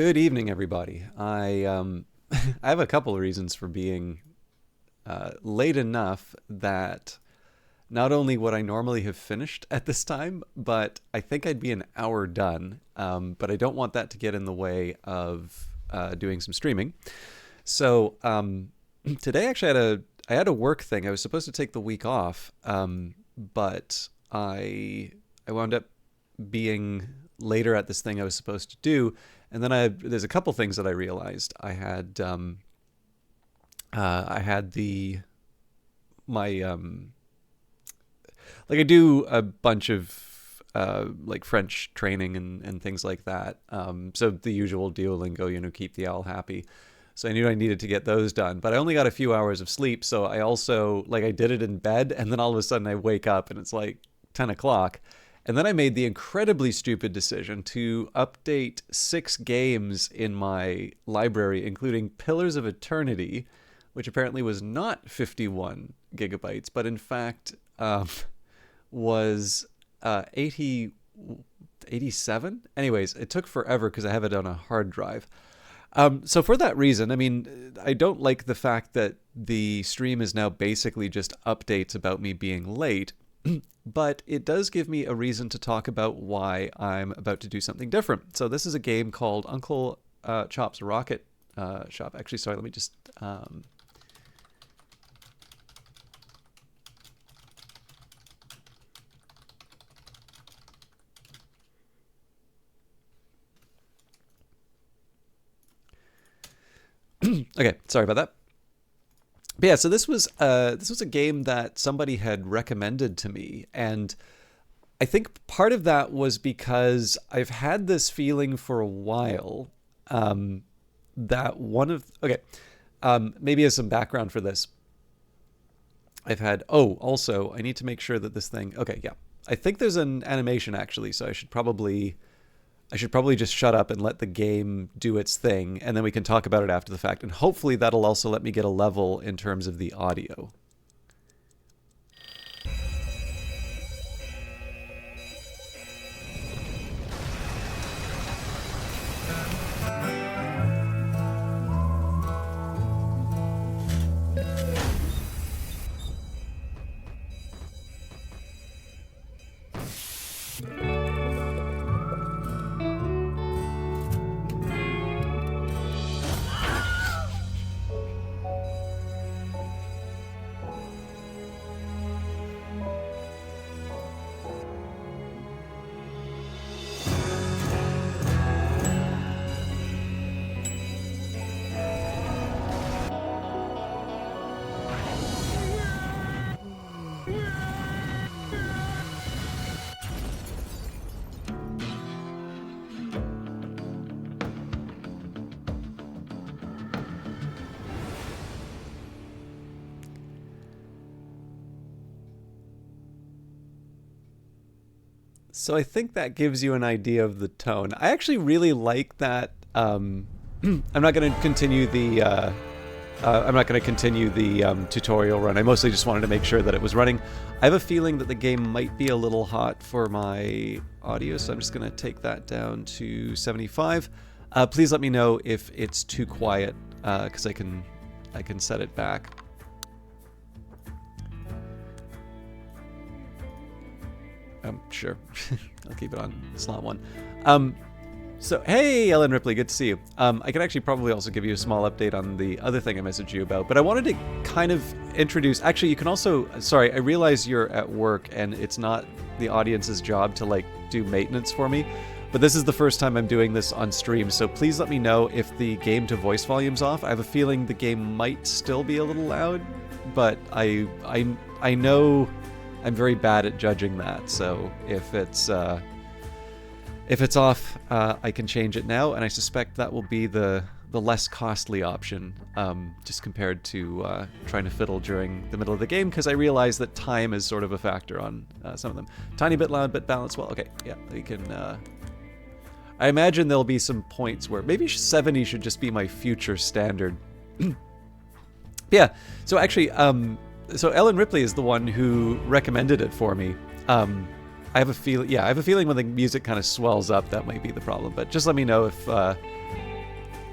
Good evening, everybody. I have a couple of reasons for being late enough that not only would I normally have finished at this time, but I think I'd be an hour done. But I don't want that to get in the way of doing some streaming. So today, actually, I had a work thing. I was supposed to take the week off, but I wound up being later at this thing I was supposed to do, and then there's a couple things that I realized. I had the my like I do a bunch of like French training and things like that. So the usual Duolingo, keep the owl happy. So I knew I needed to get those done, but I only got a few hours of sleep. So I also I did it in bed, and then all of a sudden I wake up and it's like 10 o'clock. And then I made the incredibly stupid decision to update 6 games in my library, including Pillars of Eternity, which apparently was not 51 gigabytes, but in fact was 87. Anyways, it took forever because I have it on a hard drive. So for that reason, I mean, I don't like the fact that the stream is now basically just updates about me being late. But it does give me a reason to talk about why I'm about to do something different. So this is a game called Uncle Chop's Rocket Shop. Actually, sorry, let me just... Okay, sorry about that. But yeah, so this was a game that somebody had recommended to me, and I think part of that was because I've had this feeling for a while that maybe as some background for this, also I need to make sure that this thing, I think there's an animation actually, so I should probably just shut up and let the game do its thing, and then we can talk about it after the fact. And hopefully that'll also let me get a level in terms of the audio. So I think that gives you an idea of the tone. I actually really like that. I'm not going to continue the tutorial run. I mostly just wanted to make sure that it was running. I have a feeling that the game might be a little hot for my audio, so I'm just going to take that down to 75. Please let me know if it's too quiet, because I can set it back. Sure. I'll keep it on slot 1. So, hey, Ellen Ripley, good to see you. I could actually probably also give you a small update on the other thing I messaged you about, but I wanted to kind of introduce... Actually, you can also... Sorry, I realize you're at work, and it's not the audience's job to, do maintenance for me, but this is the first time I'm doing this on stream, so please let me know if the game-to-voice volume's off. I have a feeling the game might still be a little loud, but I know... I'm very bad at judging that, so if it's off, I can change it now, and I suspect that will be the less costly option, just compared to trying to fiddle during the middle of the game, because I realize that time is sort of a factor on some of them. Tiny bit loud, but balanced well. Okay, yeah, we can... I imagine there'll be some points where maybe 70 should just be my future standard. Yeah, so actually... So Ellen Ripley is the one who recommended it for me. I have a feeling when the music kind of swells up, that might be the problem. But just let me know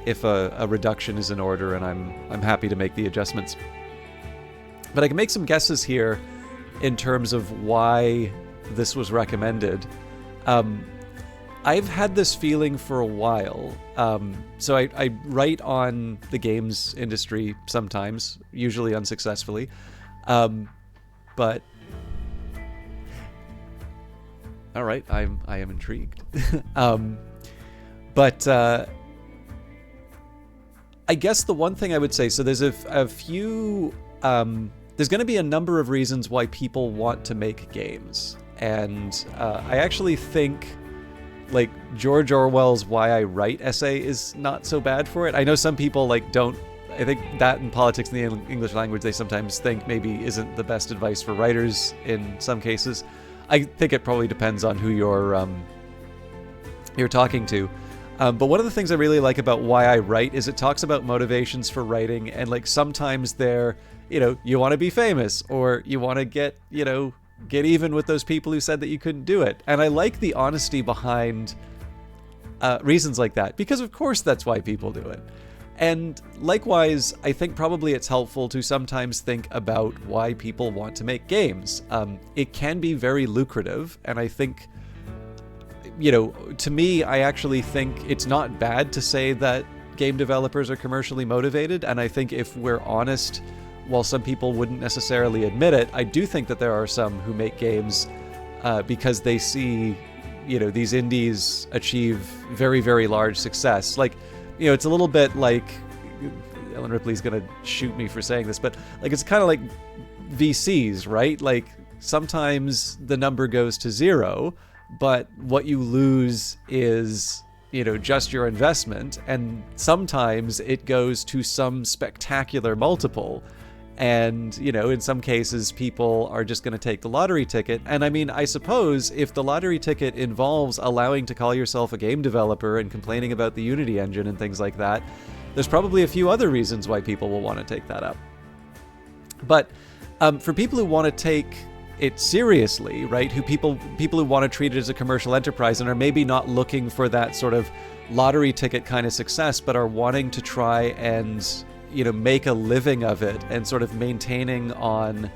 if a reduction is in order, and I'm happy to make the adjustments. But I can make some guesses here in terms of why this was recommended. I've had this feeling for a while. So I write on the games industry sometimes, usually unsuccessfully. But all right, I am intrigued. But I guess the one thing I would say, so there's a few, there's going to be a number of reasons why people want to make games. And I actually think, like, George Orwell's Why I Write essay is not so bad for it. I know some people, like, don't, I think that in politics in the English language, they sometimes think maybe isn't the best advice for writers in some cases. I think it probably depends on who you're talking to. But one of the things I really like about Why I Write is it talks about motivations for writing, and like sometimes they're, you want to be famous, or you want to get even with those people who said that you couldn't do it. And I like the honesty behind reasons like that, because of course that's why people do it. And likewise, I think probably it's helpful to sometimes think about why people want to make games. It can be very lucrative, and I think, to me, I actually think it's not bad to say that game developers are commercially motivated. And I think if we're honest, while some people wouldn't necessarily admit it, I do think that there are some who make games because they see, these indies achieve very, very large success. Like, it's a little bit like, Ellen Ripley's going to shoot me for saying this, but like, it's kind of like VCs, right? Like sometimes the number goes to zero, but what you lose is, just your investment. And sometimes it goes to some spectacular multiple. And, in some cases, people are just going to take the lottery ticket. And I mean, I suppose if the lottery ticket involves allowing to call yourself a game developer and complaining about the Unity engine and things like that, there's probably a few other reasons why people will want to take that up. But for people who want to take it seriously, right, people who want to treat it as a commercial enterprise and are maybe not looking for that sort of lottery ticket kind of success, but are wanting to try and make a living of it and sort of maintaining on,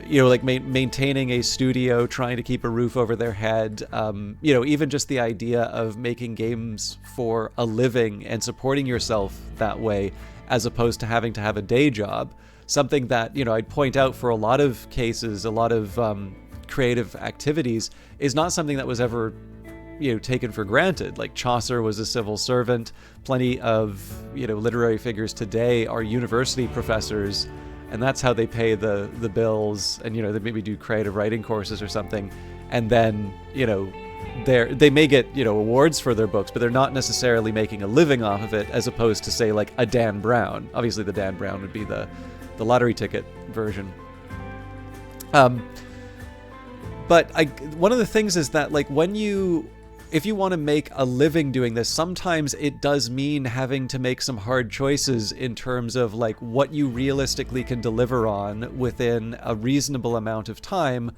maintaining a studio, trying to keep a roof over their head, even just the idea of making games for a living and supporting yourself that way, as opposed to having to have a day job. Something that, I'd point out for a lot of cases, a lot of creative activities is not something that was ever taken for granted. Like Chaucer was a civil servant. Plenty of, literary figures today are university professors, and that's how they pay the bills. And, they maybe do creative writing courses or something. And then, they may get, awards for their books, but they're not necessarily making a living off of it, as opposed to, say, like a Dan Brown. Obviously, the Dan Brown would be the lottery ticket version. But one of the things is that, like, if you want to make a living doing this, sometimes it does mean having to make some hard choices in terms of like what you realistically can deliver on within a reasonable amount of time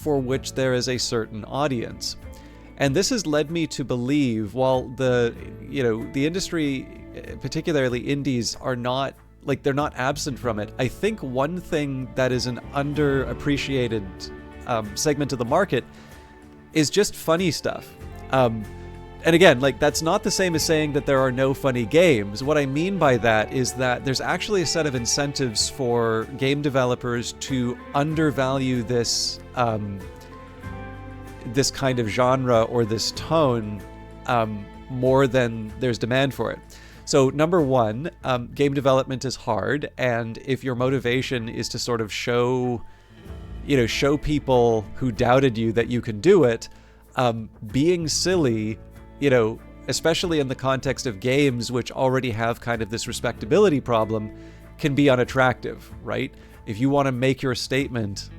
for which there is a certain audience. And this has led me to believe, while the industry, particularly indies, are not, like, they're not absent from it, I think one thing that is an underappreciated segment of the market is just funny stuff. And again, like, that's not the same as saying that there are no funny games. What I mean by that is that there's actually a set of incentives for game developers to undervalue this this kind of genre or this tone more than there's demand for it. So number one, game development is hard, and if your motivation is to sort of show people who doubted you that you can do it, being silly, especially in the context of games which already have kind of this respectability problem, can be unattractive, right? If you want to make your statement,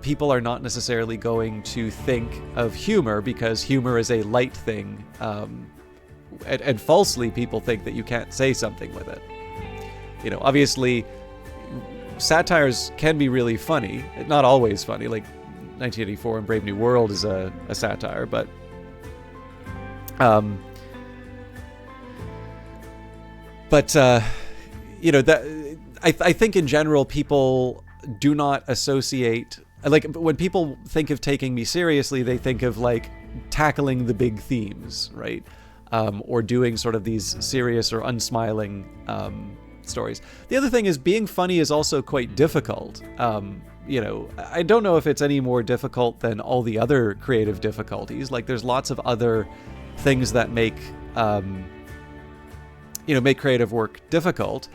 people are not necessarily going to think of humor, because humor is a light thing, and falsely people think that you can't say something with it. Obviously, satires can be really funny, not always funny, like 1984 and Brave New World is a satire, but But that I think in general people do not associate, like, when people think of taking me seriously, they think of like tackling the big themes, right? Or doing sort of these serious or unsmiling stories. The other thing is being funny is also quite difficult. I don't know if it's any more difficult than all the other creative difficulties. Like, there's lots of other things that make make creative work difficult.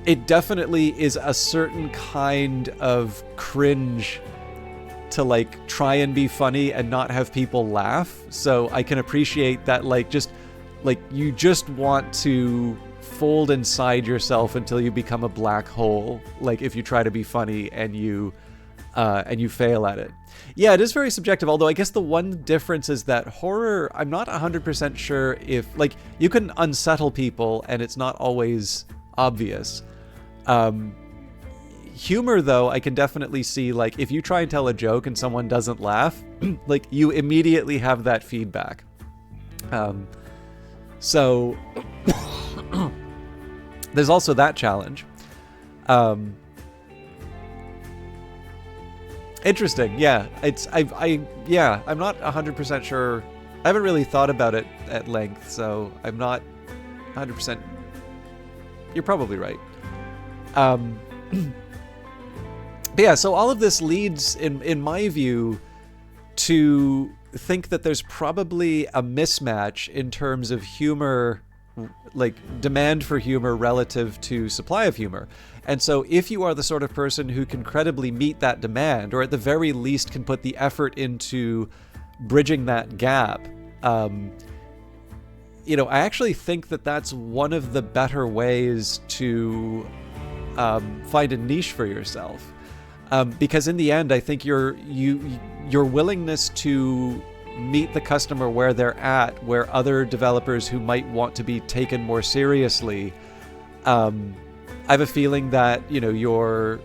It definitely is a certain kind of cringe to like try and be funny and not have people laugh. So I can appreciate that, you just want to fold inside yourself until you become a black hole, like if you try to be funny and you fail at it. Yeah, it is very subjective, although I guess the one difference is that horror, I'm not 100% sure if, like, you can unsettle people and it's not always obvious. Humor, though, I can definitely see, like, if you try and tell a joke and someone doesn't laugh, like, you immediately have that feedback. So there's also that challenge. Interesting. Yeah, I'm not 100% sure. I haven't really thought about it at length, so I'm not 100%. You're probably right. But yeah, so all of this leads, in my view, to think that there's probably a mismatch in terms of humor, like demand for humor relative to supply of humor. And so if you are the sort of person who can credibly meet that demand, or at the very least can put the effort into bridging that gap, I actually think that that's one of the better ways to find a niche for yourself. Because in the end, I think your willingness to meet the customer where they're at, where other developers who might want to be taken more seriously, I have a feeling that you're,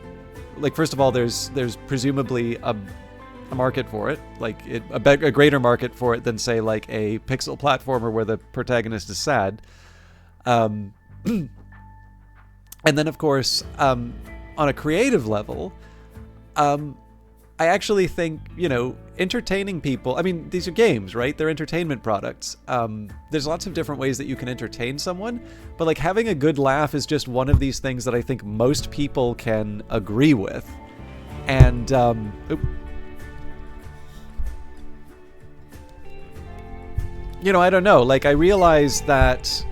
like, first of all, there's presumably a market for it, like a greater market for it than, say, like a pixel platformer where the protagonist is sad. And then, of course, on a creative level, I actually think, entertaining people, I mean, these are games, right? They're entertainment products. There's lots of different ways that you can entertain someone, but like having a good laugh is just one of these things that I think most people can agree with. And, I don't know, like I realize that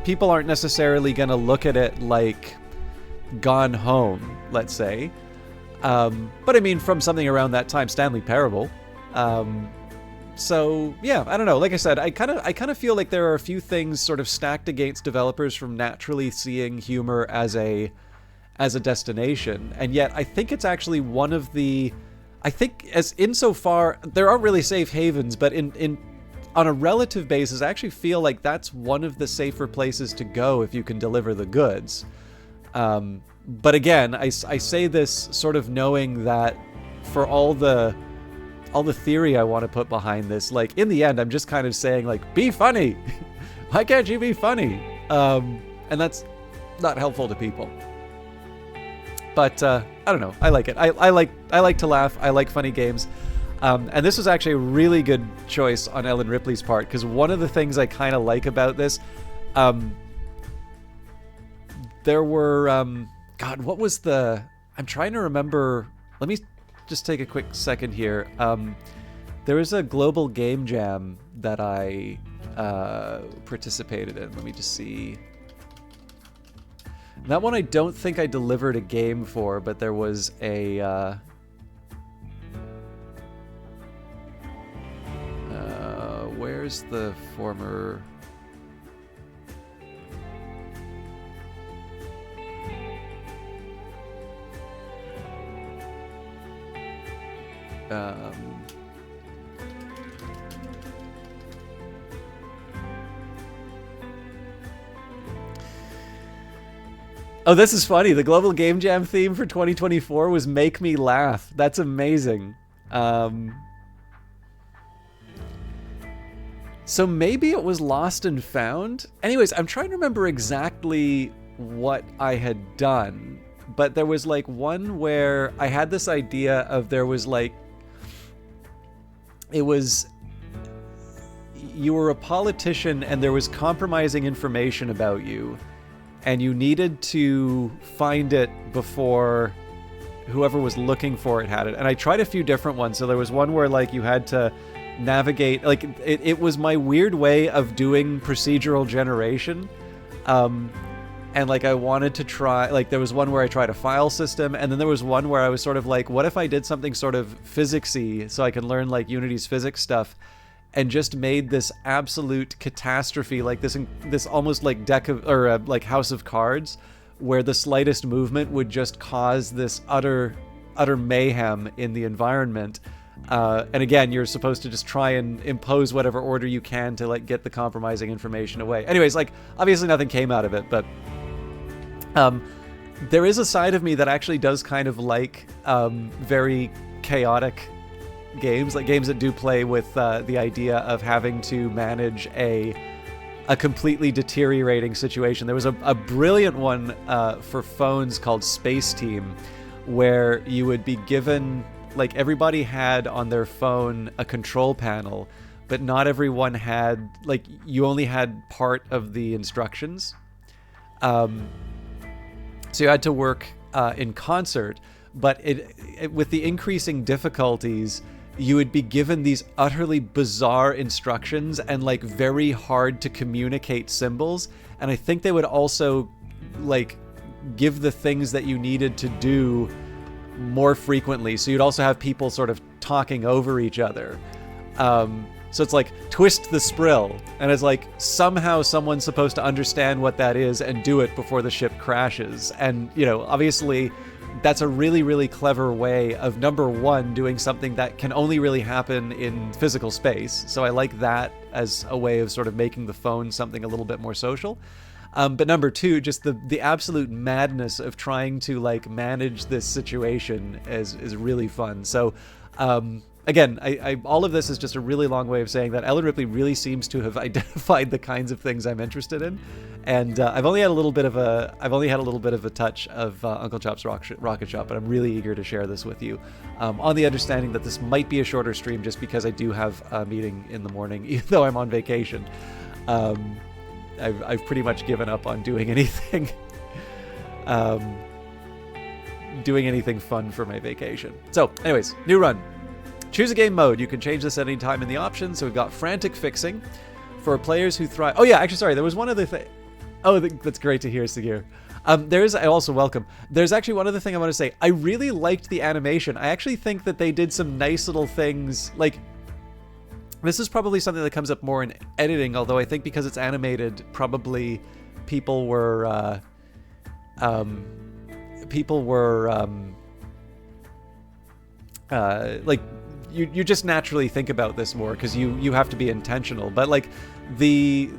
people aren't necessarily going to look at it like Gone Home, let's say. But I mean, from something around that time, Stanley Parable. So yeah, I don't know. Like I said, I kind of feel like there are a few things sort of stacked against developers from naturally seeing humor as a destination, and yet I think it's actually one of the, I think as insofar there aren't really safe havens, but in on a relative basis, I actually feel like that's one of the safer places to go if you can deliver the goods. But again, I say this sort of knowing that for all the theory I want to put behind this, like in the end, I'm just kind of saying like, be funny. Why can't you be funny? And that's not helpful to people. But I don't know. I like it. I like to laugh. I like funny games. And this was actually a really good choice on Ellen Ripley's part, because one of the things I kind of like about this, there were, God, what was I'm trying to remember. Let me just take a quick second here. There was a global game jam that I participated in. Let me just see. That one I don't think I delivered a game for, but there was a... where's the former... Oh, this is funny. The Global Game Jam theme for 2024 was Make Me Laugh. That's amazing. So maybe it was lost and found. Anyways, I'm trying to remember exactly what I had done, but there was like one where I had this idea of there was like, it was, you were a politician and there was compromising information about you and you needed to find it before whoever was looking for it had it. And I tried a few different ones. So there was one where like you had to navigate, like it was my weird way of doing procedural generation. And like I wanted to try, like there was one where I tried a file system, and then there was one where I was sort of like, what if I did something sort of physicsy so I can learn like Unity's physics stuff, and just made this absolute catastrophe, like this almost like deck of, or like House of Cards, where the slightest movement would just cause this utter mayhem in the environment. And again, you're supposed to just try and impose whatever order you can to like get the compromising information away. Anyways, like obviously nothing came out of it, but there is a side of me that actually does kind of like very chaotic games, like games that do play with the idea of having to manage a completely deteriorating situation. There was a brilliant one for phones called Space Team, where you would be given, like everybody had on their phone a control panel, but not everyone had, like you only had part of the instructions. So you had to work in concert, but it with the increasing difficulties, you would be given these utterly bizarre instructions and like very hard to communicate symbols. And I think they would also like give the things that you needed to do more frequently. So you'd also have people sort of talking over each other. So it's like twist the sprill, and it's like somehow someone's supposed to understand what that is and do it before the ship crashes. And, you know, obviously that's a really, really clever way of, number one, doing something that can only really happen in physical space. So I like that as a way of sort of making the phone something a little bit more social. But number two, just the absolute madness of trying to like manage this situation is really fun. So, again, I all of this is just a really long way of saying that Ellen Ripley really seems to have identified the kinds of things I'm interested in, and I've only had a little bit of a touch of Uncle Chop's Rocket Shop, but I'm really eager to share this with you, on the understanding that this might be a shorter stream just because I do have a meeting in the morning, even though I'm on vacation. I've pretty much given up on doing anything, fun for my vacation. So, anyways, new run. Choose a game mode. You can change this at any time in the options. So we've got frantic fixing for players who thrive. Oh yeah, actually, sorry, there was one other thing. Oh, that's great to hear, Sagir. I also welcome. There's actually one other thing I want to say. I really liked the animation. I actually think that they did some nice little things. Like, this is probably something that comes up more in editing, although I think because it's animated, probably people were like, you just naturally think about this more because you have to be intentional. But like the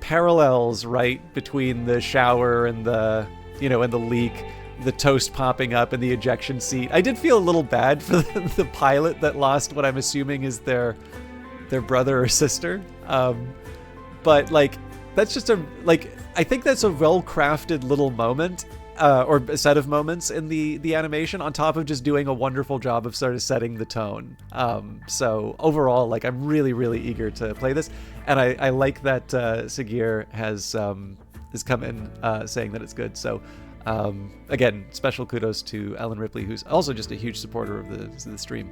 parallels, right, between the shower and the, you know, and the leak, the toast popping up and the ejection seat. I did feel a little bad for the pilot that lost what I'm assuming is their brother or sister. But like that's just I think that's a well-crafted little moment. Or a set of moments in the animation, on top of just doing a wonderful job of sort of setting the tone. So overall, like, I'm really, really eager to play this, and I like that Sagir has come in saying that it's good. So again, special kudos to Ellen Ripley, who's also just a huge supporter of the stream.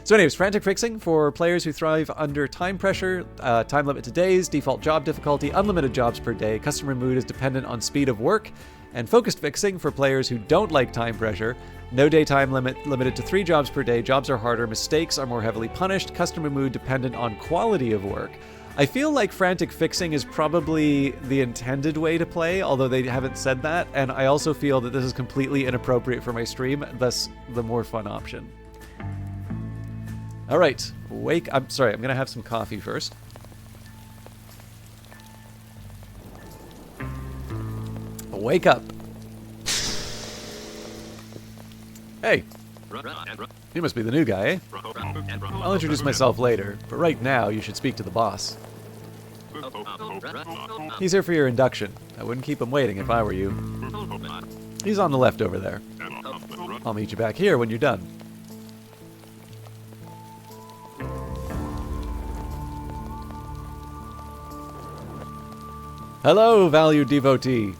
So anyways, frantic fixing for players who thrive under time pressure, time limit to days, default job difficulty, unlimited jobs per day, customer mood is dependent on speed of work, and focused fixing for players who don't like time pressure, no daytime limit, limited to 3 jobs per day, jobs are harder, mistakes are more heavily punished, customer mood dependent on quality of work. I feel like frantic fixing is probably the intended way to play, although they haven't said that, and I also feel that this is completely inappropriate for my stream, thus the more fun option. Alright, I'm sorry, I'm gonna have some coffee first. Wake up. Hey. You must be the new guy, eh? I'll introduce myself later, but right now you should speak to the boss. He's here for your induction. I wouldn't keep him waiting if I were you. He's on the left over there. I'll meet you back here when you're done. Hello, valued devotee.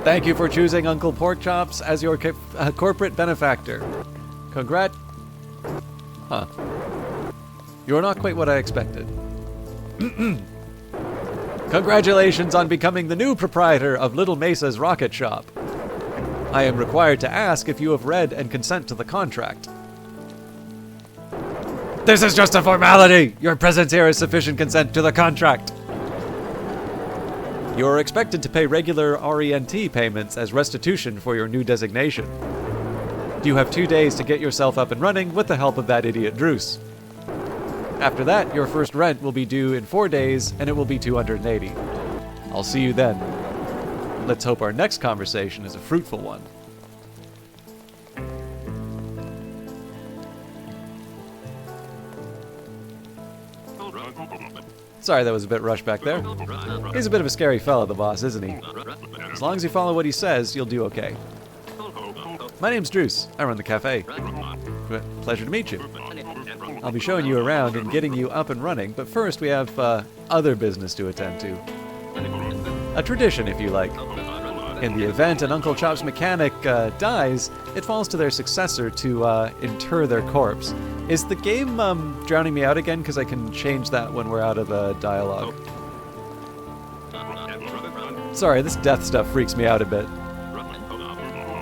Thank you for choosing Uncle Porkchops as your corporate benefactor. Huh. You're not quite what I expected. Congratulations on becoming the new proprietor of Little Mesa's Rocket Shop. I am required to ask if you have read and consent to the contract. This is just a formality! Your presence here is sufficient consent to the contract. You are expected to pay regular RENT payments as restitution for your new designation. You have 2 days to get yourself up and running with the help of that idiot Druce. After that, your first rent will be due in 4 days, and it will be 280. I'll see you then. Let's hope our next conversation is a fruitful one. Sorry that was a bit rushed back there. He's a bit of a scary fella, the boss, isn't he? As long as you follow what he says, you'll do okay. My name's Druce. I run the cafe. Pleasure to meet you. I'll be showing you around and getting you up and running, but first we have other business to attend to. A tradition, if you like. In the event an Uncle Chop's mechanic dies, it falls to their successor to inter their corpse. Is the game drowning me out again? Because I can change that when we're out of the dialogue. Sorry, this death stuff freaks me out a bit.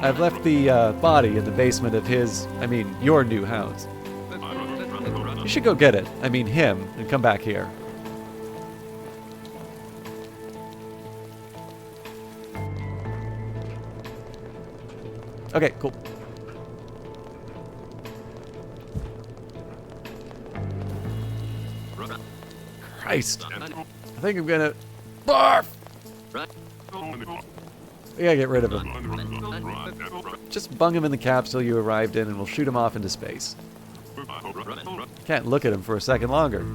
I've left the body in the basement of your new house. You should go get it, him, and come back here. Okay, cool. Christ. I think I'm gonna... Barf! We gotta get rid of him. Just bung him in the capsule you arrived in and we'll shoot him off into space. Can't look at him for a second longer.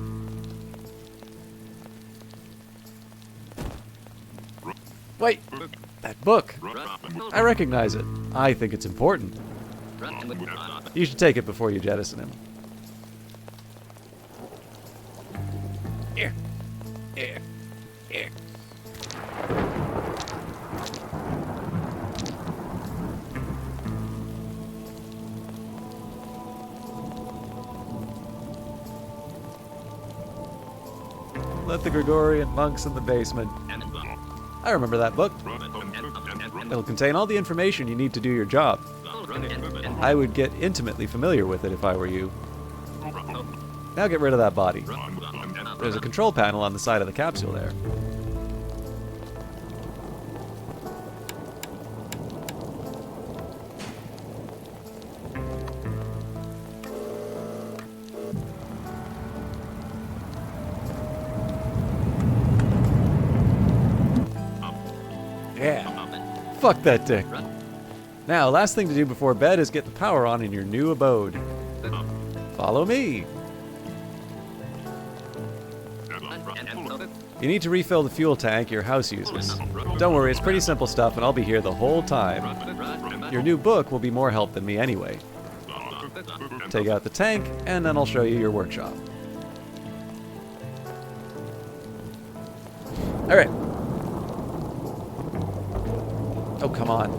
Wait! That book! I recognize it. I think it's important. You should take it before you jettison him. Here. Here. Here. Let the Gregorian monks in the basement. I remember that book. It'll contain all the information you need to do your job. I would get intimately familiar with it if I were you. Now get rid of that body. There's a control panel on the side of the capsule there. Yeah. Fuck that dick. Now, last thing to do before bed is get the power on in your new abode. Follow me. You need to refill the fuel tank your house uses. Don't worry, it's pretty simple stuff and I'll be here the whole time. Your new book will be more help than me anyway. Take out the tank and then I'll show you your workshop. Alright. Oh, come on.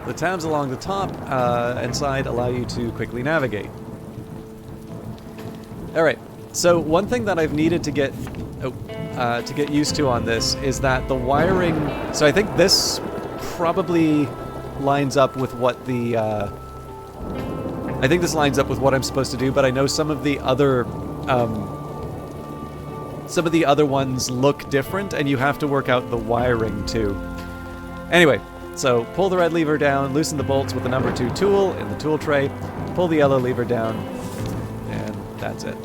The tabs along the top and side allow you to quickly navigate. Alright, so one thing that I've needed to get used to on this is that the wiring... So I think this probably lines up with what the... I think this lines up with what I'm supposed to do, but I know some of the other... some of the other ones look different, and you have to work out the wiring too. Anyway, so pull the red lever down, loosen the bolts with the number 2 tool in the tool tray, pull the yellow lever down, and that's it.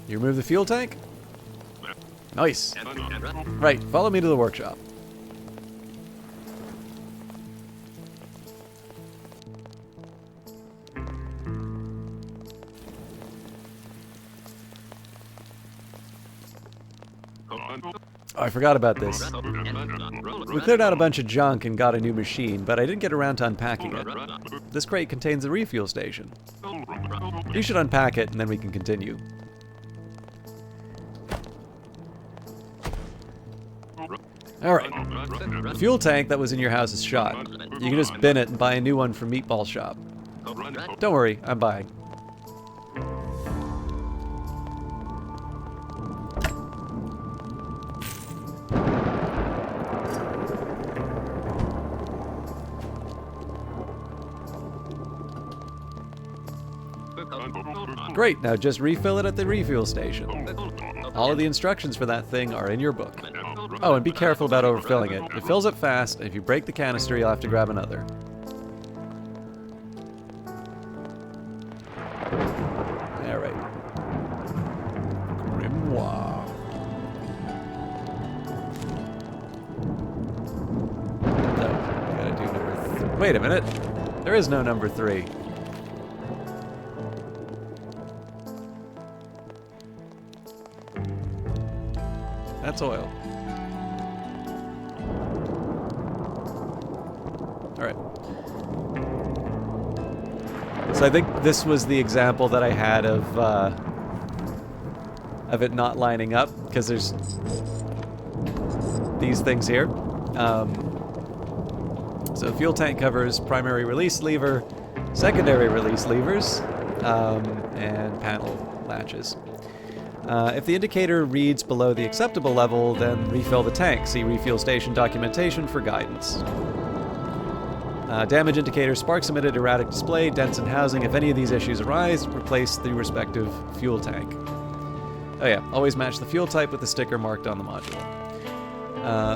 You remove the fuel tank? Nice. Right, follow me to the workshop. Oh, I forgot about this. We cleared out a bunch of junk and got a new machine, but I didn't get around to unpacking it. This crate contains a refuel station. You should unpack it, and then we can continue. Alright. The fuel tank that was in your house is shot. You can just bin it and buy a new one from Meatball Shop. Don't worry, I'm buying. Great, now just refill it at the refuel station. All of the instructions for that thing are in your book. Oh, and be careful about overfilling it. It fills up fast, and if you break the canister, you'll have to grab another. Alright. Grimoire. No, gotta do number 3. Wait a minute. There is no number 3. That's oil. Alright. So I think this was the example that I had of it not lining up, because there's these things here. So fuel tank covers, primary release lever, secondary release levers, and panel latches. If the indicator reads below the acceptable level, then refill the tank. See refuel station documentation for guidance. Damage indicator, sparks emitted, erratic display, dents in housing. If any of these issues arise, replace the respective fuel tank. Oh yeah, always match the fuel type with the sticker marked on the module.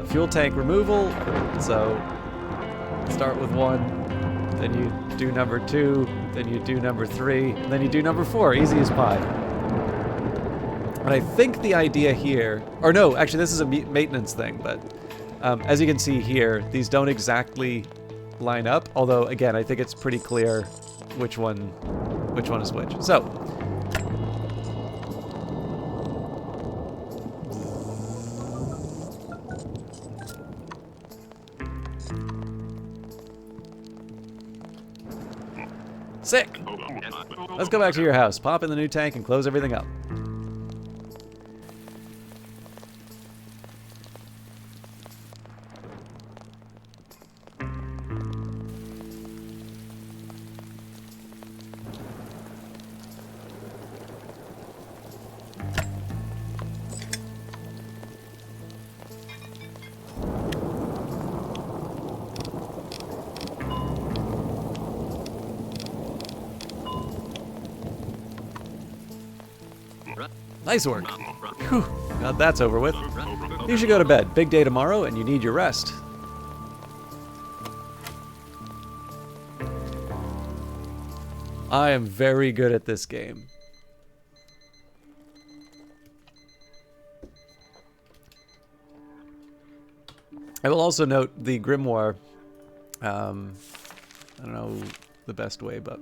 Fuel tank removal, so start with 1, then you do number 2, then you do number 3, and then you do number 4, easy as pie. And I think the idea here, or no, actually this is a maintenance thing, but as you can see here, these don't exactly line up, although again, I think it's pretty clear which one is which. So, sick! Let's go back to your house, pop in the new tank, and close everything up. Nice work. Whew, now that's over with. You should go to bed. Big day tomorrow, and you need your rest. I am very good at this game. I will also note the grimoire. I don't know the best way, but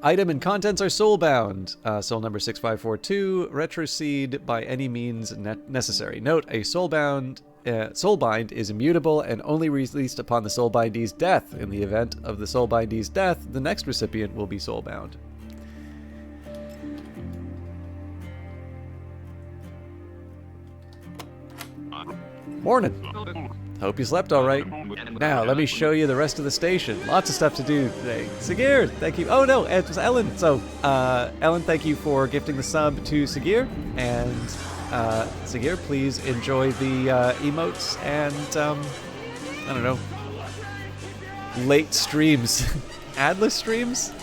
item and contents are soulbound. Soul number 6542. Retrocede by any means necessary. Note: a soulbind is immutable and only released upon the soulbindee's death. In the event of the soulbindee's death, the next recipient will be soulbound. Morning. Hope you slept all right. Now, let me show you the rest of the station. Lots of stuff to do today. Sagir, thank you. Oh, no, it was Ellen. So, Ellen, thank you for gifting the sub to Sagir. And, Sagir, please enjoy the emotes and, I don't know, late streams. Adless streams?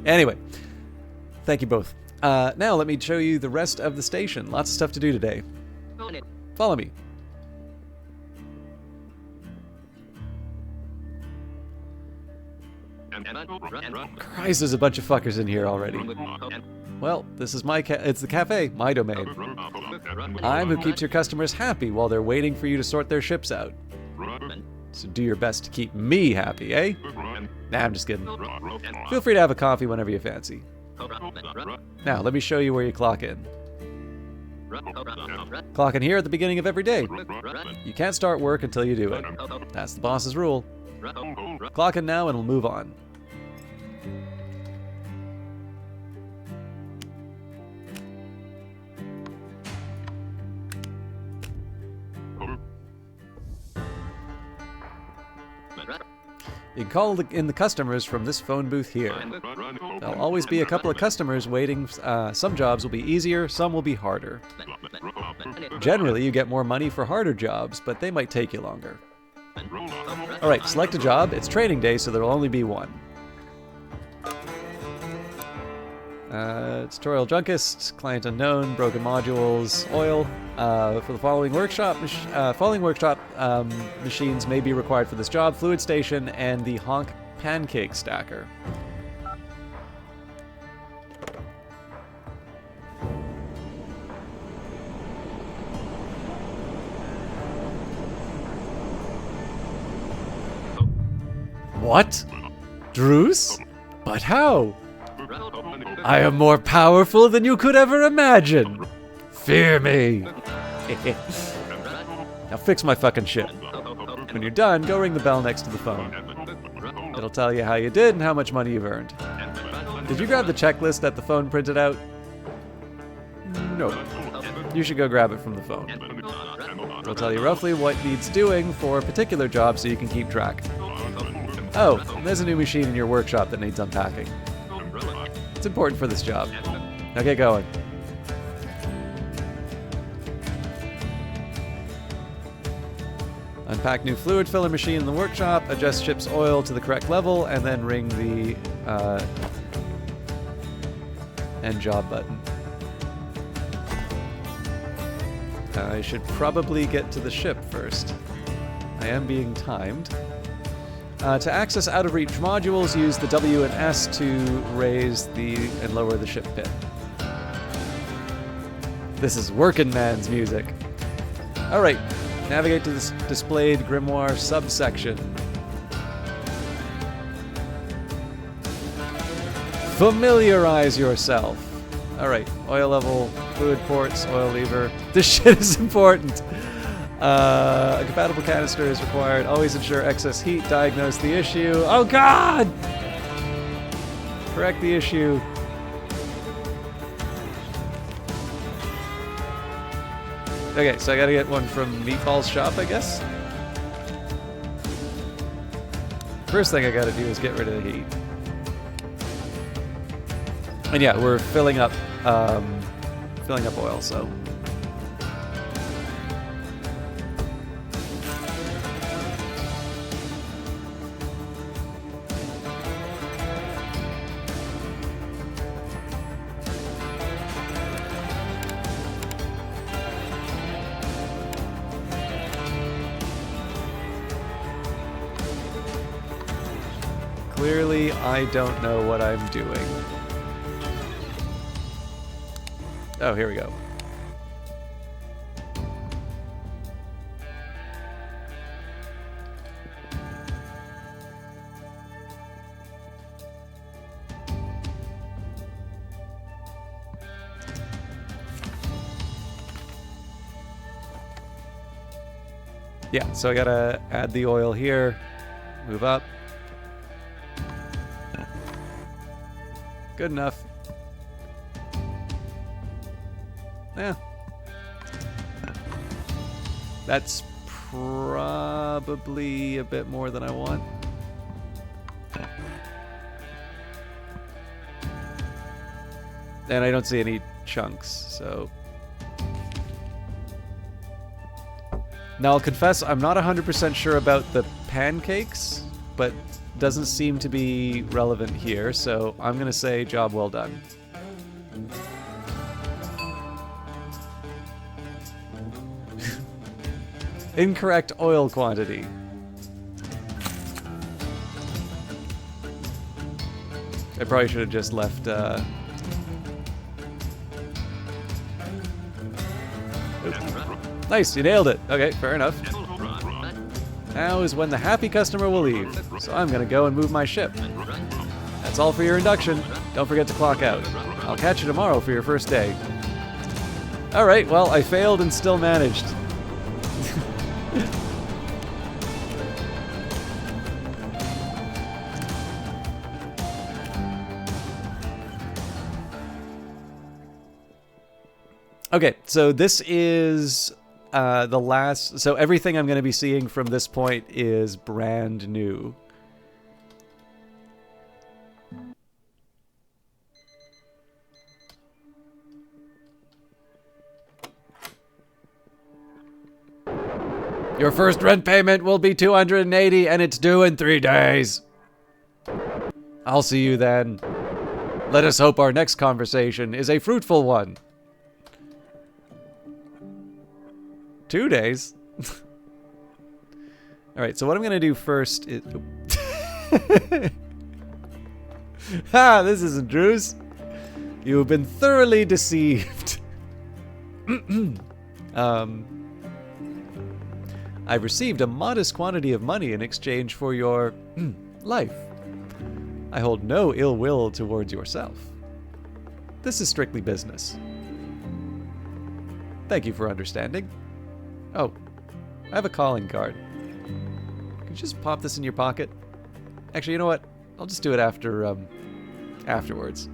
Anyway, thank you both. Now, let me show you the rest of the station. Lots of stuff to do today. Follow me. Christ, there's a bunch of fuckers in here already. Well, this is it's the cafe, my domain. I'm who keeps your customers happy while they're waiting for you to sort their ships out. So do your best to keep me happy, eh? Nah, I'm just kidding. Feel free to have a coffee whenever you fancy. Now, let me show you where you clock in. Clock in here at the beginning of every day. You can't start work until you do it. That's the boss's rule. Clock in now and we'll move on. You can call in the customers from this phone booth here. There'll always be a couple of customers waiting. Some jobs will be easier, some will be harder. Generally, you get more money for harder jobs, but they might take you longer. Alright, select a job. It's training day, so there'll only be one. Tutorial Drunkest, Client Unknown, Broken Modules, Oil. For the following workshop, machines may be required for this job: Fluid Station and the Honk Pancake Stacker. What? Druce? But how? I am more powerful than you could ever imagine. Fear me. Now fix my fucking ship. When you're done, go ring the bell next to the phone. It'll tell you how you did and how much money you've earned. Did you grab the checklist that the phone printed out? No. You should go grab it from the phone. It'll tell you roughly what needs doing for a particular job so you can keep track. Oh, there's a new machine in your workshop that needs unpacking. It's important for this job. Now get going. Unpack new fluid filler machine in the workshop, adjust ship's oil to the correct level, and then ring the end job button. I should probably get to the ship first. I am being timed. To access out-of-reach modules, use the W and S to raise and lower the ship pin. This is working man's music. Alright, navigate to this displayed grimoire subsection. Familiarize yourself. Alright, oil level, fluid ports, oil lever. This shit is important. A compatible canister is required. Always ensure excess heat. Diagnose the issue. Oh god! Correct the issue. Okay, so I gotta get one from Meatball's shop, I guess? First thing I gotta do is get rid of the heat. And yeah, we're filling up oil, so... Clearly, I don't know what I'm doing. Oh, here we go. Yeah, so I gotta add the oil here, move up. Good enough. Yeah. That's probably a bit more than I want. And I don't see any chunks, so... Now I'll confess, I'm not 100% sure about the pancakes, but doesn't seem to be relevant here, so I'm gonna say job well done. Incorrect oil quantity. I probably should have just left, Nice, you nailed it. Okay, fair enough. Now is when the happy customer will leave, so I'm gonna go and move my ship. That's all for your induction. Don't forget to clock out. I'll catch you tomorrow for your first day. Alright, well, I failed and still managed. Okay, so this is the last... So everything I'm going to be seeing from this point is brand new. Your first rent payment will be $280 and it's due in 3 days. I'll see you then. Let us hope our next conversation is a fruitful one. 2 days? Alright, so what I'm gonna do first is... Ha! This isn't Drew's. You have been thoroughly deceived. I've received a modest quantity of money in exchange for your life. I hold no ill will towards yourself. This is strictly business. Thank you for understanding. Oh, I have a calling card. Can you just pop this in your pocket? Actually, you know what? I'll just do it after, afterwards.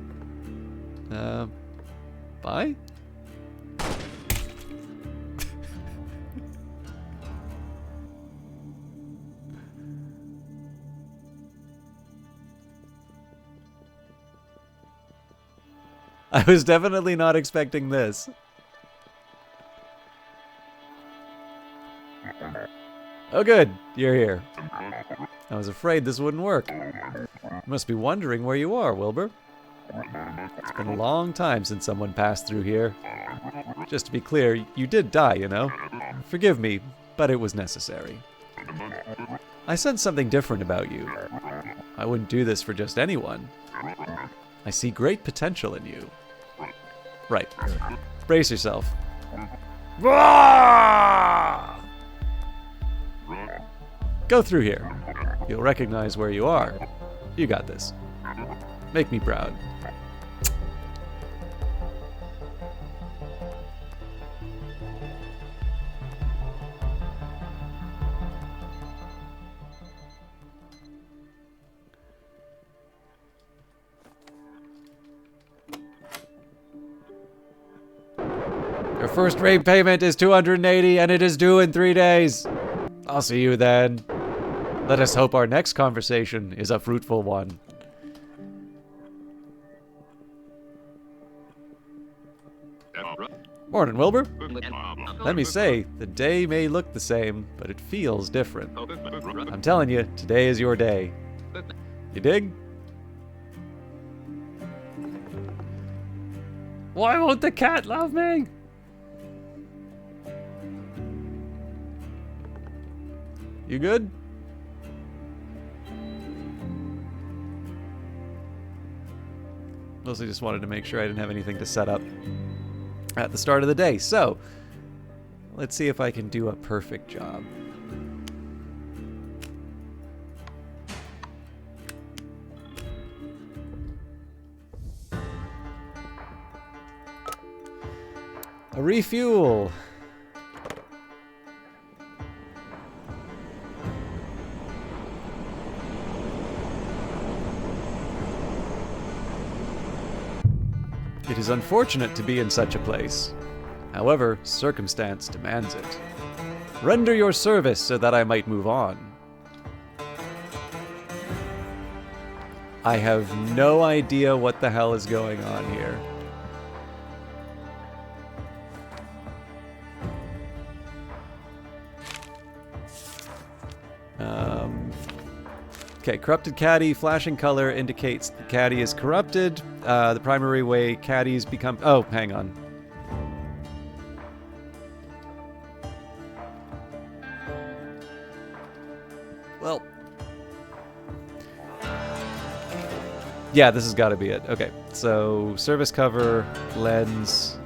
Bye? I was definitely not expecting this. Oh good, you're here. I was afraid this wouldn't work. You must be wondering where you are, Wilbur. It's been a long time since someone passed through here. Just to be clear, you did die, you know. Forgive me, but it was necessary. I sense something different about you. I wouldn't do this for just anyone. I see great potential in you. Right. Brace yourself. Go through here. You'll recognize where you are. You got this. Make me proud. Your first rate payment is $280 and it is due in 3 days. I'll see you then. Let us hope our next conversation is a fruitful one. Morning, Wilbur. Let me say, the day may look the same, but it feels different. I'm telling you, today is your day. You dig? Why won't the cat love me? You good? Mostly just wanted to make sure I didn't have anything to set up at the start of the day. So, let's see if I can do a perfect job. A refuel. It is unfortunate to be in such a place. However, circumstance demands it. Render your service so that I might move on. I have no idea what the hell is going on here. Okay, corrupted caddy, flashing color indicates the caddy is corrupted. The primary way caddies become... Oh, hang on. Well... Yeah, this has got to be it. Okay, so service cover, lens.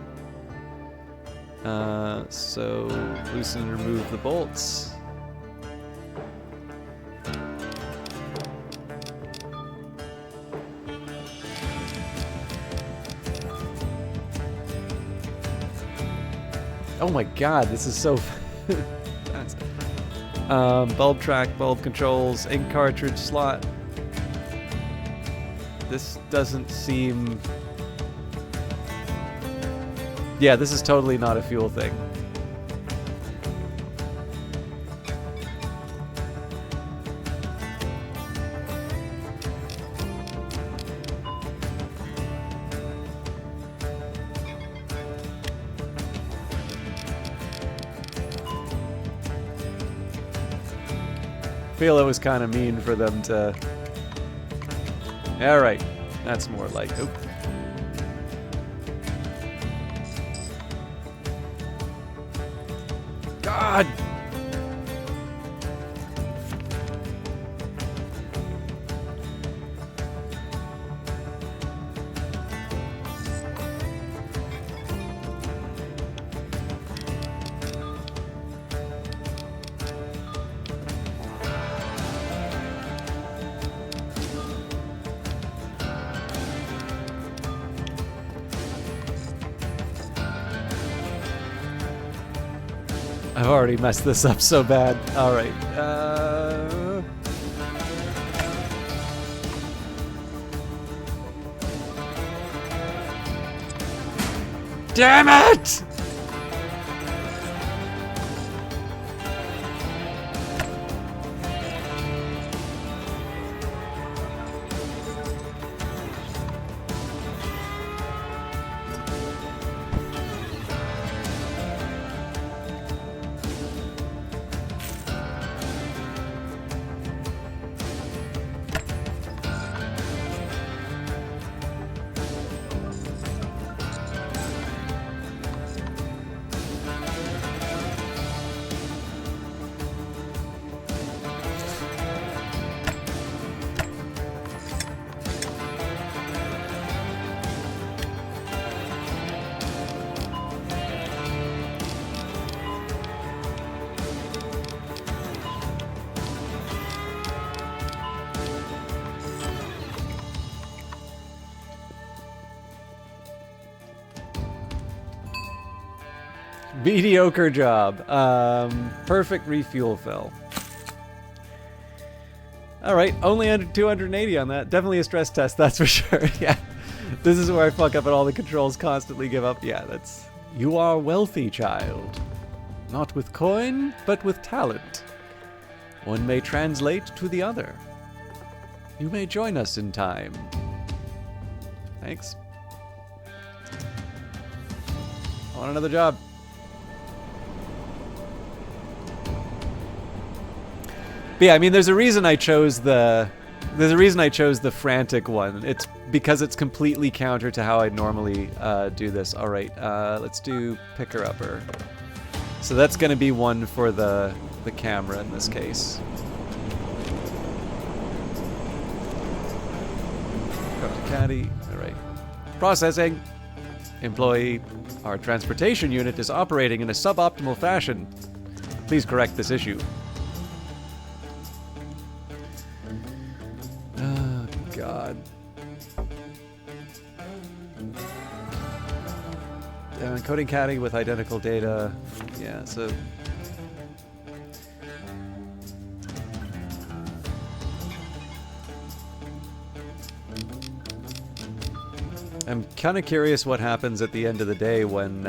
So loosen and remove the bolts. Oh my god, this is so fast. Bulb track, bulb controls, ink cartridge slot. This doesn't seem... Yeah, this is totally not a fuel thing. I feel it was kind of mean for them to... Alright, that's more like... Oop. God! I've already messed this up so bad. Alright, Damn it! Mediocre job. Perfect refuel fill. Alright, only under 280 on that. Definitely a stress test, that's for sure. Yeah. This is where I fuck up and all the controls constantly give up. Yeah, that's... You are wealthy, child. Not with coin, but with talent. One may translate to the other. You may join us in time. Thanks. I want another job. But yeah, I mean, there's a reason I chose the frantic one. It's because it's completely counter to how I normally do this. All right, let's do picker-upper. So that's going to be one for the camera in this case. Go to caddy. All right. Processing. Employee. Our transportation unit is operating in a suboptimal fashion. Please correct this issue. Oh, God. Encoding caddy with identical data. Yeah, so... I'm kind of curious what happens at the end of the day when...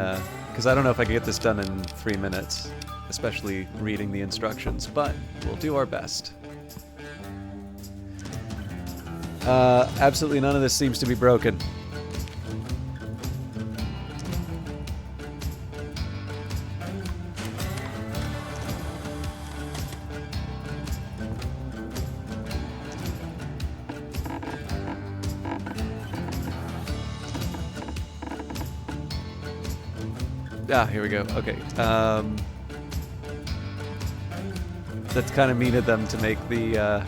because I don't know if I can get this done in 3 minutes, especially reading the instructions, but we'll do our best. Absolutely none of this seems to be broken. Ah, here we go. Okay. That's kind of mean of them to make the...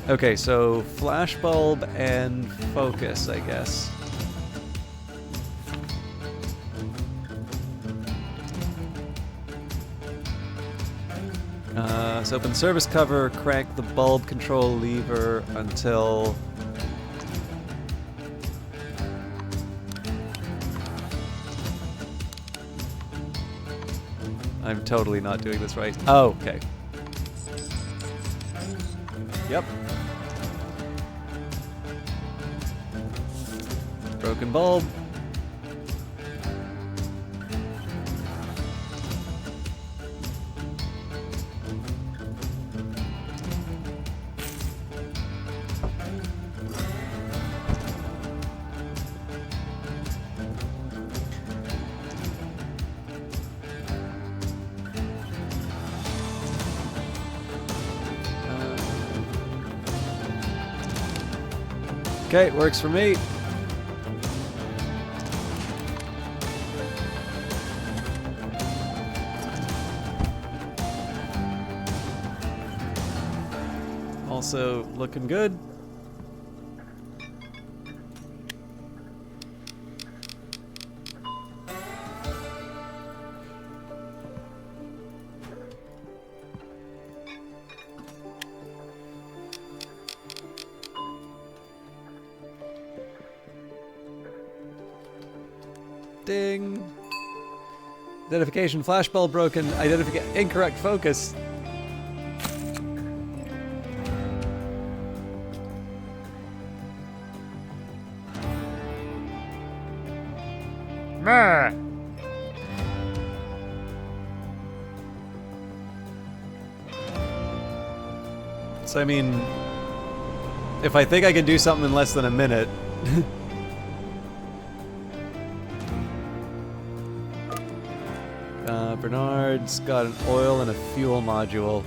Okay, so flashbulb and focus, I guess. So open service cover, crank the bulb control lever until... I'm totally not doing this right. Oh, okay. Yep. Broken bulb. Okay, works for me. Also looking good. Ding. Identification flashbulb broken. Incorrect focus. Meh. So I mean, if I think I can do something in less than a minute. Bernard's got an oil and a fuel module.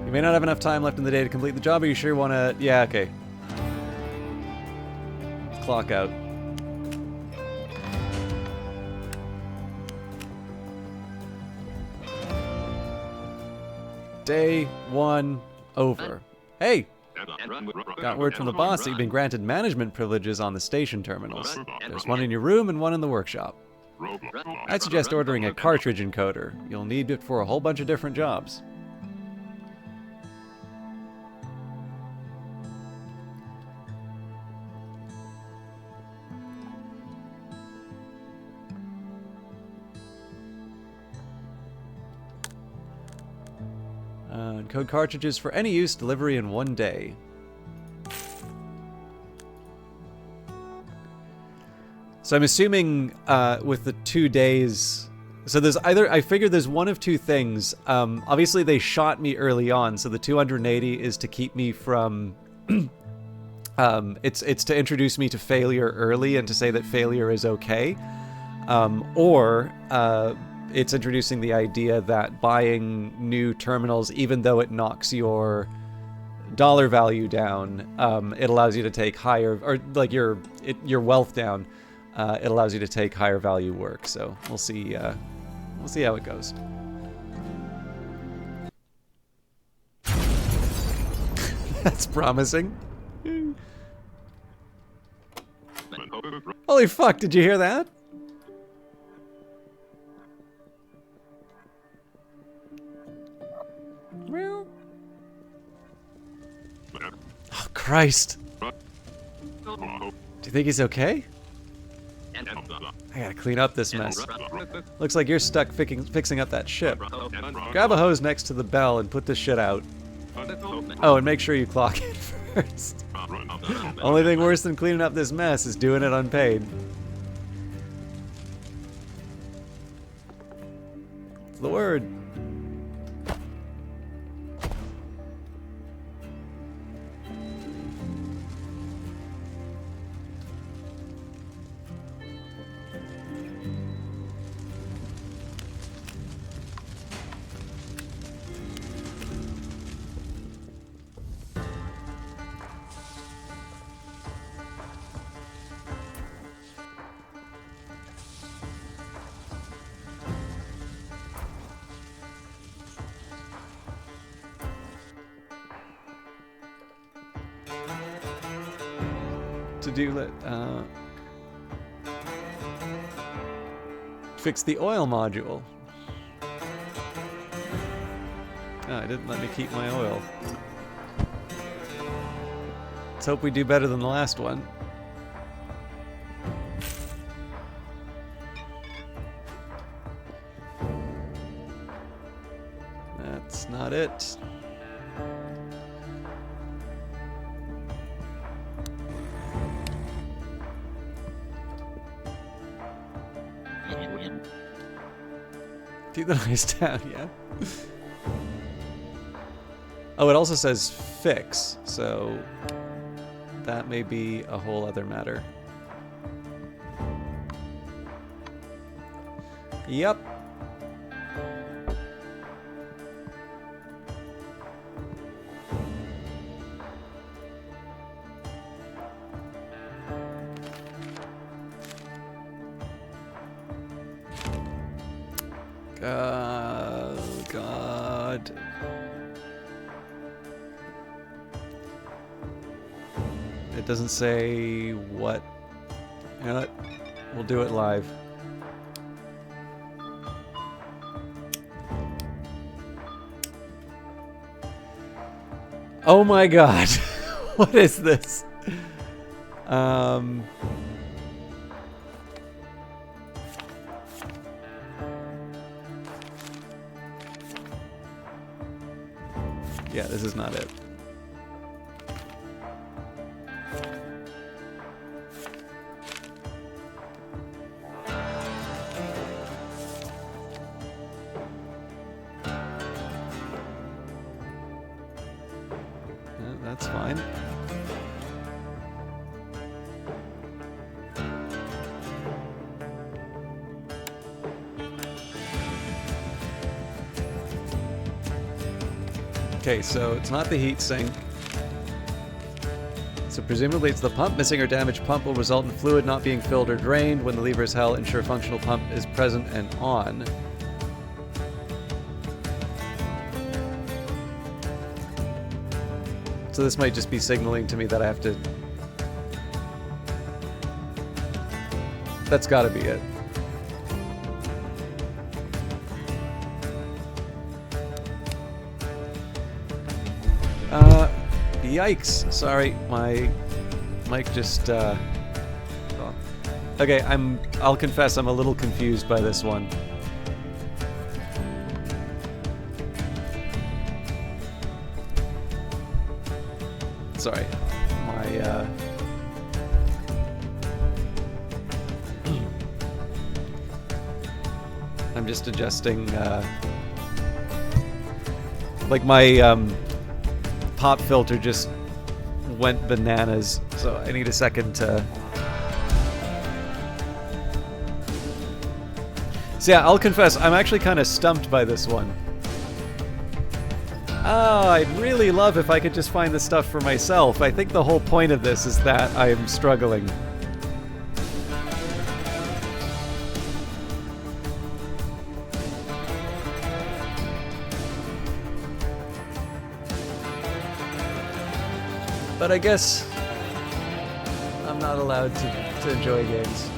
You may not have enough time left in the day to complete the job. Are you sure you want to... Yeah, okay. Clock out. Day 1 over. Hey! Got word from the boss that you've been granted management privileges on the station terminals. There's one in your room and one in the workshop. I'd suggest ordering a cartridge encoder. You'll need it for a whole bunch of different jobs. Code cartridges for any use, delivery in 1 day. So I'm assuming with the 2 days... So there's either... I figured there's one of two things. Obviously they shot me early on, so the 280 is to keep me from... it's to introduce me to failure early and to say that failure is okay. Or... it's introducing the idea that buying new terminals, even though it knocks your dollar value down, it allows you to take higher, or like your wealth down. It allows you to take higher value work. So we'll see how it goes. That's promising. Holy fuck! Did you hear that? Oh, Christ. Do you think he's okay? I gotta clean up this mess. Looks like you're stuck fixing up that ship. Grab a hose next to the bell and put this shit out. Oh, and make sure you clock it first. Only thing worse than cleaning up this mess is doing it unpaid. It's the word. To-do list. Fix the oil module. Oh, it didn't let me keep my oil. Let's hope we do better than the last one. That's not it. Keep the noise down, yeah. Oh, it also says fix, so that may be a whole other matter. Yep. God. It doesn't say what. You know what? We'll do it live. Oh my god. What is this? Yeah, this is not it. That's fine. Okay, so it's not the heat sink. So presumably it's the pump. Missing or damaged pump will result in fluid not being filled or drained. When the lever is held, ensure functional pump is present and on. So this might just be signaling to me that I have to... That's gotta be it. Yikes. Sorry, my mic just, well. Okay, I'll confess I'm a little confused by this one. Sorry, my, I'm just adjusting, like my, pop filter just went bananas, so I need a second to... So yeah, I'll confess, I'm actually kind of stumped by this one. Oh, I'd really love if I could just find the stuff for myself. I think the whole point of this is that I'm struggling. But I guess I'm not allowed to enjoy games.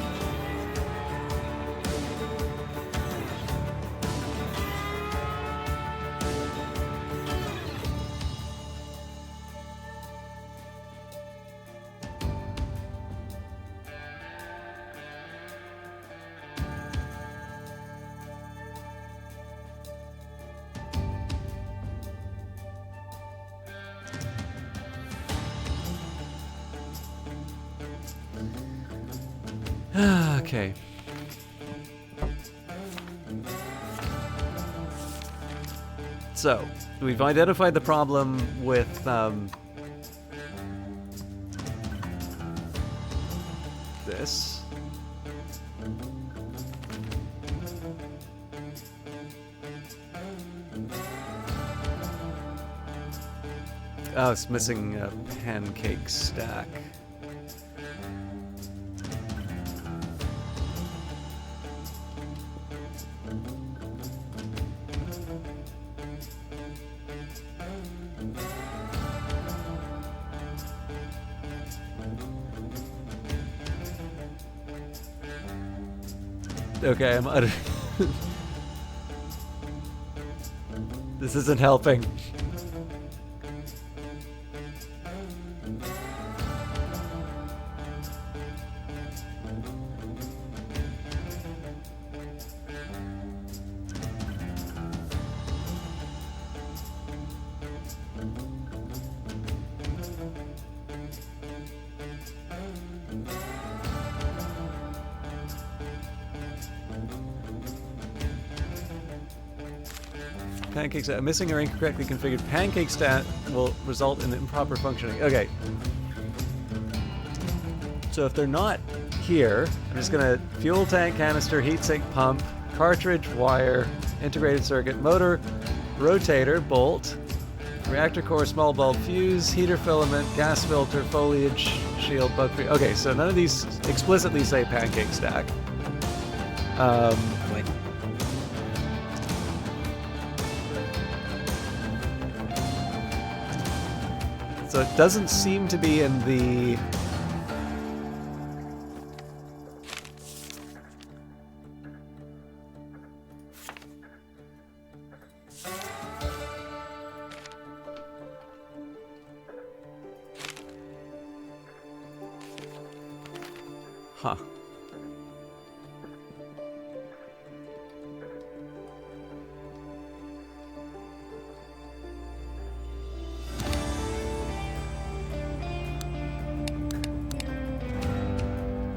Okay. So, we've identified the problem with, this. Oh, it's missing a pancake stack. Okay, I'm utter. This isn't helping. Pancakes, a missing or incorrectly configured pancake stat will result in improper functioning. Okay. So if they're not here, I'm just gonna fuel tank, canister, heatsink, pump, cartridge, wire, integrated circuit, motor, rotator, bolt, reactor core, small bulb, fuse, heater filament, gas filter, foliage, shield, bug free. Okay, so none of these explicitly say pancake stack. So it doesn't seem to be in the... Huh.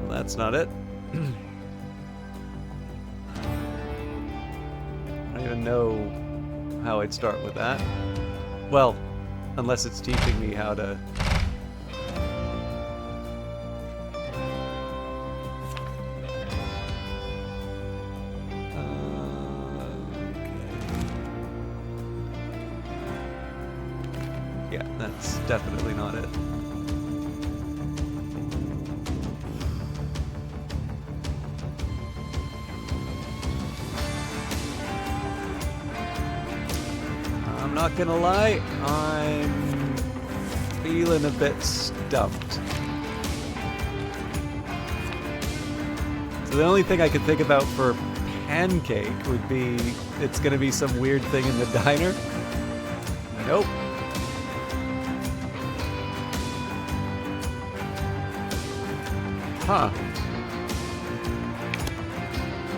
That's not it. I don't even know how I'd start with that. Well, unless it's teaching me how to... Yeah, that's definitely not it. I'm not gonna lie, I'm feeling a bit stumped. So the only thing I could think about for pancake would be it's gonna be some weird thing in the diner. Nope. Huh.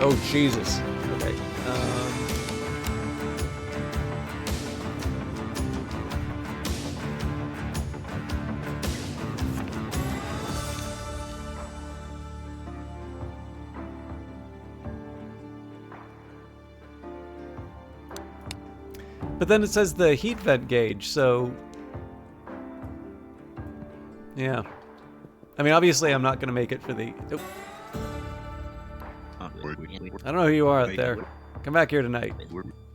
Oh, Jesus. Okay. But then it says the heat vent gauge, so... Yeah. I mean, obviously I'm not going to make it for the... Oh. I don't know who you are out there. Come back here tonight.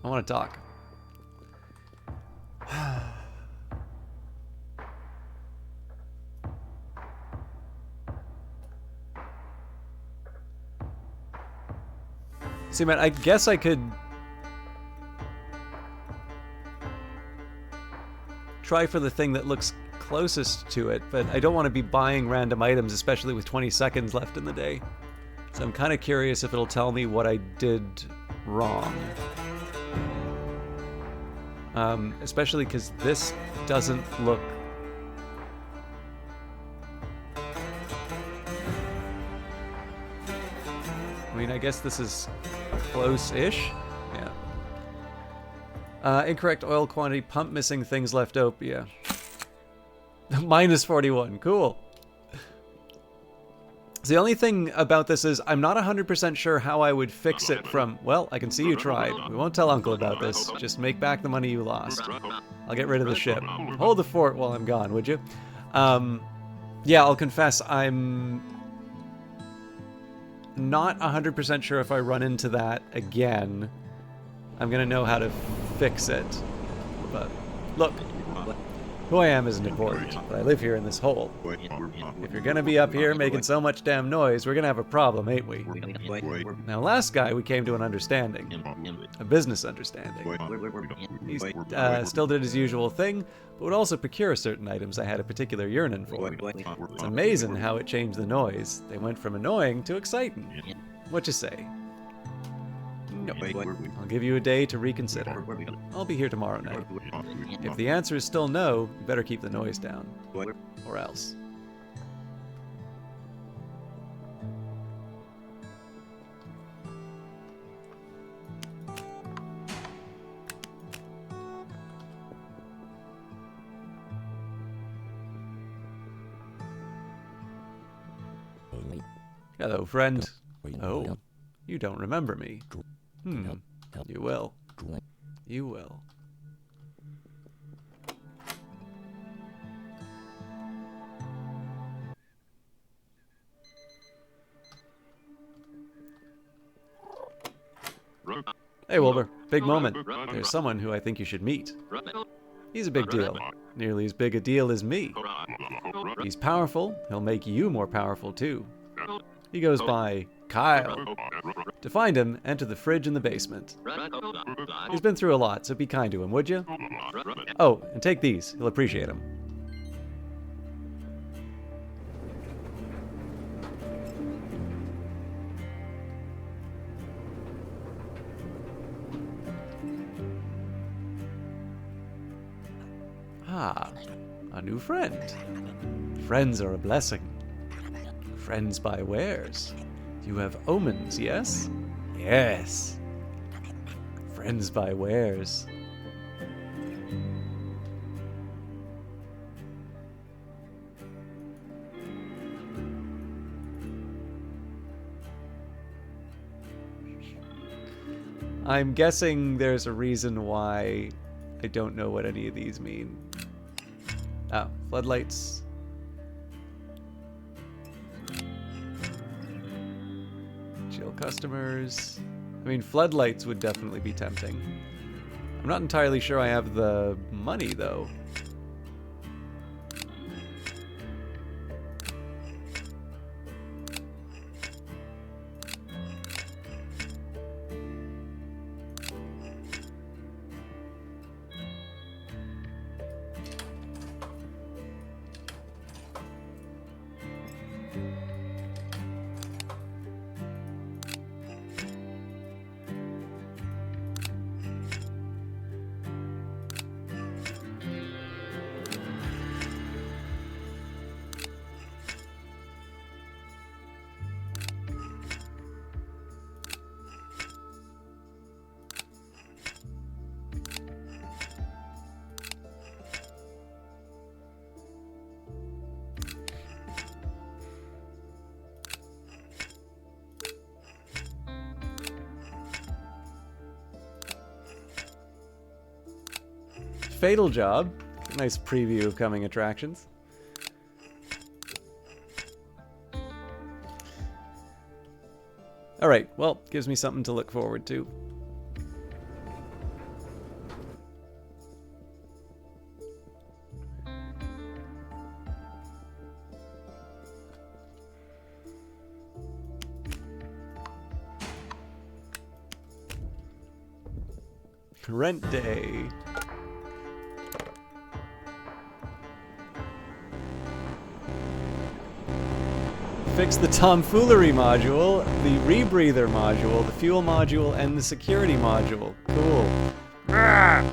I want to talk. See, man, I guess I could... try for the thing that looks closest to it, but I don't want to be buying random items, especially with 20 seconds left in the day. So I'm kind of curious if it'll tell me what I did wrong. Especially because this doesn't look... I mean, I guess this is close-ish. Yeah. Incorrect oil quantity, pump missing, things left open. Yeah. Minus 41. Cool. So the only thing about this is I'm not 100% sure how I would fix it from... Well, I can see you tried. We won't tell Uncle about this. Just make back the money you lost. I'll get rid of the ship. Hold the fort while I'm gone, would you? Yeah, I'll confess I'm not 100% sure if I run into that again, I'm gonna know how to fix it. But look, who I am isn't important, but I live here in this hole. If you're gonna be up here making so much damn noise, we're gonna have a problem, ain't we? Now, last guy, we came to an understanding. A business understanding. He still did his usual thing, but would also procure certain items I had a particular yearning for. It's amazing how it changed the noise. They went from annoying to exciting. What you say? No. I'll give you a day to reconsider. I'll be here tomorrow night. If the answer is still no, you better keep the noise down. Or else. Hello, friend. Oh, you don't remember me. You will. You will. Hey, Wilbur. Big moment. There's someone who I think you should meet. He's a big deal. Nearly as big a deal as me. He's powerful. He'll make you more powerful, too. He goes by Kyle. To find him, enter the fridge in the basement. He's been through a lot, so be kind to him, would you? Oh, and take these. He'll appreciate them. Ah, a new friend. Friends are a blessing. Friends buy wares. You have omens, yes? Yes. Friends buy wares. I'm guessing there's a reason why I don't know what any of these mean. Oh, floodlights. Chill customers. I mean, floodlights would definitely be tempting. I'm not entirely sure I have the money, though. Fatal Job. Nice preview of coming attractions. Alright, well, gives me something to look forward to. Rent day. Fix the tomfoolery module, the rebreather module, the fuel module, and the security module. Cool. Ah!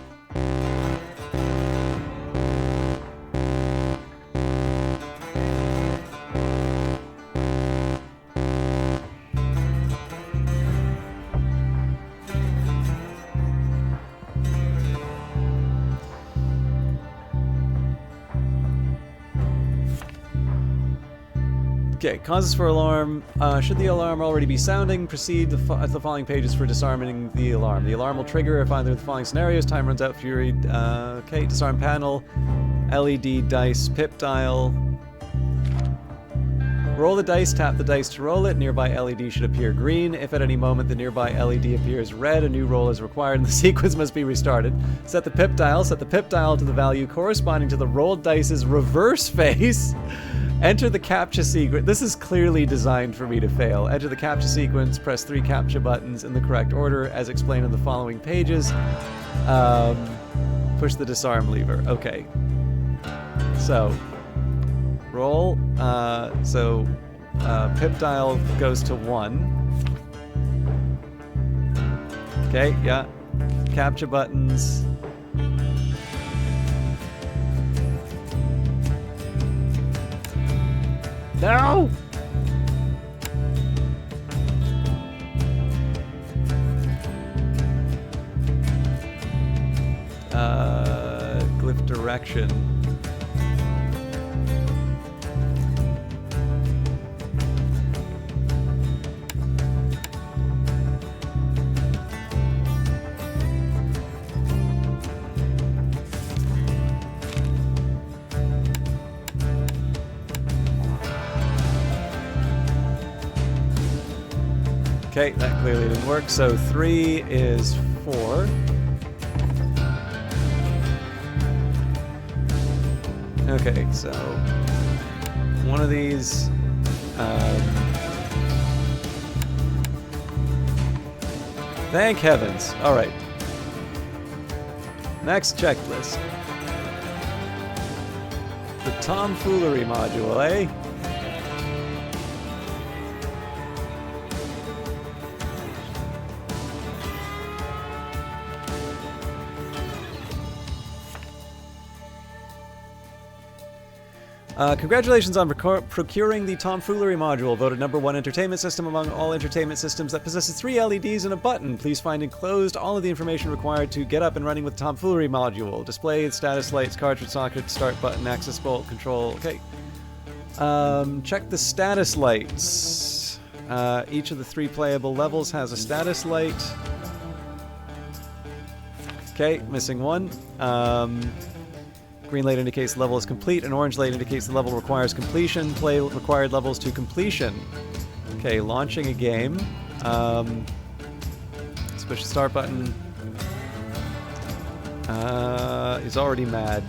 Okay, causes for alarm. Should the alarm already be sounding, proceed at the following pages for disarming the alarm. The alarm will trigger if either of the following scenarios. Time runs out, fury. Okay, disarm panel, LED dice, pip dial. Roll the dice, tap the dice to roll it. Nearby LED should appear green. If at any moment the nearby LED appears red, a new roll is required and the sequence must be restarted. Set the pip dial to the value corresponding to the rolled dice's reverse face. Enter the CAPTCHA sequence. This is clearly designed for me to fail. Enter the CAPTCHA sequence, press 3 CAPTCHA buttons in the correct order as explained in the following pages. Push the disarm lever. Okay. So, roll. Pip dial goes to 1. Okay, yeah. Capture buttons. No! Glyph direction. Okay, that clearly didn't work. So 3 is 4. Okay, so one of these. Thank heavens. All right. Next checklist. The tomfoolery module, eh? Congratulations on procuring the Tomfoolery module, voted #1 entertainment system among all entertainment systems that possesses 3 LEDs and a button. Please find enclosed all of the information required to get up and running with Tomfoolery module. Display, status lights, cartridge socket, start button, access bolt, control. Okay. Check the status lights. Each of the 3 playable levels has a status light. Okay, missing one. Green light indicates the level is complete, and orange light indicates the level requires completion. Play required levels to completion. Okay, launching a game. Push the start button. He's already mad.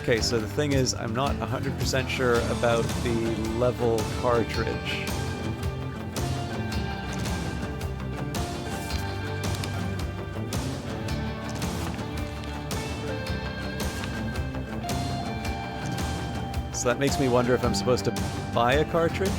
Okay, so the thing is, I'm not 100% sure about the level cartridge. So that makes me wonder if I'm supposed to buy a cartridge.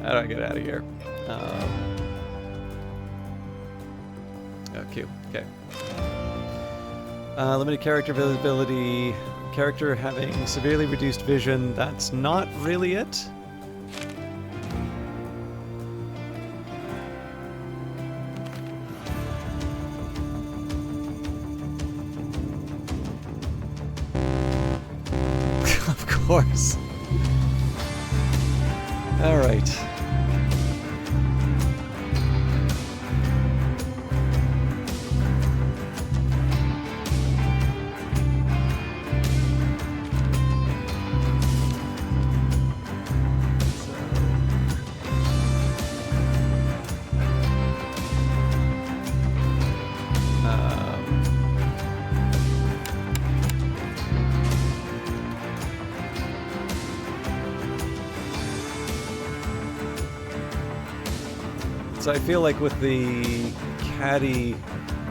How do I get out of here? Q. Okay. Limited character visibility. Character having severely reduced vision. That's not really it. Of course. All right. So I feel like with the caddy,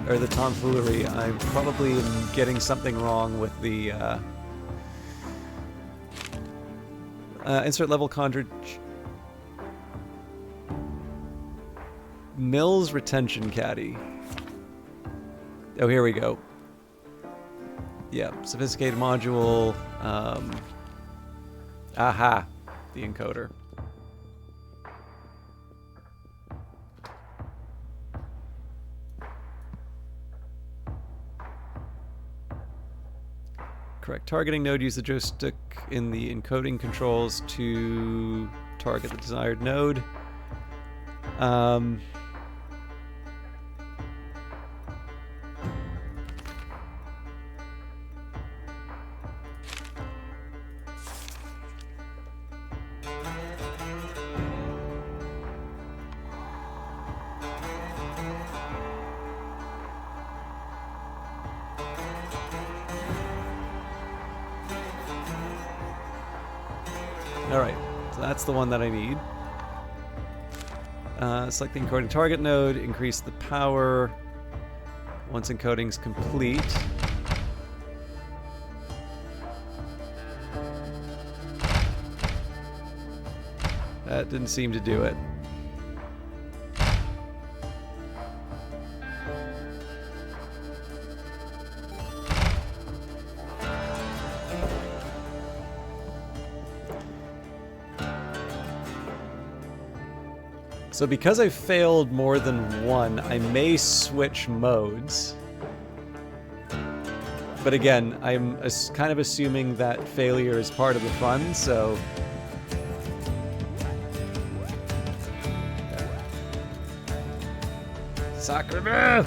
or the tomfoolery, I probably am getting something wrong with the insert level cartridge. Mills retention caddy. Oh, here we go. Yeah, sophisticated module. Aha, the encoder. Correct targeting node. Use the joystick in the encoding controls to target the desired node. So that's the one that I need. Select the encoding target node, increase the power once encoding's complete. That didn't seem to do it. So because I failed more than one, I may switch modes. But again, I'm kind of assuming that failure is part of the fun, so... Sakura!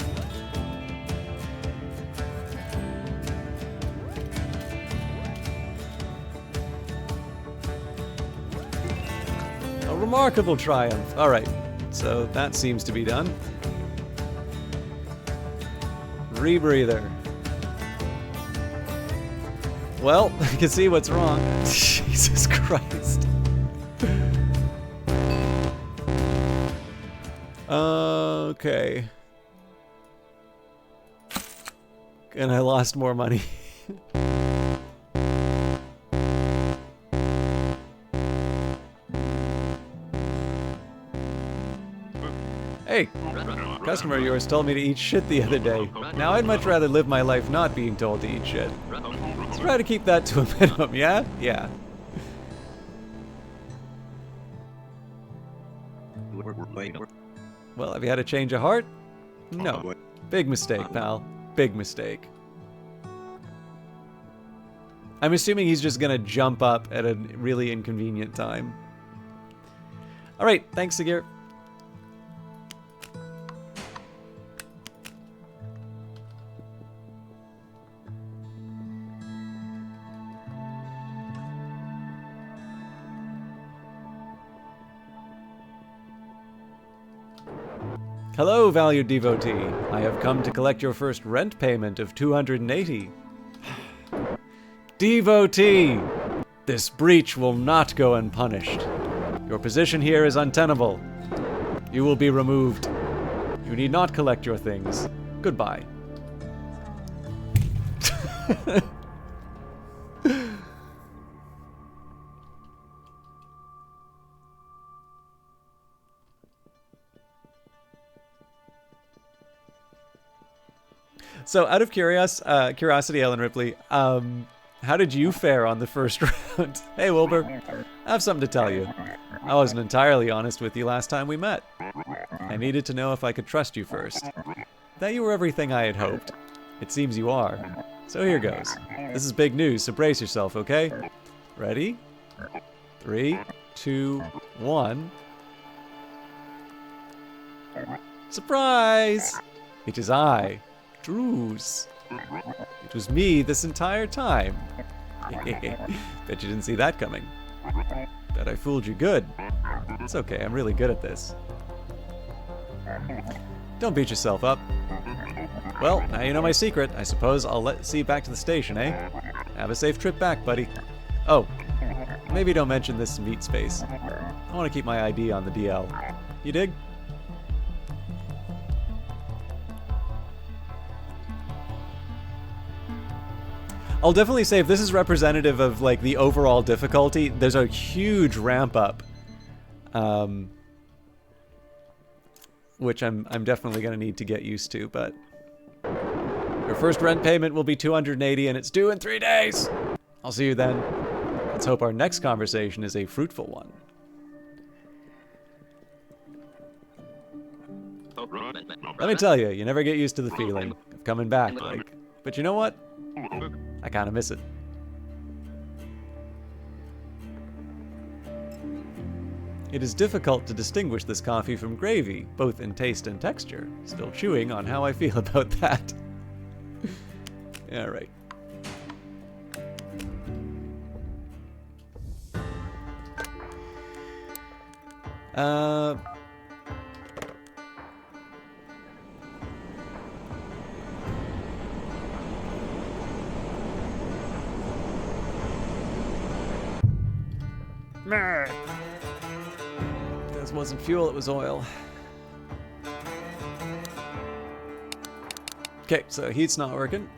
A remarkable triumph. Alright, so that seems to be done. Rebreather. Well, I can see what's wrong. Jesus Christ. Okay. And I lost more money. Hey, a customer of yours told me to eat shit the other day. Now I'd much rather live my life not being told to eat shit. Let's try to keep that to a minimum, yeah? Yeah. Well, have you had a change of heart? No. Big mistake, pal. Big mistake. I'm assuming he's just gonna jump up at a really inconvenient time. Alright, thanks, Sagir. Hello, valued devotee. I have come to collect your first rent payment of 280. Devotee! This breach will not go unpunished. Your position here is untenable. You will be removed. You need not collect your things. Goodbye. So, out of curiosity, Ellen Ripley, how did you fare on the first round? Hey, Wilbur, I have something to tell you. I wasn't entirely honest with you last time we met. I needed to know if I could trust you first. That you were everything I had hoped. It seems you are. So here goes. This is big news, so brace yourself, okay? Ready? 3, 2, 1. Surprise! It is I. Drews. It was me this entire time. Bet you didn't see that coming. Bet I fooled you good. It's okay, I'm really good at this. Don't beat yourself up. Well, now you know my secret. I suppose I'll see you back to the station, eh? Have a safe trip back, buddy. Oh, maybe don't mention this meat space. I want to keep my ID on the DL. You dig? I'll definitely say if this is representative of like the overall difficulty, there's a huge ramp up, which I'm definitely gonna need to get used to. But your first rent payment will be 280, and it's due in 3 days. I'll see you then. Let's hope our next conversation is a fruitful one. Let me tell you, you never get used to the feeling of coming back, like. But you know what? I kind of miss it. It is difficult to distinguish this coffee from gravy, both in taste and texture. Still chewing on how I feel about that. Alright. This wasn't fuel, it was oil. Okay, so heat's not working.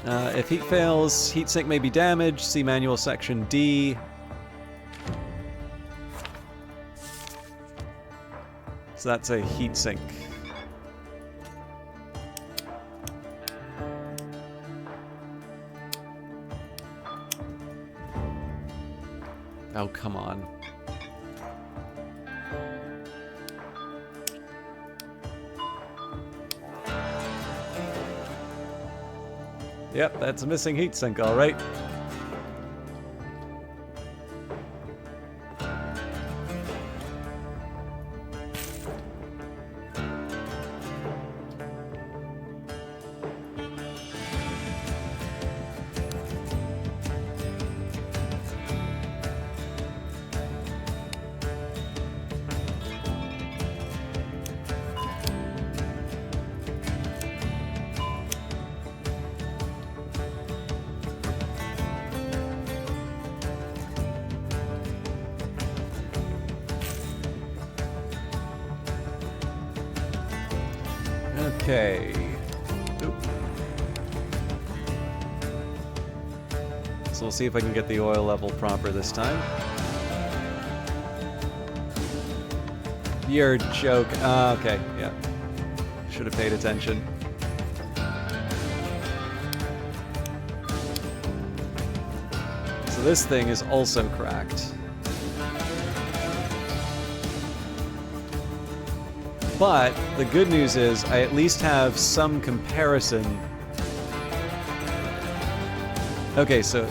If heat fails, heat sink may be damaged. See manual section D. So that's a heat sink. Oh, come on. Yep, that's a missing heatsink, all right. Okay. Oop. So we'll see if I can get the oil level proper this time. You're a joke. Okay, yeah. Should have paid attention. So this thing is also cracked. But the good news is I at least have some comparison. Okay, so...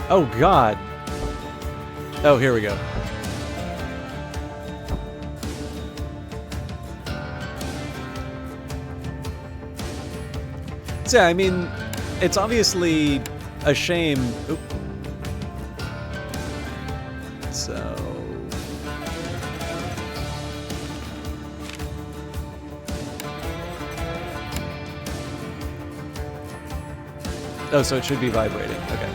Oh, God. Oh, here we go. So, yeah, I mean, it's obviously a shame. Oop. So... Oh, so it should be vibrating. Okay.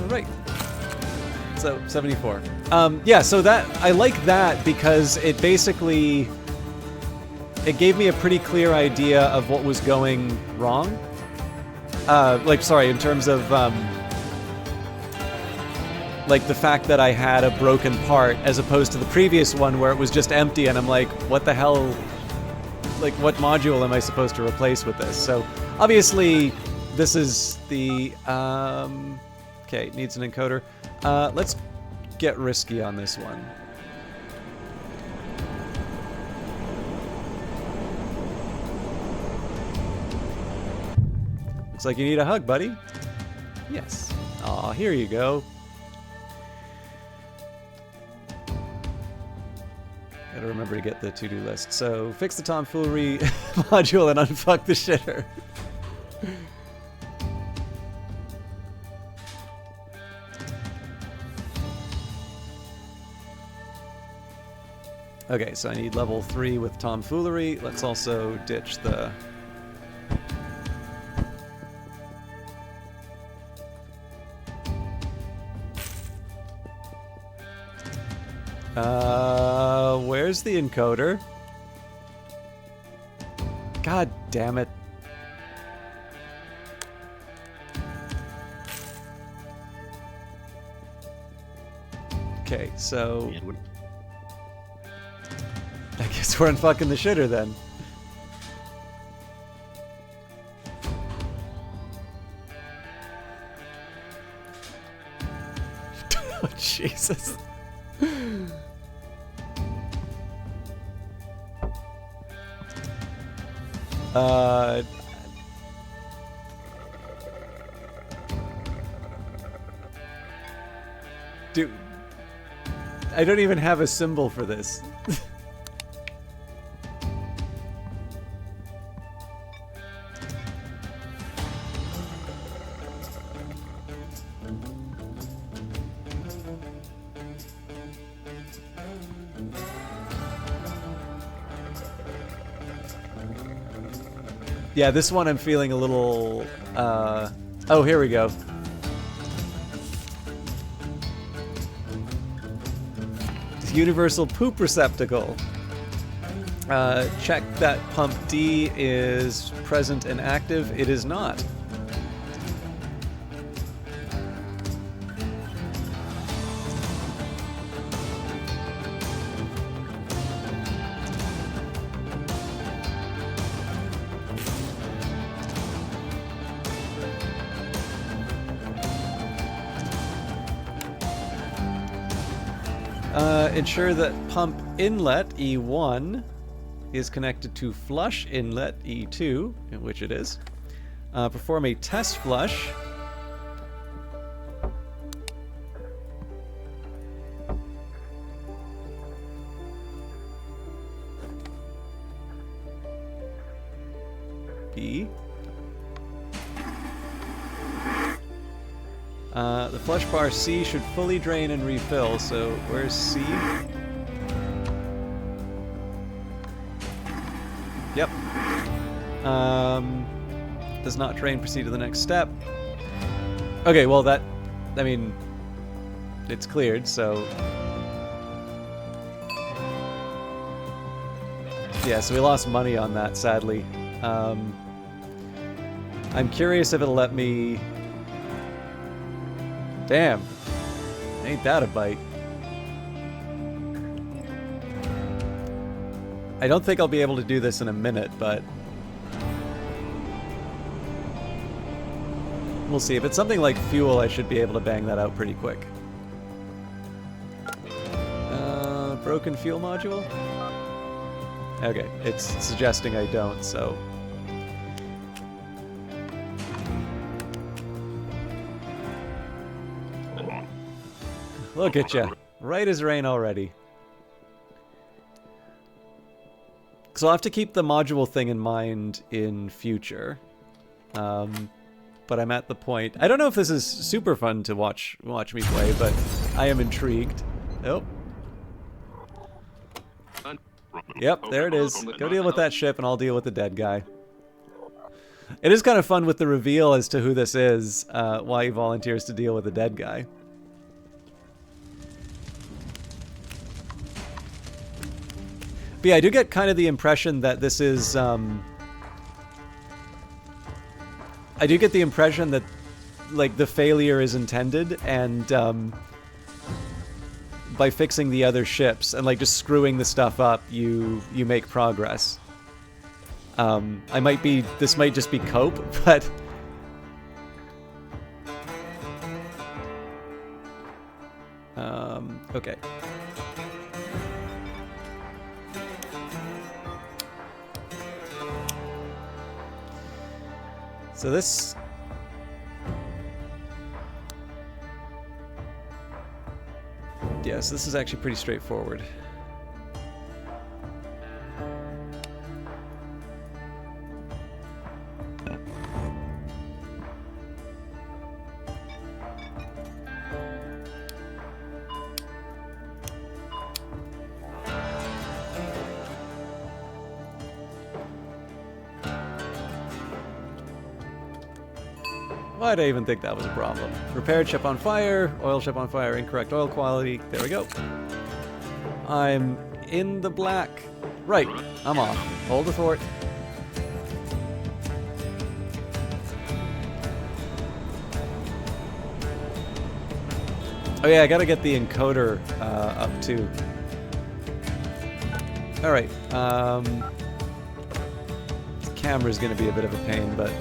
Right. So, 74. Yeah, so that, I like that because it basically, it gave me a pretty clear idea of what was going wrong. Like, sorry, in terms of, like, the fact that I had a broken part as opposed to the previous one where it was just empty and I'm like, what the hell, like, what module am I supposed to replace with this? So, obviously, this is the, okay, needs an encoder. Let's get risky on this one. Looks like you need a hug, buddy. Yes. Aw, here you go. Gotta remember to get the to-do list. So, fix the tomfoolery module and unfuck the shitter. Okay, so I need level 3 with tomfoolery. Let's also ditch the... Where's the encoder? God damn it. Okay, so... I guess we're unfucking the shitter then. Oh, Jesus. Dude, I don't even have a symbol for this. Yeah, this one I'm feeling a little, oh, here we go. Universal poop receptacle. Check that pump D is present and active. It is not. Ensure that pump inlet E1 is connected to flush inlet E2, in which it is. Perform a test flush. B. The flush bar C should fully drain and refill, so where's C? Yep. Does not drain, proceed to the next step. Okay, well that, I mean, it's cleared, so... Yeah, so we lost money on that, sadly. I'm curious if it'll let me... Damn. Ain't that a bite. I don't think I'll be able to do this in a minute, but... We'll see. If it's something like fuel, I should be able to bang that out pretty quick. Broken fuel module? Okay, it's suggesting I don't, so... Look at ya. Right as rain already. So I'll have to keep the module thing in mind in future. But I'm at the point... I don't know if this is super fun to watch me play, but I am intrigued. Oh. Yep, there it is. Go deal with that ship and I'll deal with the dead guy. It is kind of fun with the reveal as to who this is, why he volunteers to deal with the dead guy. But yeah, I do get kind of the impression that this is, I do get the impression that, like, the failure is intended, and, by fixing the other ships and, like, just screwing the stuff up, you make progress. This might just be cope, but... okay. So this... Yes, this is actually pretty straightforward. Why'd I even think that was a problem? Repaired ship on fire, oil ship on fire, incorrect oil quality. There we go. I'm in the black. Right, I'm off. Hold the fort. Oh yeah, I gotta get the encoder up too. Alright, the camera's gonna be a bit of a pain, but...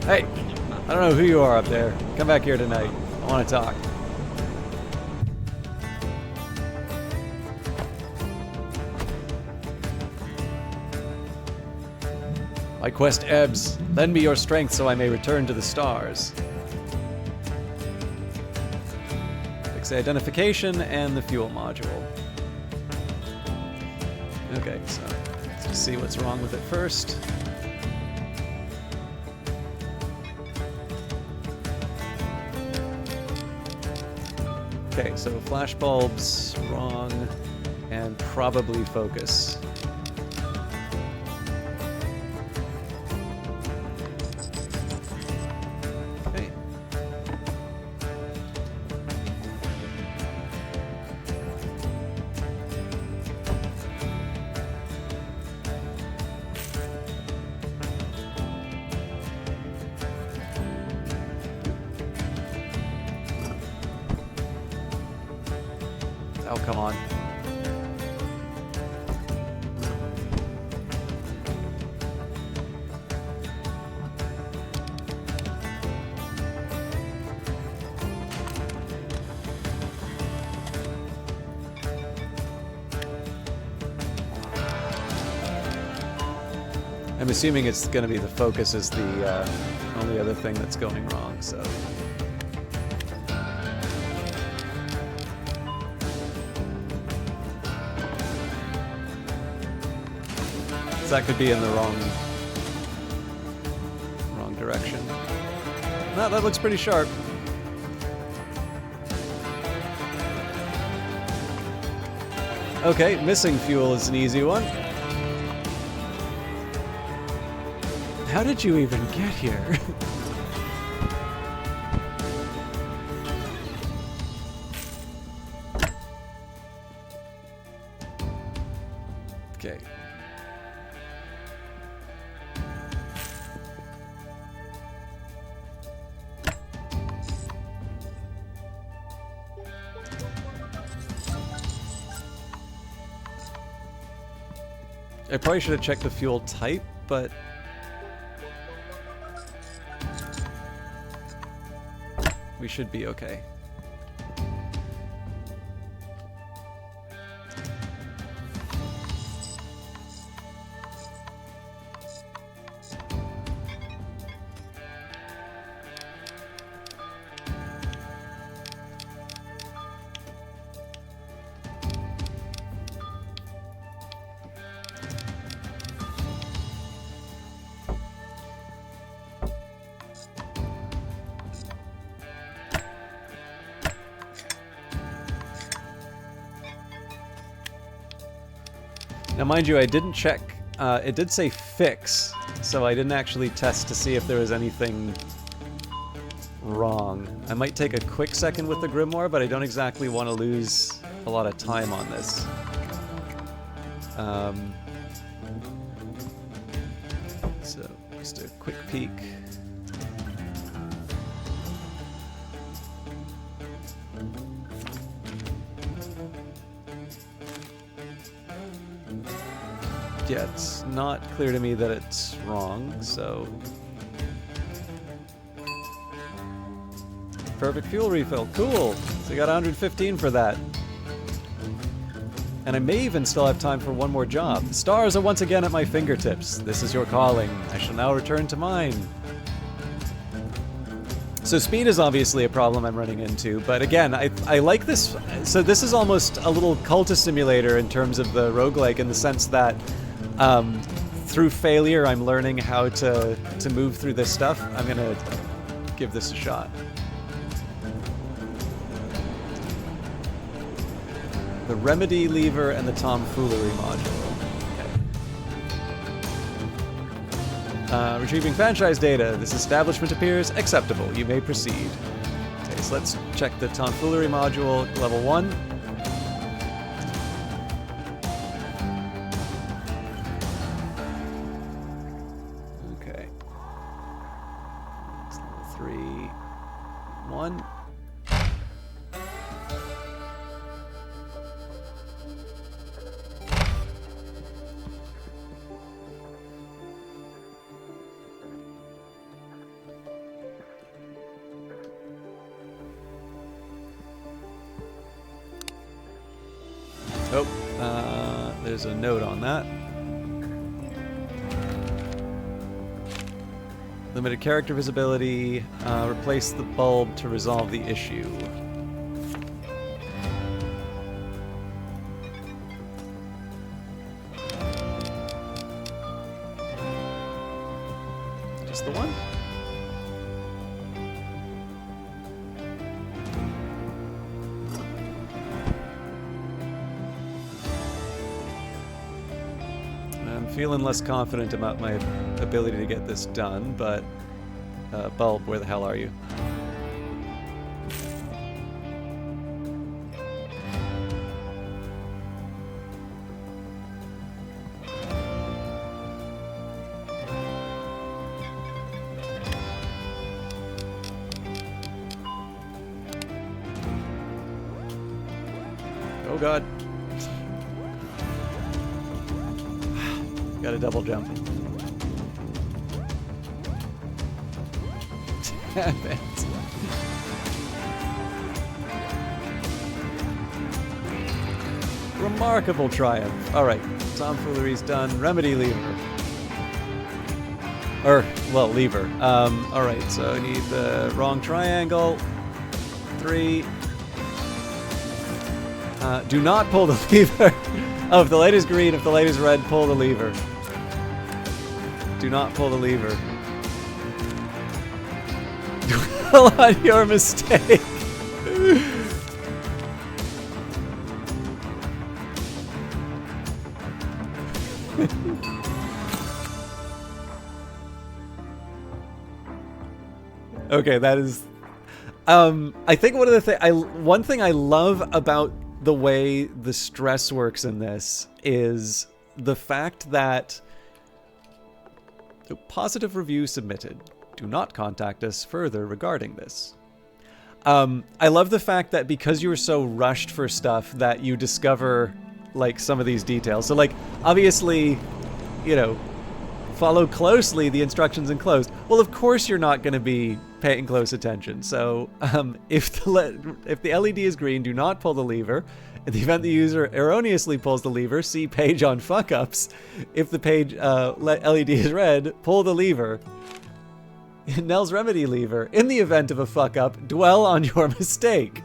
Hey, I don't know who you are up there. Come back here tonight. I want to talk. My quest ebbs. Lend me your strength so I may return to the stars. fix the identification and the fuel module. Okay, so let's see what's wrong with it first. Okay, so flash bulbs, wrong, and probably focus. Okay. Oh, come on. I'm assuming it's going to be the focus is the only other thing that's going wrong, so... That could be in the wrong direction. No, that looks pretty sharp. Okay, missing fuel is an easy one. How did you even get here? Okay. I probably should have checked the fuel type, but... we should be okay. Now, mind you, I didn't check. It did say fix, so I didn't actually test to see if there was anything wrong. I might take a quick second with the Grimoire, but I don't exactly want to lose a lot of time on this. So, just a quick peek. Yeah, it's not clear to me that it's wrong, so... Perfect fuel refill, cool! So I got 115 for that. And I may even still have time for one more job. The stars are once again at my fingertips. This is your calling. I shall now return to mine. So speed is obviously a problem I'm running into, but again, I like this. So this is almost a little cultist simulator in terms of the roguelike, in the sense that through failure I'm learning how to move through this stuff. I'm gonna give this a shot. The remedy lever and the tomfoolery module. Okay. Retrieving franchise data. This establishment appears acceptable. You may proceed. Okay, so let's check the tomfoolery module, level 1. Okay. It's level 3, 1. Oh, there's a note on that. Limited character visibility. Replace the bulb to resolve the issue. feeling less confident about my ability to get this done, but Bulb, where the hell are you? Oh god. Got a double jump. Damn it. Remarkable triumph. Alright, tomfoolery's done. Remedy lever. Well, lever. Alright, so I need the wrong triangle. 3. Do not pull the lever. Oh, if the light is green, if the light is red, pull the lever. Do not pull the lever. Dwell on your mistake. Okay, that is... I think one of the one thing I love about the way the stress works in this is the fact that positive review submitted. Do not contact us further regarding this. I love the fact that because you were so rushed for stuff that you discover like some of these details. So like obviously, you know, follow closely the instructions enclosed. Well, of course you're not going to be paying close attention. So if the LED is green, do not pull the lever. In the event the user erroneously pulls the lever, see page on fuck-ups. If the page LED is red, pull the lever. Nell's remedy lever. In the event of a fuck-up, dwell on your mistake.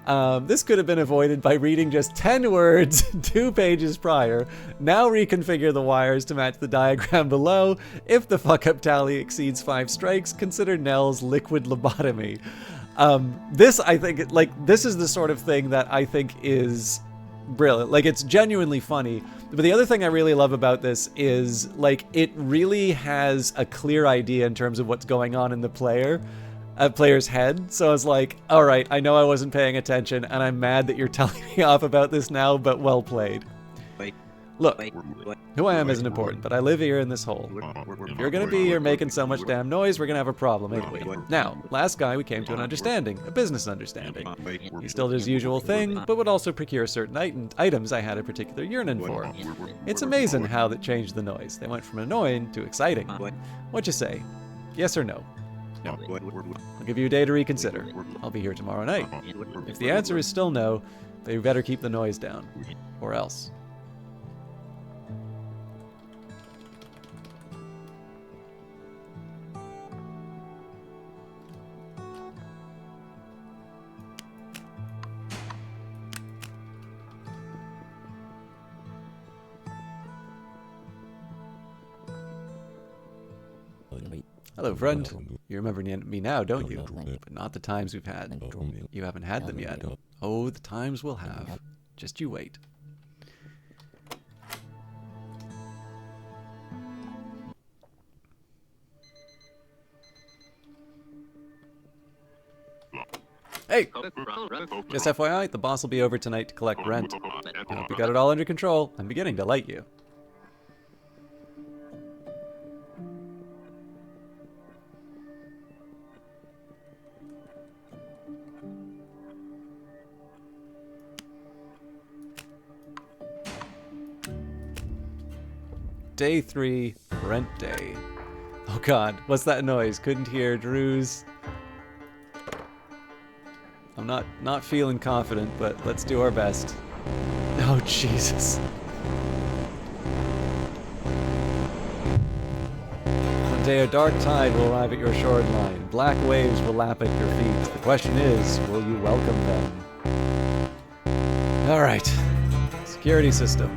This could have been avoided by reading just 10 words 2 pages prior. Now reconfigure the wires to match the diagram below. If the fuck-up tally exceeds 5 strikes, consider Nell's liquid lobotomy. This, I think, like, this is the sort of thing that I think is brilliant. Like, it's genuinely funny. But the other thing I really love about this is, like, it really has a clear idea in terms of what's going on in the player's head. So I was like, all right, I know I wasn't paying attention, and I'm mad that you're telling me off about this now, but well played. Look, who I am isn't important, but I live here in this hole. If you're gonna be here making so much damn noise, we're gonna have a problem, ain't we? Now, last guy, we came to an understanding, a business understanding. He still did his usual thing, but would also procure certain items I had a particular yearning for. It's amazing how that changed the noise. They went from annoying to exciting. What'd you say? Yes or no? No. I'll give you a day to reconsider. I'll be here tomorrow night. If the answer is still no, then you better keep the noise down. Or else. Hello, friend. You remember me now, don't you? But not the times we've had. You haven't had them yet. Oh, the times we'll have. Just you wait. Hey! Just FYI, the boss will be over tonight to collect rent. I hope you got it all under control. I'm beginning to like you. Day 3, rent day. Oh god, what's that noise? Couldn't hear. Drew's. I'm not feeling confident, but let's do our best. Oh Jesus. One day a dark tide will arrive at your shoreline. Black waves will lap at your feet. The question is, will you welcome them? Alright. Security system.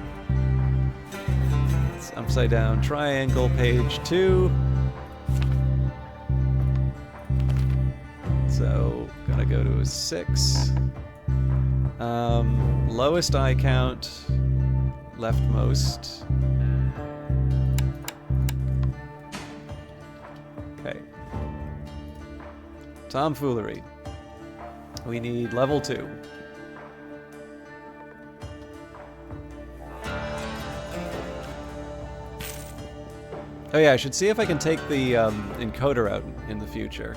Upside down triangle, page 2. So, gonna go to a 6. Lowest eye count, leftmost. Tomfoolery. We need level 2. Oh yeah, I should see if I can take the encoder out in the future.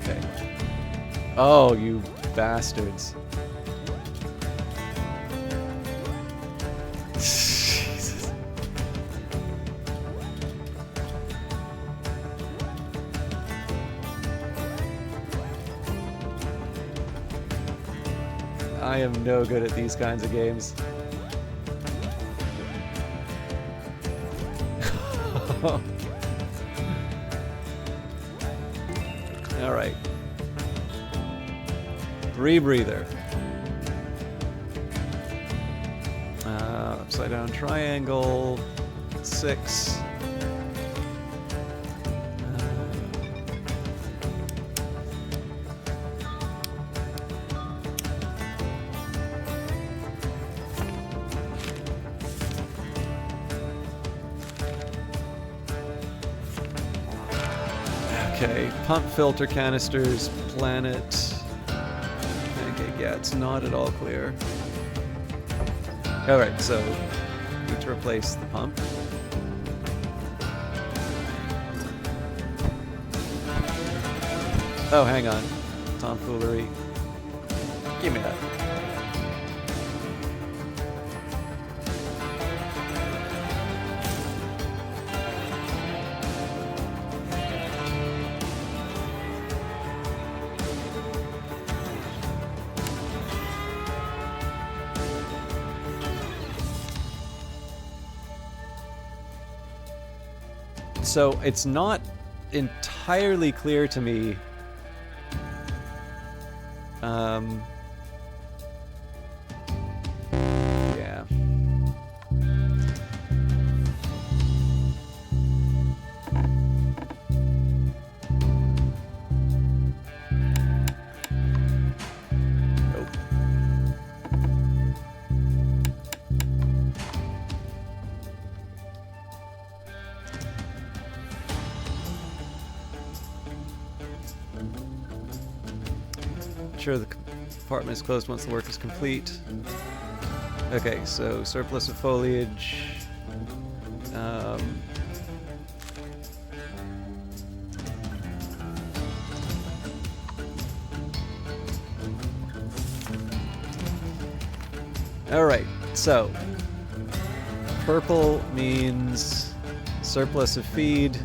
Okay. Oh, you bastards. Jesus. I am no good at these kinds of games. Alright. Rebreather. Upside down triangle. 6. Okay, pump filter canisters, planet. Okay, yeah, it's not at all clear. Alright, so need to replace the pump. Oh, hang on. Tomfoolery. Give me that. So it's not entirely clear to me. Yeah. Nope. Sure, the compartment is closed once the work is complete. Okay, so surplus of foliage. Alright, so purple means surplus of feed.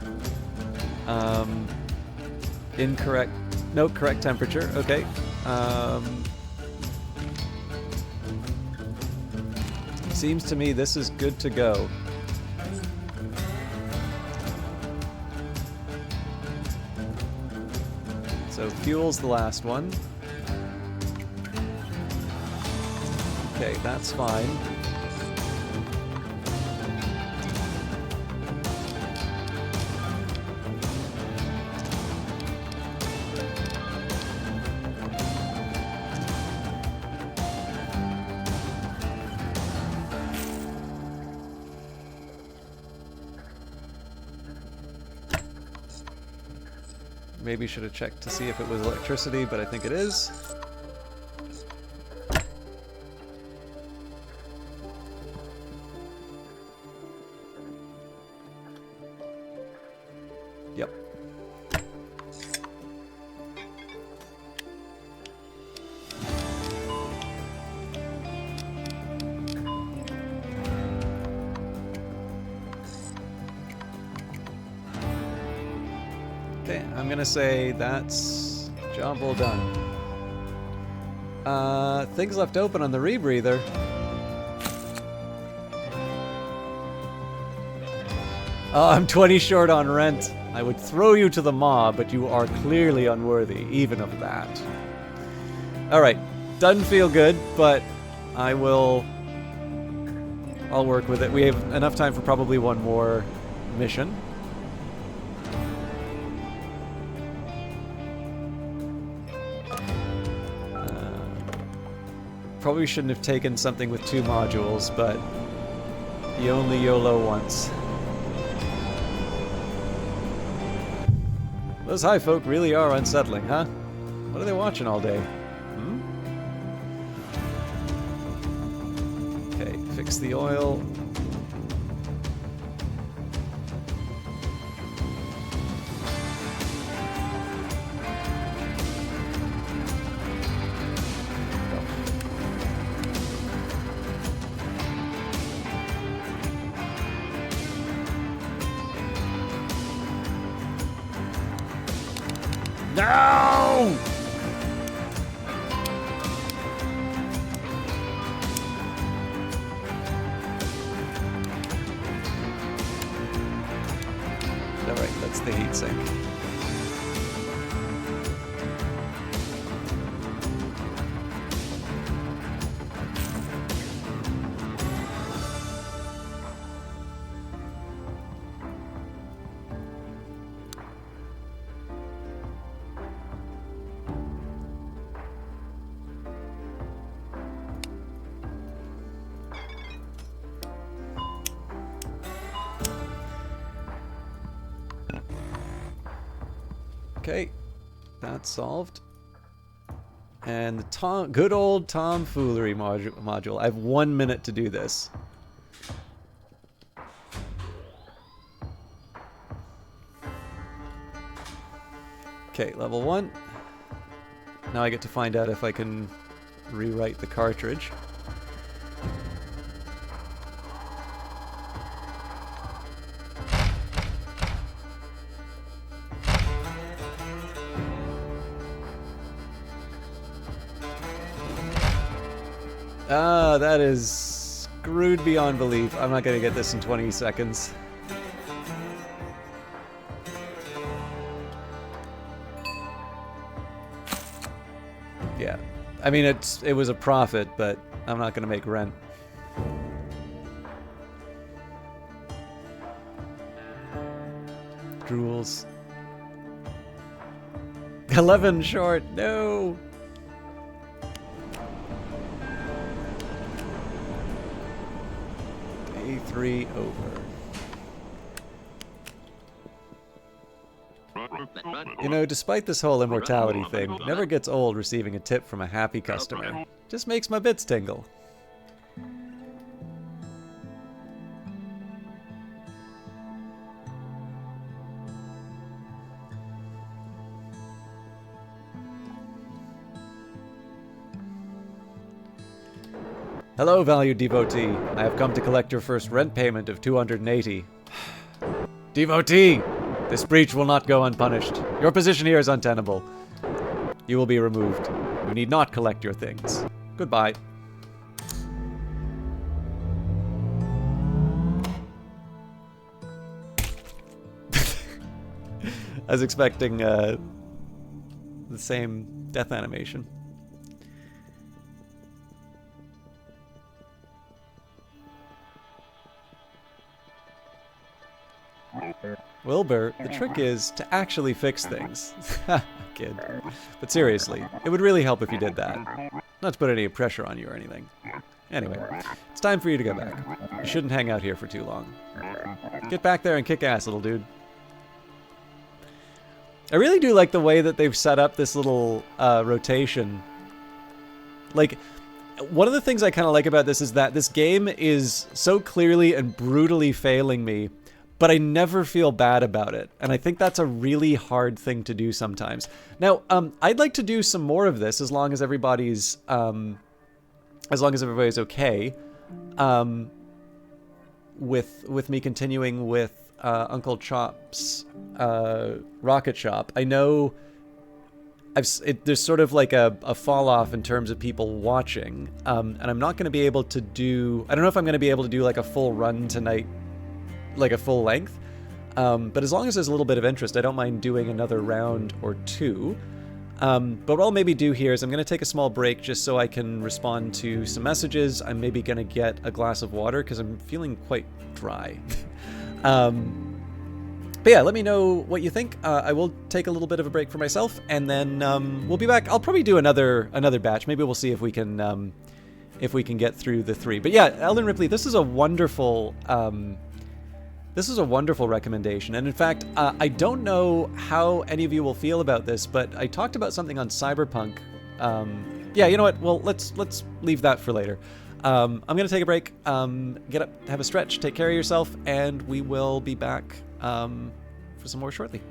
Incorrect. No, correct temperature. Okay. Seems to me this is good to go. So fuel's the last one. Okay, that's fine. Maybe should have checked to see if it was electricity, but I think it is. Yep. Okay, I'm gonna say that's job well done. Things left open on the rebreather. I'm 20 short on rent. I would throw you to the mob, but you are clearly unworthy, even of that. Alright, doesn't feel good, but I will I'll work with it. We have enough time for probably one more mission. Probably shouldn't have taken something with 2 modules, but you only YOLO once. Those high folk really are unsettling, huh? What are they watching all day? Hmm? Okay, fix the oil. No! Alright, that's the heat sink. Okay, that's solved. And the good old tomfoolery module. I have 1 minute to do this. Okay, level 1. Now I get to find out if I can rewrite the cartridge. Ah, that is screwed beyond belief. I'm not gonna get this in 20 seconds. Yeah. I mean, it was a profit, but I'm not gonna make rent. Drools. 11 short, no! Day 3 over. You know, despite this whole immortality thing, it never gets old receiving a tip from a happy customer. Just makes my bits tingle. Hello, valued devotee. I have come to collect your first rent payment of 280. Devotee! This breach will not go unpunished. Your position here is untenable. You will be removed. You need not collect your things. Goodbye. I was expecting the same death animation. Wilbur, the trick is to actually fix things. Kid. But seriously, it would really help if you did that. Not to put any pressure on you or anything. Anyway, it's time for you to go back. You shouldn't hang out here for too long. Get back there and kick ass, little dude. I really do like the way that they've set up this little rotation. Like, one of the things I kind of like about this is that this game is so clearly and brutally failing me, but I never feel bad about it. And I think that's a really hard thing to do sometimes. Now, I'd like to do some more of this as long as everybody's okay. With me continuing with Uncle Chop's rocket shop. I know there's sort of like a fall off in terms of people watching, and I'm not going to be able to do. I don't know if I'm going to be able to do like a full run tonight, like a full length. But as long as there's a little bit of interest, I don't mind doing another round or two. But what I'll maybe do here is I'm going to take a small break just so I can respond to some messages. I'm maybe going to get a glass of water because I'm feeling quite dry. But yeah, let me know what you think. I will take a little bit of a break for myself, and then we'll be back. I'll probably do another batch. Maybe we'll see if we can get through the 3. But yeah, Ellen Ripley, this is a wonderful recommendation. And in fact, I don't know how any of you will feel about this, but I talked about something on Cyberpunk. Yeah, you know what? Well, let's leave that for later. I'm gonna take a break. Get up, have a stretch, take care of yourself, and we will be back for some more shortly.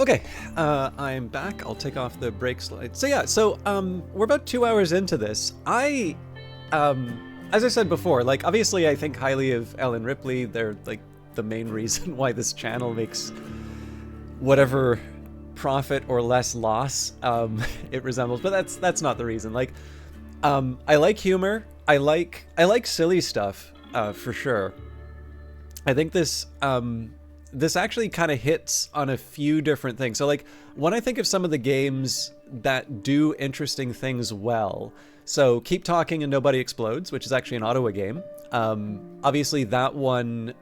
Okay, I'm back. I'll take off the break slide. So yeah, we're about 2 hours into this. As I said before, like, obviously I think highly of Ellen Ripley. They're, like, the main reason why this channel makes whatever profit or less loss it resembles, but that's not the reason. Like, I like humor. I like silly stuff, for sure. I think this actually kind of hits on a few different things. So, like, when I think of some of the games that do interesting things well, so Keep Talking and Nobody Explodes, which is actually an Ottawa game. Obviously, that one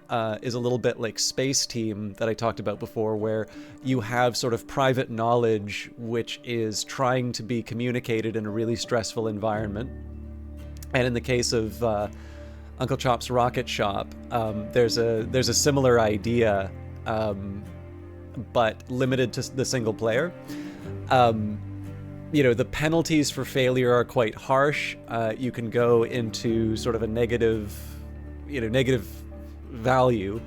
is a little bit like Space Team that I talked about before, where you have sort of private knowledge which is trying to be communicated in a really stressful environment. And in the case of Uncle Chop's Rocket Shop, there's a similar idea, but limited to the single player. You know, the penalties for failure are quite harsh. You can go into sort of a negative value,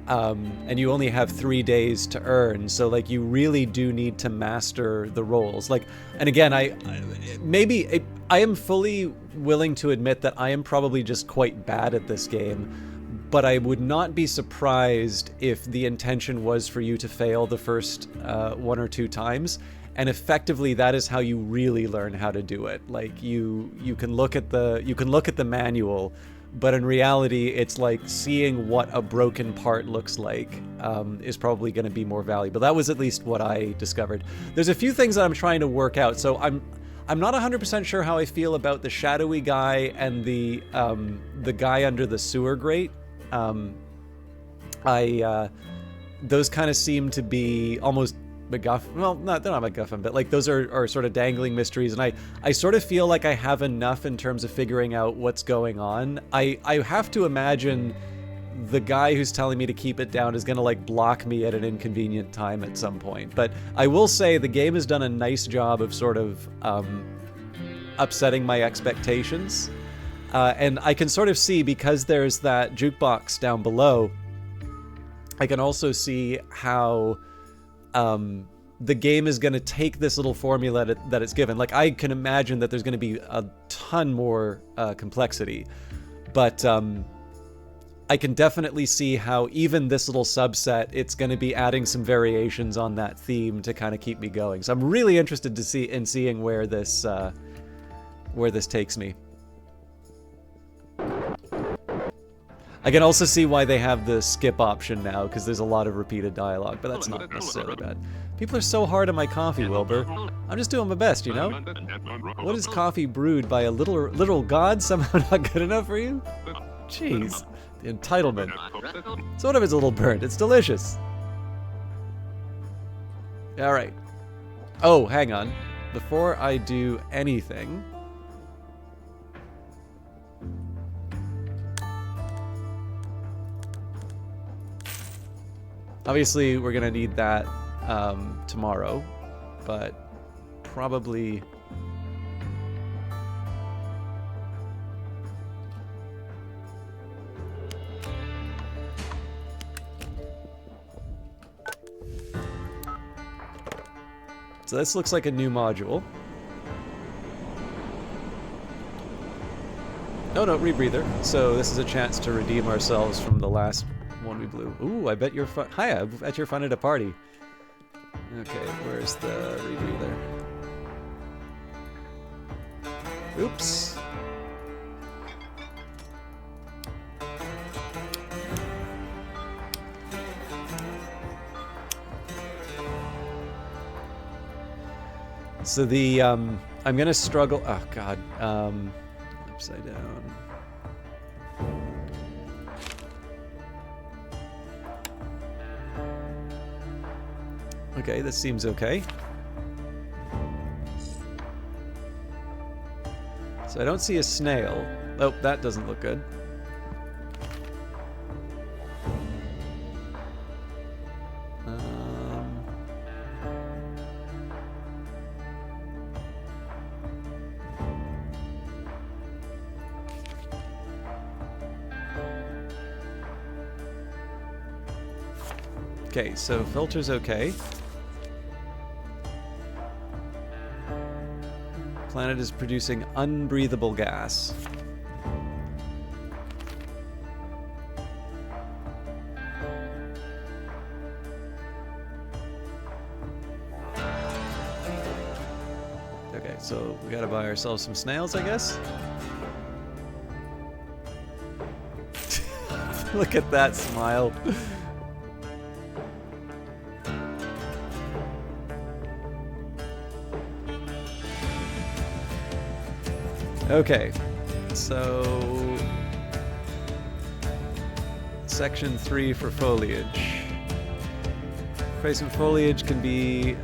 and you only have 3 days to earn. So, like, you really do need to master the roles. Like, and again, I am fully willing to admit that I am probably just quite bad at this game, but I would not be surprised if the intention was for you to fail the first 1 or 2 times. And effectively, that is how you really learn how to do it. Like, you can look at the manual, but in reality, it's like seeing what a broken part looks like is probably going to be more valuable. That was at least what I discovered. There's a few things that I'm trying to work out. So I'm not 100% sure how I feel about the shadowy guy and the guy under the sewer grate. Those kind of seem to be almost MacGuffin. Well, they're not MacGuffin, but like those are sort of dangling mysteries, and I sort of feel like I have enough in terms of figuring out what's going on. I have to imagine the guy who's telling me to keep it down is going to, like, block me at an inconvenient time at some point. But I will say the game has done a nice job of sort of upsetting my expectations, and I can sort of see, because there's that jukebox down below, I can also see how the game is going to take this little formula that it's given. Like, I can imagine that there's going to be a ton more complexity, but I can definitely see how even this little subset, it's going to be adding some variations on that theme to kind of keep me going. So I'm really interested to seeing where this takes me. I can also see why they have the skip option now, because there's a lot of repeated dialogue, but that's not necessarily bad. People are so hard on my coffee, Wilbur. I'm just doing my best, you know? What is coffee brewed by a literal god somehow not good enough for you? Jeez. The entitlement. So what if it's a little burnt? It's delicious. Alright. Oh, hang on. Before I do anything... Obviously, we're gonna need that tomorrow, but probably... So this looks like a new module. Oh no, rebreather. So this is a chance to redeem ourselves from the last one we blew. Ooh, I bet you're fun. Hi, I bet you're fun at a party. Okay, where's the rebreather? Oops. So the, I'm gonna struggle, oh god, upside down. Okay, this seems okay. So I don't see a snail. Oh, that doesn't look good. Okay, so filter's okay. planet is producing unbreathable gas. Okay, so we gotta buy ourselves some snails, I guess? Look at that smile. Okay, so section 3 for foliage. Replacement foliage can be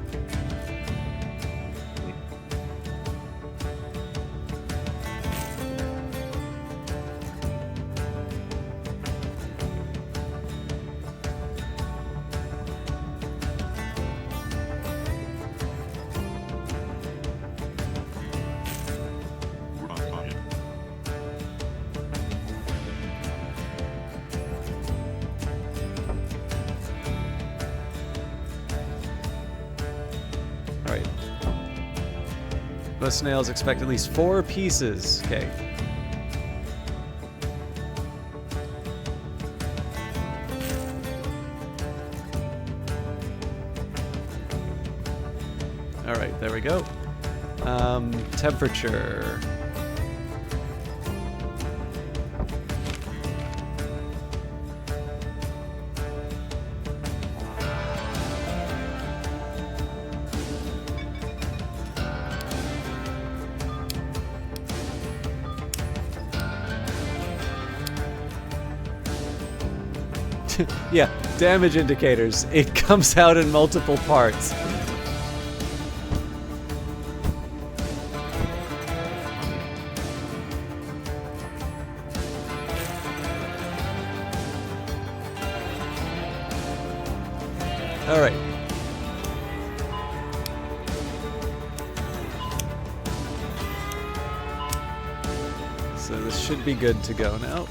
most snails expect at least 4 pieces. Okay. Alright, there we go. Temperature. Yeah, damage indicators. It comes out in multiple parts. All right. So this should be good to go now.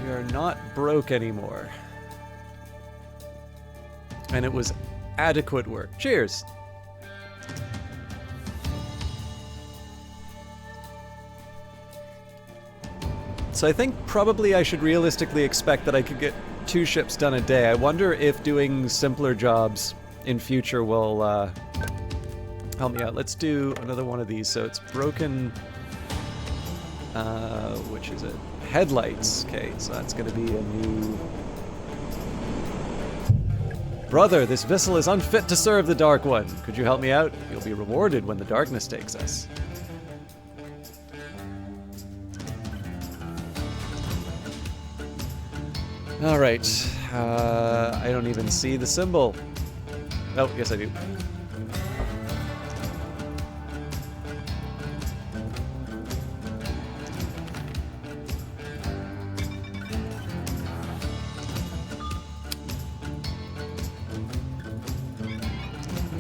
We are not broke anymore. And it was adequate work. Cheers! So I think probably I should realistically expect that I could get 2 ships done a day. I wonder if doing simpler jobs in future will help me out. Let's do another one of these. So it's broken... which is it? Headlights. Okay, so that's going to be a new... Brother, this vessel is unfit to serve the Dark One. Could you help me out? You'll be rewarded when the darkness takes us. Alright. I don't even see the symbol. Oh, yes I do.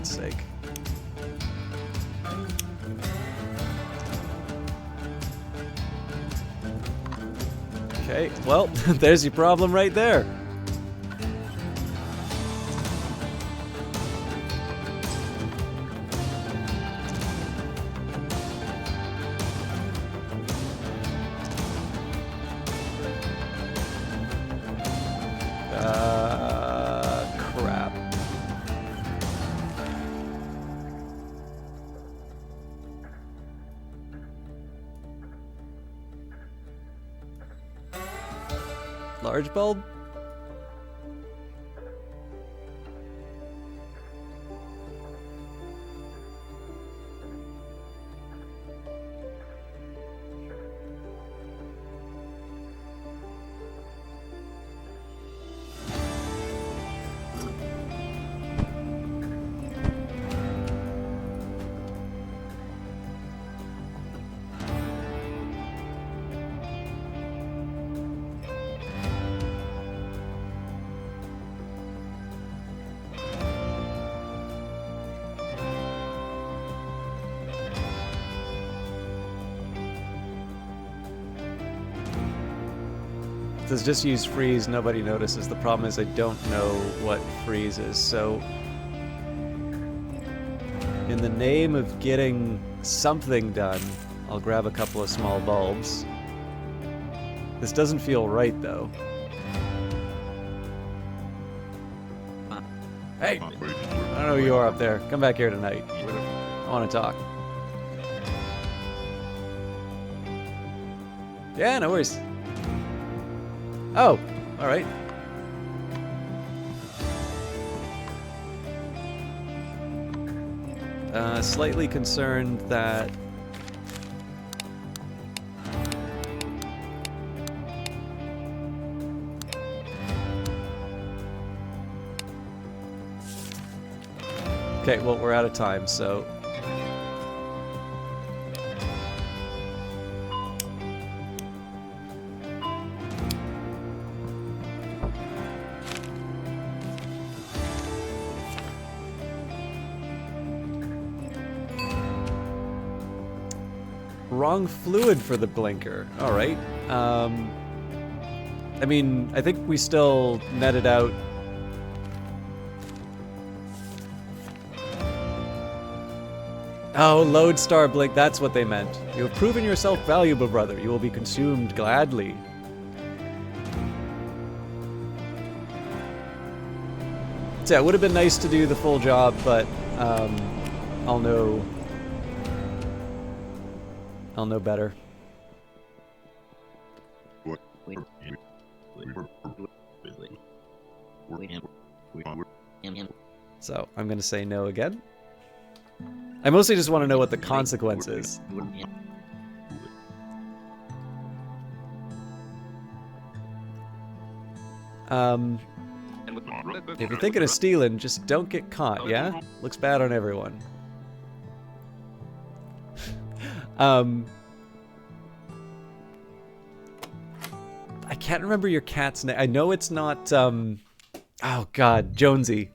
Sake. Okay, well, there's your problem right there. Crap. Large bulb? Does just use freeze, nobody notices. The problem is I don't know what freeze is, so in the name of getting something done, I'll grab a couple of small bulbs. This doesn't feel right, though. Hey! I don't know who you are up there. Come back here tonight. I want to talk. Yeah, no worries. Oh, alright. Slightly concerned that... Okay, well, we're out of time, so... Wrong fluid for the blinker. Alright. I mean, I think we still netted out... Oh, lodestar blink, that's what they meant. You have proven yourself valuable, brother. You will be consumed gladly. So yeah, it would have been nice to do the full job, but I'll know better. So, I'm gonna say no again. I mostly just want to know what the consequence is. If you're thinking of stealing, just don't get caught, yeah? Looks bad on everyone. I can't remember your cat's name. I know it's not, oh god, Jonesy.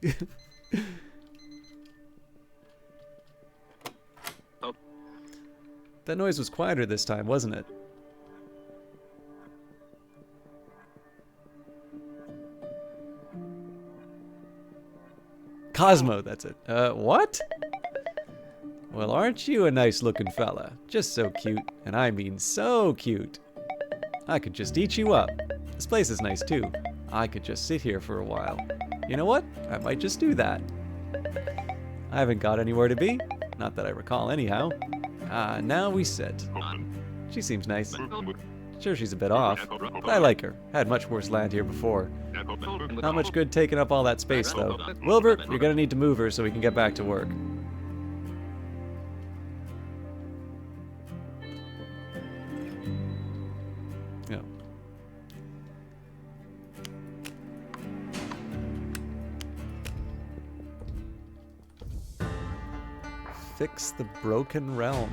That noise was quieter this time, wasn't it? Cosmo, that's it. What? Well, aren't you a nice-looking fella? Just so cute, and I mean so cute. I could just eat you up. This place is nice, too. I could just sit here for a while. You know what? I might just do that. I haven't got anywhere to be. Not that I recall, anyhow. Now we sit. She seems nice. Sure, she's a bit off, but I like her. Had much worse land here before. Not much good taking up all that space, though. Wilbur, you're gonna need to move her so we can get back to work. Yeah. Fix the broken realm.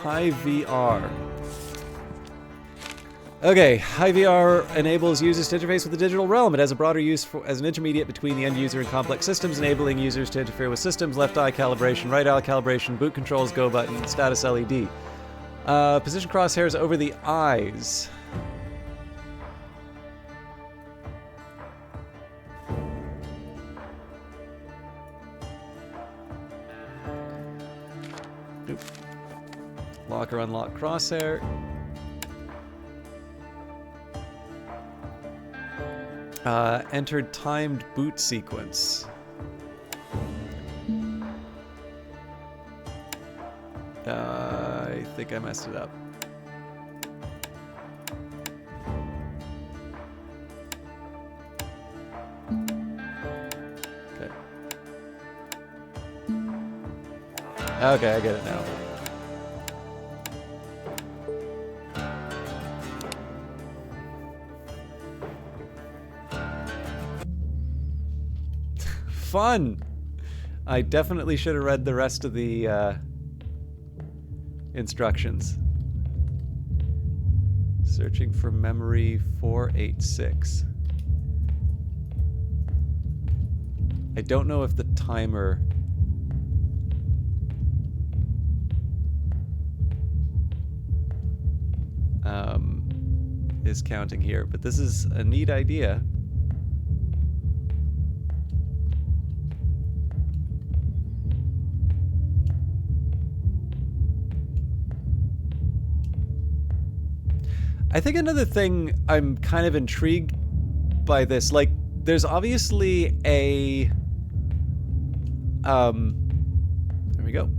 High VR. Okay, High VR enables users to interface with the digital realm. It has a broader use as an intermediate between the end user and complex systems, enabling users to interfere with systems, left eye calibration, right eye calibration, boot controls, go button, status LED. Position crosshairs over the eyes. Oop. Lock or unlock crosshair. Entered timed boot sequence. I think I messed it up. Okay. Okay, I get it now. Fun! I definitely should have read the rest of the instructions. Searching for memory 486. I don't know if the timer... is counting here, but this is a neat idea. I think another thing I'm kind of intrigued by this, like, there's obviously a... there we go.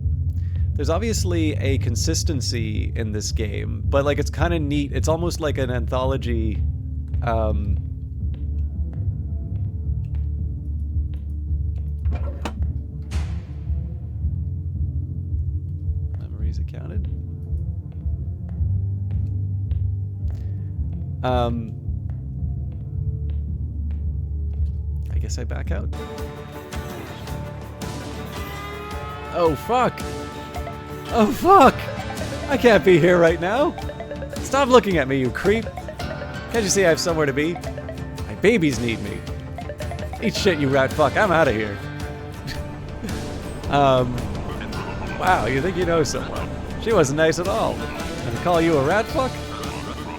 There's obviously a consistency in this game, but, like, it's kind of neat. It's almost like an anthology, memories accounted. I guess I back out. Oh, fuck! Oh, fuck! I can't be here right now! Stop looking at me, you creep! Can't you see I have somewhere to be? My babies need me. Eat shit, you rat fuck. I'm out of here. Wow, you think you know someone. She wasn't nice at all. And to call you a rat fuck?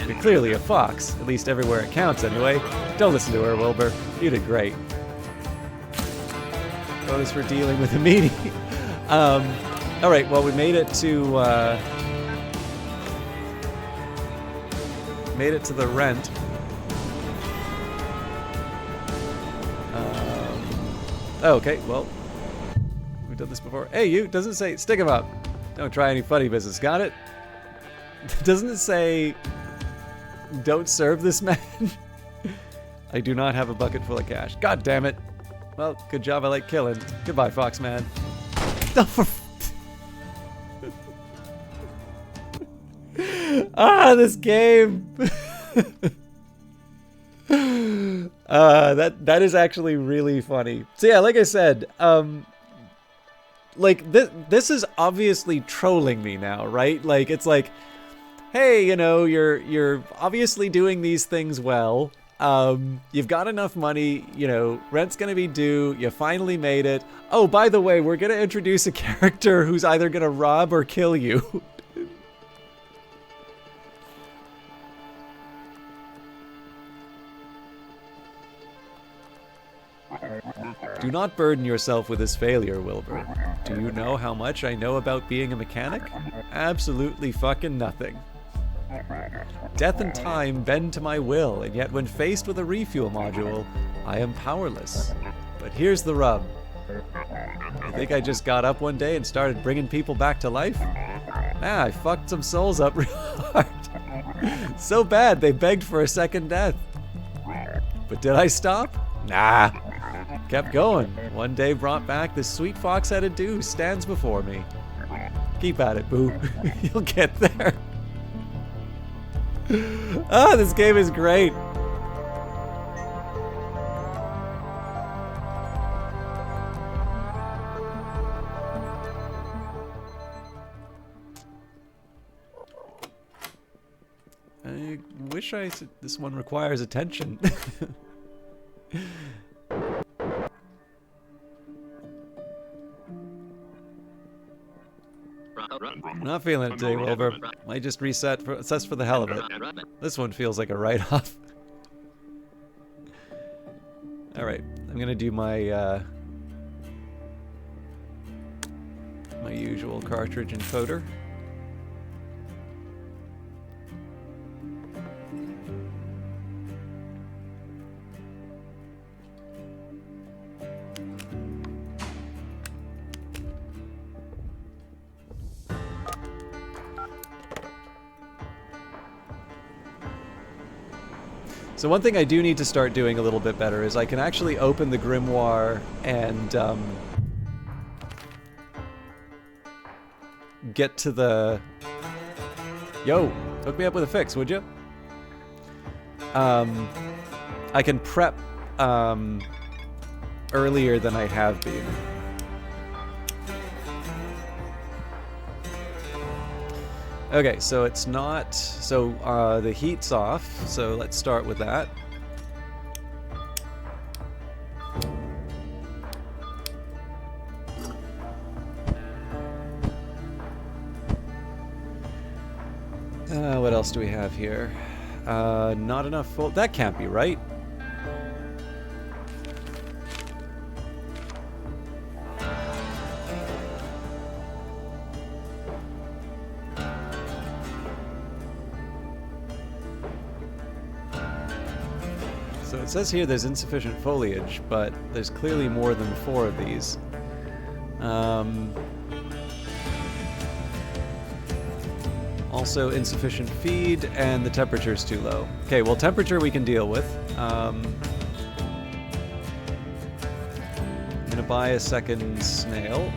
You're clearly a fox, at least everywhere it counts anyway. Don't listen to her, Wilbur. You did great. Bonus for dealing with a meanie. Alright, well, we made it to, the rent. Oh, okay, well, we've done this before. Hey, you, doesn't say, stick 'em up. Don't try any funny business, got it? Doesn't it say, don't serve this man? I do not have a bucket full of cash. God damn it. Well, good job, I like killing. Goodbye, Foxman. This game. That is actually really funny. So yeah, like I said, like this is obviously trolling me now, right? Like it's like, hey, you know, you're obviously doing these things well. You've got enough money, you know, rent's gonna be due, you finally made it. Oh, by the way, we're gonna introduce a character who's either gonna rob or kill you. Do not burden yourself with this failure, Wilbur. Do you know how much I know about being a mechanic? Absolutely fucking nothing. Death and time bend to my will, and yet when faced with a refuel module, I am powerless. But here's the rub. I think I just got up one day and started bringing people back to life? Nah, I fucked some souls up real hard. So bad, they begged for a second death. But did I stop? Nah. Kept going. One day brought back this sweet fox-headed dude who stands before me. Keep at it, boo. You'll get there. Ah, this game is great. I wish this one requires attention. I'm not feeling it today, Wilbur. Might just reset for the hell of it. This one feels like a write-off. Alright, I'm gonna do my my usual cartridge encoder. So one thing I do need to start doing a little bit better is I can actually open the grimoire and get to the... Yo, hook me up with a fix, would you? I can prep earlier than I have been. Okay, so it's not... So, the heat's off, so let's start with that. What else do we have here? Not enough full... That can't be right. So it says here there's insufficient foliage, but there's clearly more than 4 of these. Also insufficient feed, and the temperature's too low. Okay, well, temperature we can deal with. I'm gonna buy a second snail.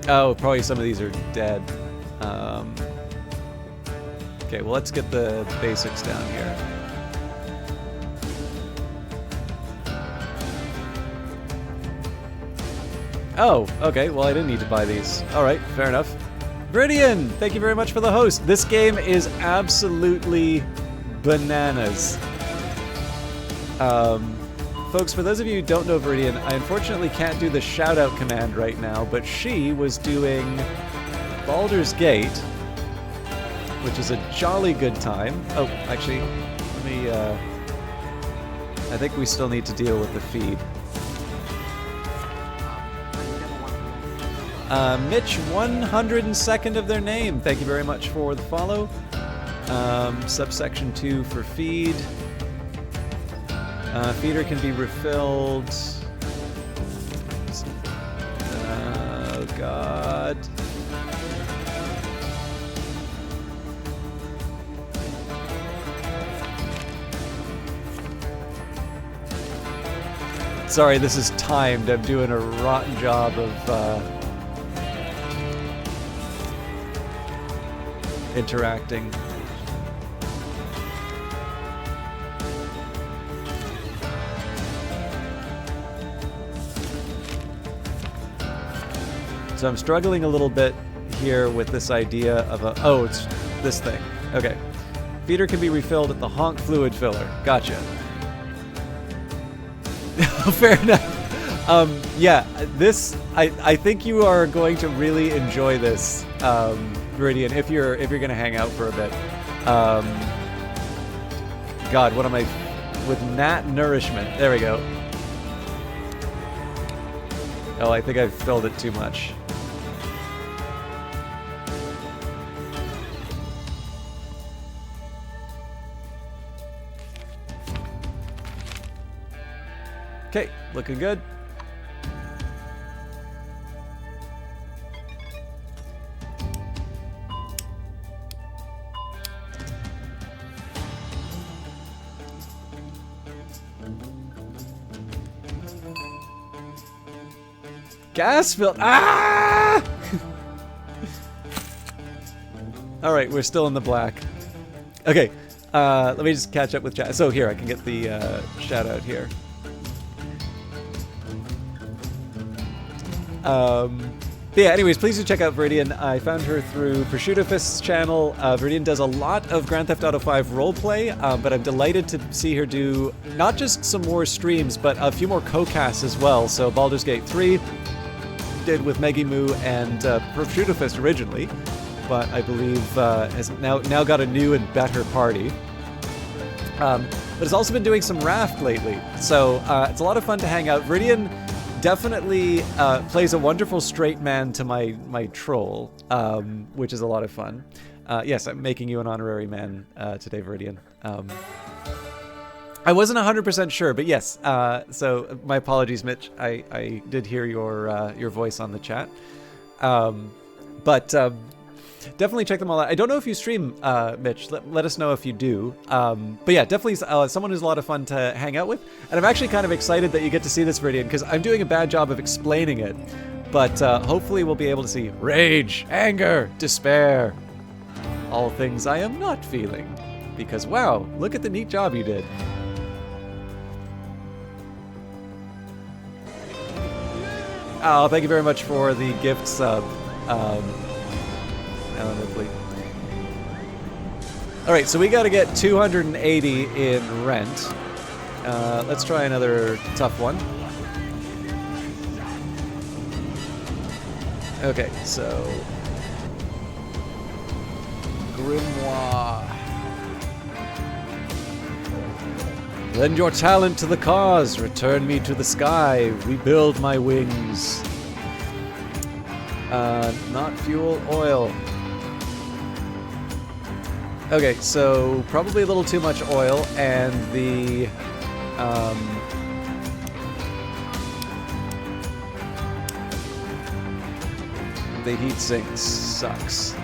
Oh, probably some of these are dead. Okay, well, let's get the basics down here. Oh, okay, well, I didn't need to buy these. Alright, fair enough. Viridian, thank you very much for the host. This game is absolutely bananas. Folks, for those of you who don't know Viridian, I unfortunately can't do the shout-out command right now, but she was doing Baldur's Gate, which is a jolly good time. Oh, actually, let me, I think we still need to deal with the feed. Mitch, 102nd of their name. Thank you very much for the follow. Subsection 2 for feed. Feeder can be refilled. Oh, God. Sorry, this is timed. I'm doing a rotten job of interacting. So I'm struggling a little bit here with this idea of a... Oh, it's this thing. Okay. Feeder can be refilled at the honk fluid filler. Gotcha. Fair enough. Yeah, this... I think you are going to really enjoy this, Viridian, if you're gonna hang out for a bit. God, what am I... With Nat Nourishment. There we go. Oh, I think I've filled it too much. Okay, looking good. Gas filled. Ah! All right, we're still in the black. Okay, let me just catch up with chat. So here, I can get the shout out here. But yeah, anyways, please do check out Viridian. I found her through Prosciutto Fist's channel. Viridian does a lot of Grand Theft Auto 5 roleplay, but I'm delighted to see her do not just some more streams, but a few more co-casts as well. So Baldur's Gate 3 did with Meggy Moo and Prosciutto Fist originally, but I believe has now got a new and better party. But has also been doing some Raft lately, so it's a lot of fun to hang out. Viridian definitely plays a wonderful straight man to my troll, which is a lot of fun. Yes, I'm making you an honorary man today, Viridian. I wasn't 100% sure, but yes. So my apologies, Mitch. I did hear your voice on the chat. But definitely check them all out. I don't know if you stream, Mitch. Let us know if you do. But yeah, definitely someone who's a lot of fun to hang out with. And I'm actually kind of excited that you get to see this Viridian, because I'm doing a bad job of explaining it. But hopefully we'll be able to see rage, anger, despair. All things I am not feeling. Because wow, look at the neat job you did. Oh, thank you very much for the gift sub, Alan Ripley. Alright, so we gotta get 280 in rent. Let's try another tough one. Okay, so... Grimoire. Lend your talent to the cause, return me to the sky, rebuild my wings. Not fuel, oil. Okay, so probably a little too much oil, and the heat sink sucks.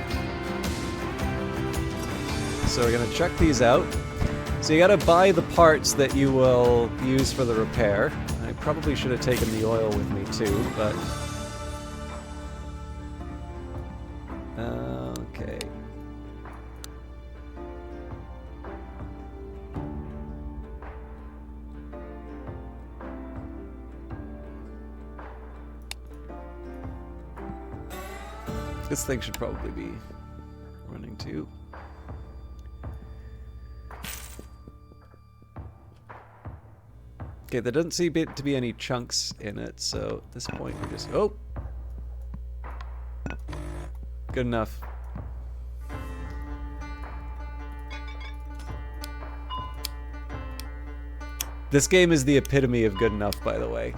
So we're gonna check these out. So you gotta buy the parts that you will use for the repair. I probably should have taken the oil with me too, but... okay. This thing should probably be running too. Okay, there doesn't seem to be any chunks in it, so at this point we just... oh! Good enough. This game is the epitome of good enough, by the way.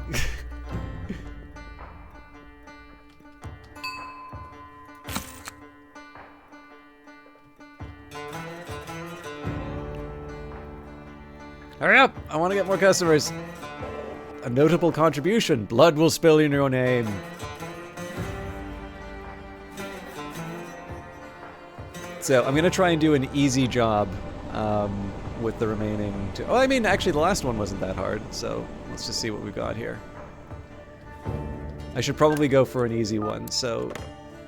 Hurry up! I want to get more customers. A notable contribution. Blood will spill in your name. So I'm going to try and do an easy job with the remaining two. Oh, I mean, actually the last one wasn't that hard, so let's just see what we've got here. I should probably go for an easy one, so...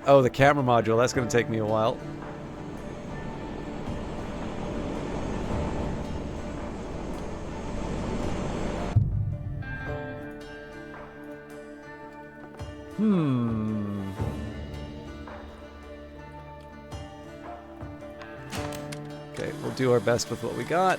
oh, the camera module, that's going to take me a while. Okay, we'll do our best with what we got.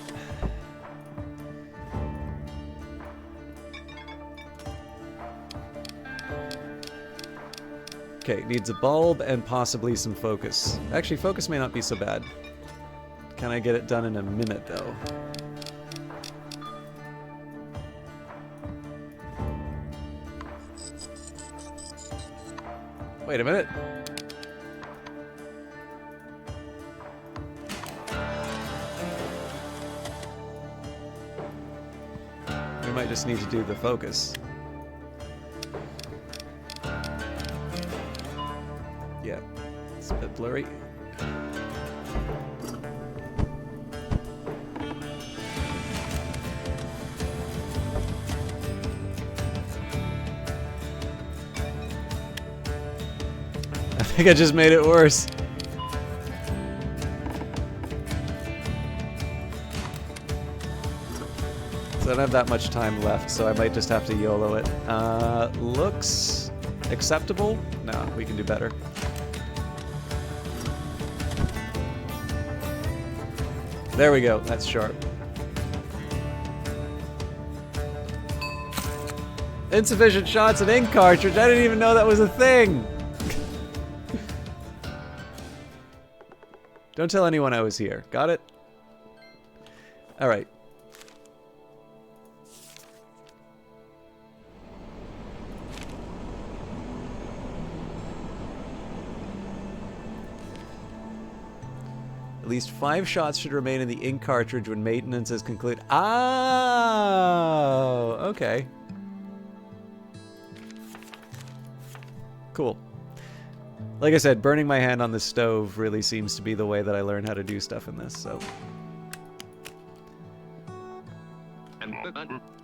Okay, needs a bulb and possibly some focus. Actually, focus may not be so bad. Can I get it done in a minute, though? Wait a minute. We might just need to do the focus. Yeah, it's a bit blurry. I think I just made it worse. So I don't have that much time left, so I might just have to YOLO it. Looks acceptable? No, we can do better. There we go, that's sharp. Insufficient shots and ink cartridge, I didn't even know that was a thing! Don't tell anyone I was here. Got it? Alright. At least 5 shots should remain in the ink cartridge when maintenance is concluded. Oh, okay. Cool. Like I said, burning my hand on the stove really seems to be the way that I learn how to do stuff in this, so...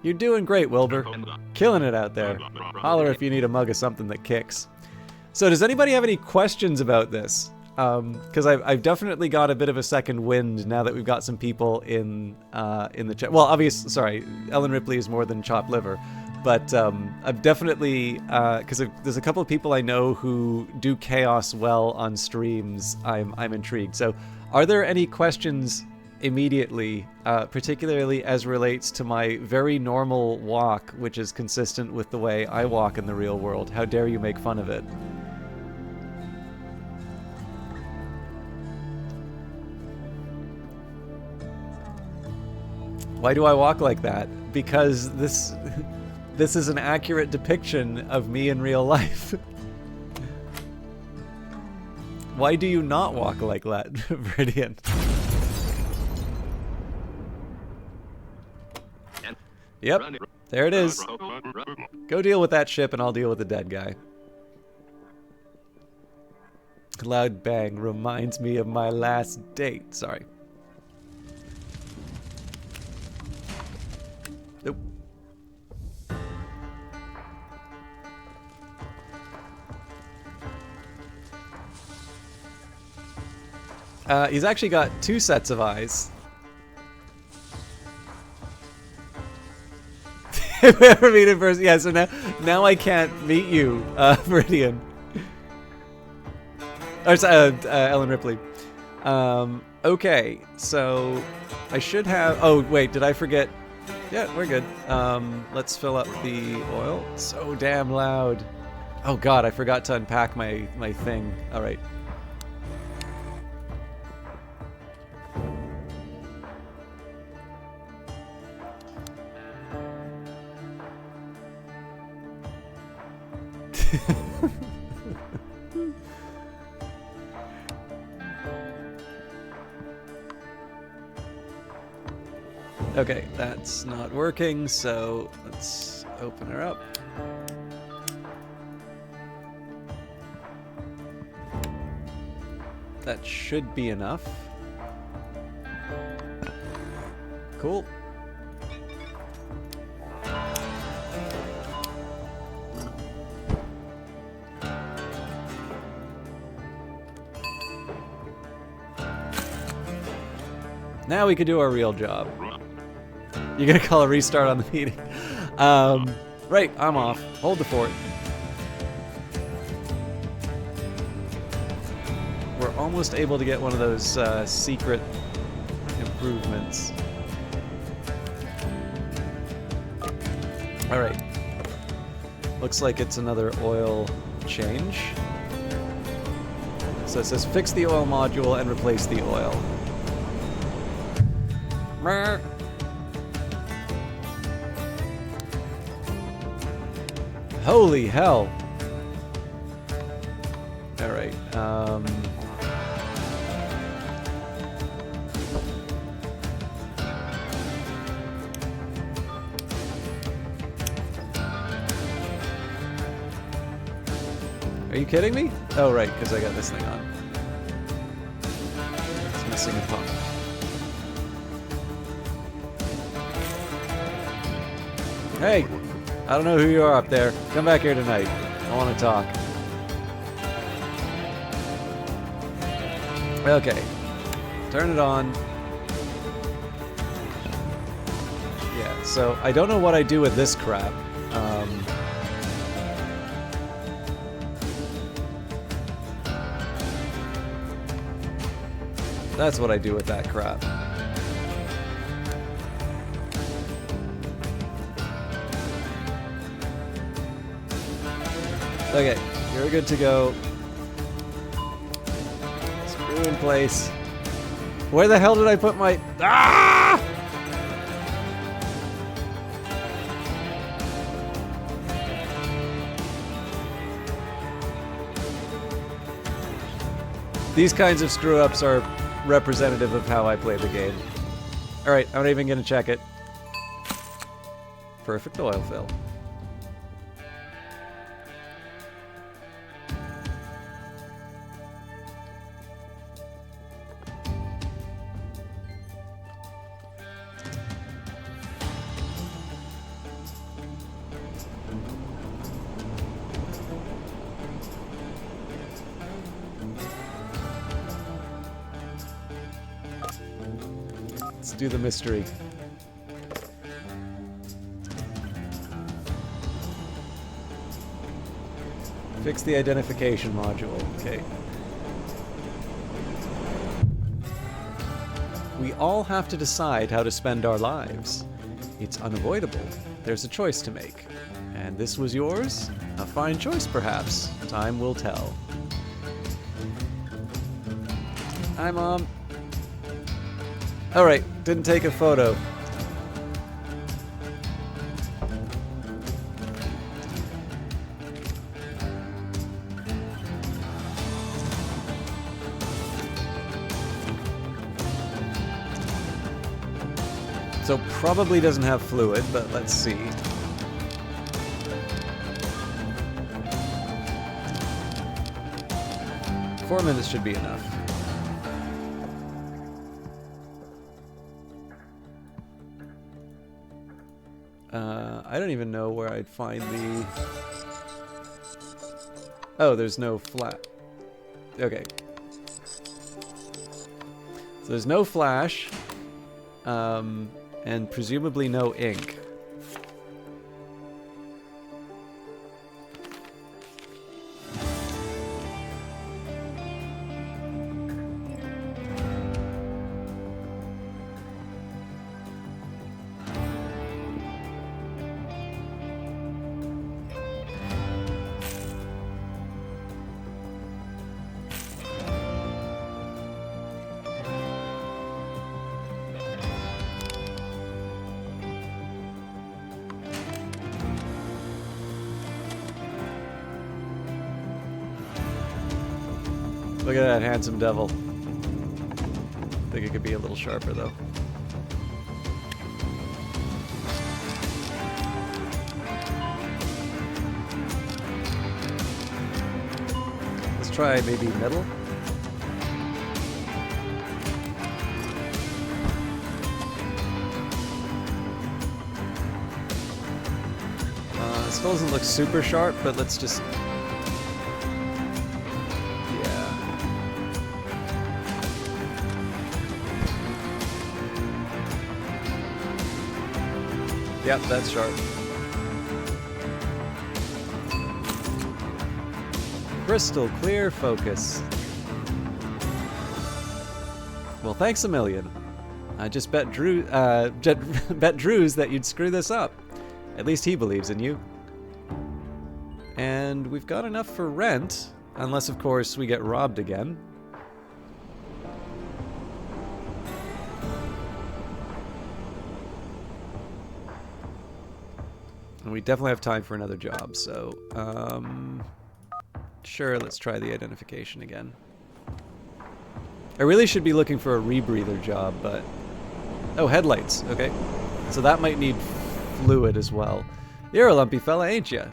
You're doing great, Wilbur. Killing it out there. Holler if you need a mug of something that kicks. So does anybody have any questions about this? Because I've definitely got a bit of a second wind now that we've got some people in the chat. Well, obviously, sorry, Ellen Ripley is more than chopped liver. But I've definitely, because there's a couple of people I know who do chaos well on streams, I'm intrigued. So Are there any questions immediately, particularly as relates to my very normal walk, which is consistent with the way I walk in the real world? How dare you make fun of it? Why do I walk like that? Because this is an accurate depiction of me in real life. Why do you not walk like that, Viridian? Yep, there it is. Go deal with that ship and I'll deal with the dead guy. Loud bang reminds me of my last date. Sorry. Nope. He's actually got 2 sets of eyes. If we ever meet in person, yeah. So now I can't meet you, Viridian. Or Ellen Ripley. Okay, so I should have. Oh wait, did I forget? Yeah, we're good. Let's fill up the oil. So damn loud. Oh god, I forgot to unpack my thing. All right. Okay, that's not working, so let's open her up. That should be enough. Cool. Now we can do our real job. You're gonna call a restart on the meeting. Right, I'm off. Hold the fort. We're almost able to get one of those secret improvements. Alright. Looks like it's another oil change. So it says fix the oil module and replace the oil. Holy hell. Alright, Are you kidding me? Oh right, because I got this thing on. It's missing a pump. Hey! I don't know who you are up there. Come back here tonight. I want to talk. Okay. Turn it on. Yeah, so I don't know what I do with this crap. That's what I do with that crap. Okay, you're good to go. Screw in place. Where the hell did I put my... Ah! These kinds of screw-ups are representative of how I play the game. Alright, I'm not even gonna check it. Perfect oil fill. Let's do the mystery. Fix the identification module. Okay. We all have to decide how to spend our lives. It's unavoidable. There's a choice to make. And this was yours? A fine choice, perhaps. Time will tell. Hi, Mom. Alright, didn't take a photo. So probably doesn't have fluid, but let's see. Four minutes should be enough. I don't even know where I'd find the... Oh, there's no flat. Okay. So there's no flash. And presumably no ink. Look at that handsome devil. I think it could be a little sharper, though. Let's try maybe middle. It still doesn't look super sharp, but let's just... Yep, that's sharp. Crystal clear focus. Well, thanks a million. I just bet Drew, bet Drew's that you'd screw this up. At least he believes in you. And we've got enough for rent, unless of course we get robbed again. And we definitely have time for another job, so, sure, let's try the identification again. I really should be looking for a rebreather job, but... Oh, headlights, okay. So that might need fluid as well. You're a lumpy fella, ain't ya?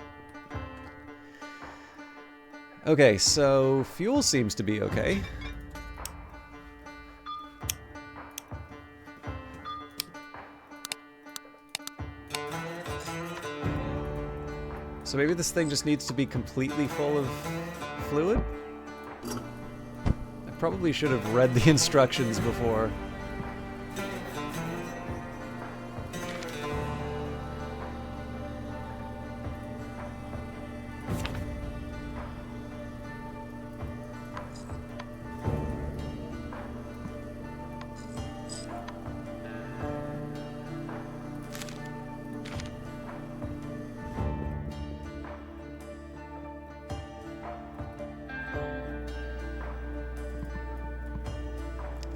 Okay, so fuel seems to be okay. So maybe this thing just needs to be completely full of fluid? I probably should have read the instructions before.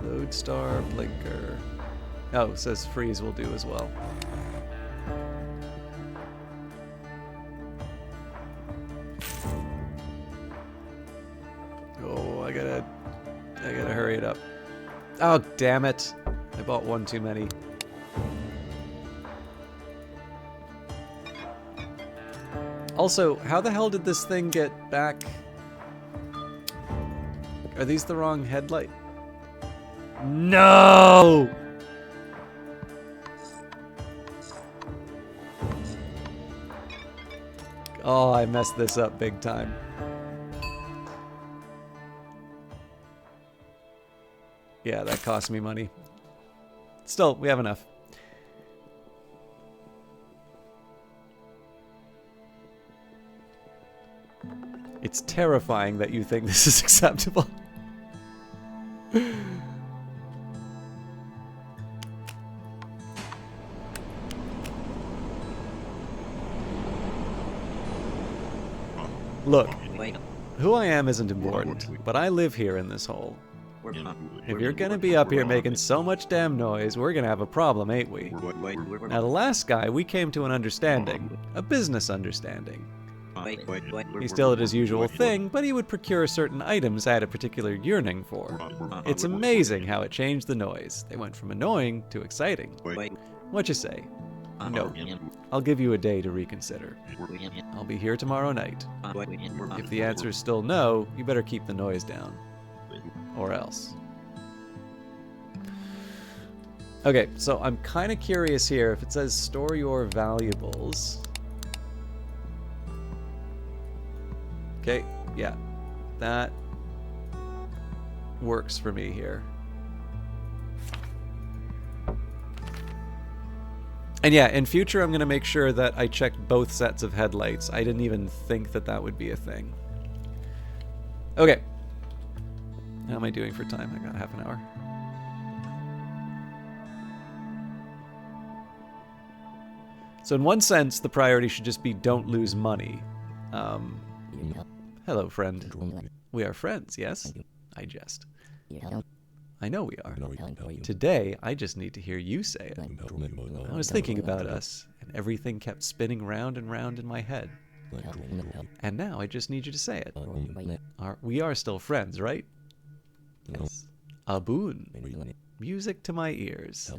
Lodestar, blinker. Oh, it says freeze will do as well. Oh, I gotta hurry it up. Oh, damn it. I bought one too many. Also, how the hell did this thing get back? Are these the wrong headlight? No! Oh, I messed this up big time. Yeah, that cost me money. Still, we have enough. It's terrifying that you think this is acceptable. Look, who I am isn't important, but I live here in this hole. If you're gonna be up here making so much damn noise, we're gonna have a problem, ain't we? Now, the last guy, we came to an understanding. A business understanding. He still did his usual thing, but he would procure certain items I had a particular yearning for. It's amazing how it changed the noise. They went from annoying to exciting. What you say? No. I'll give you a day to reconsider. I'll be here tomorrow night. If the answer is still no, you better keep the noise down. Or else. Okay, so I'm kind of curious here. If it says store your valuables... Okay, yeah. That works for me here. And yeah, in future I'm going to make sure that I check both sets of headlights. I didn't even think that that would be a thing. Okay. How am I doing for time? I got half an hour. So in one sense, the priority should just be don't lose money. Hello, friend. We are friends, yes? I jest. I know we are. Today, I just need to hear you say it. I was thinking about us, and everything kept spinning round and round in my head. And now I just need you to say it. We are still friends, right? Yes. A boon. Music to my ears.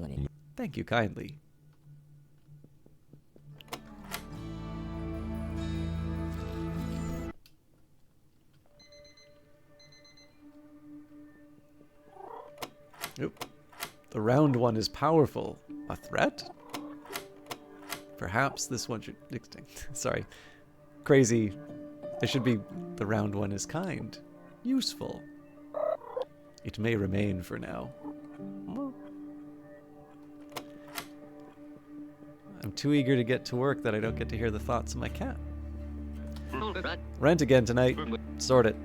Thank you kindly. Oop. The round one is powerful. A threat? Perhaps this one should extinct. Sorry. Crazy. It should be the round one is kind. Useful. It may remain for now. I'm too eager to get to work that I don't get to hear the thoughts of my cat. Rent again tonight. Sort it.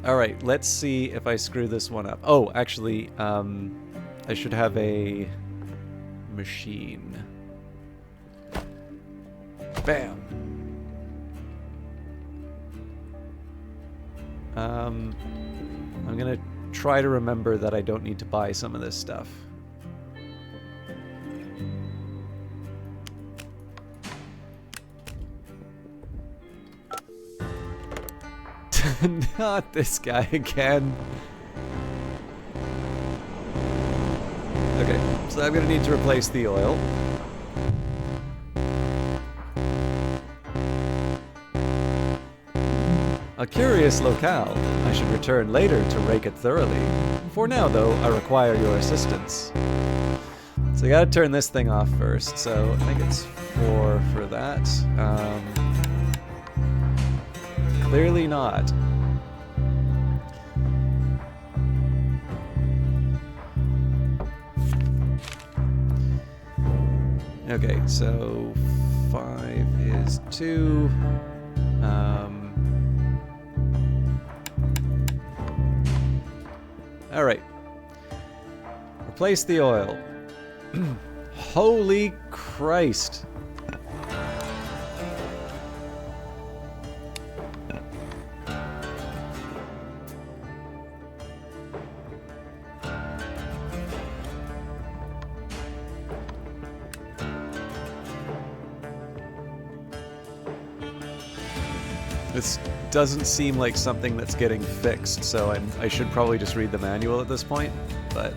Alright, let's see if I screw this one up. Oh, actually, I should have a machine. Bam! I'm gonna try to remember that I don't need to buy some of this stuff. Not this guy again. Okay, so I'm gonna need to replace the oil. A curious locale. I should return later to rake it thoroughly. For now, though, I require your assistance. So I gotta turn this thing off first, so I think it's 4 for that. Clearly not. Okay, so 5 is 2. Alright. Replace the oil. Holy Christ. This doesn't seem like something that's getting fixed, so I should probably just read the manual at this point, but...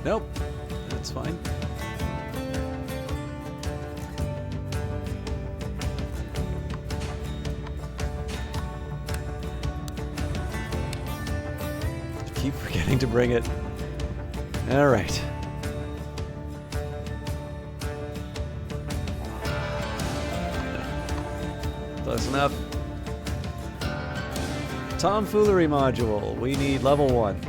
Nope, that's fine. I keep forgetting to bring it. All right. Close enough. Tomfoolery module. We need level 1.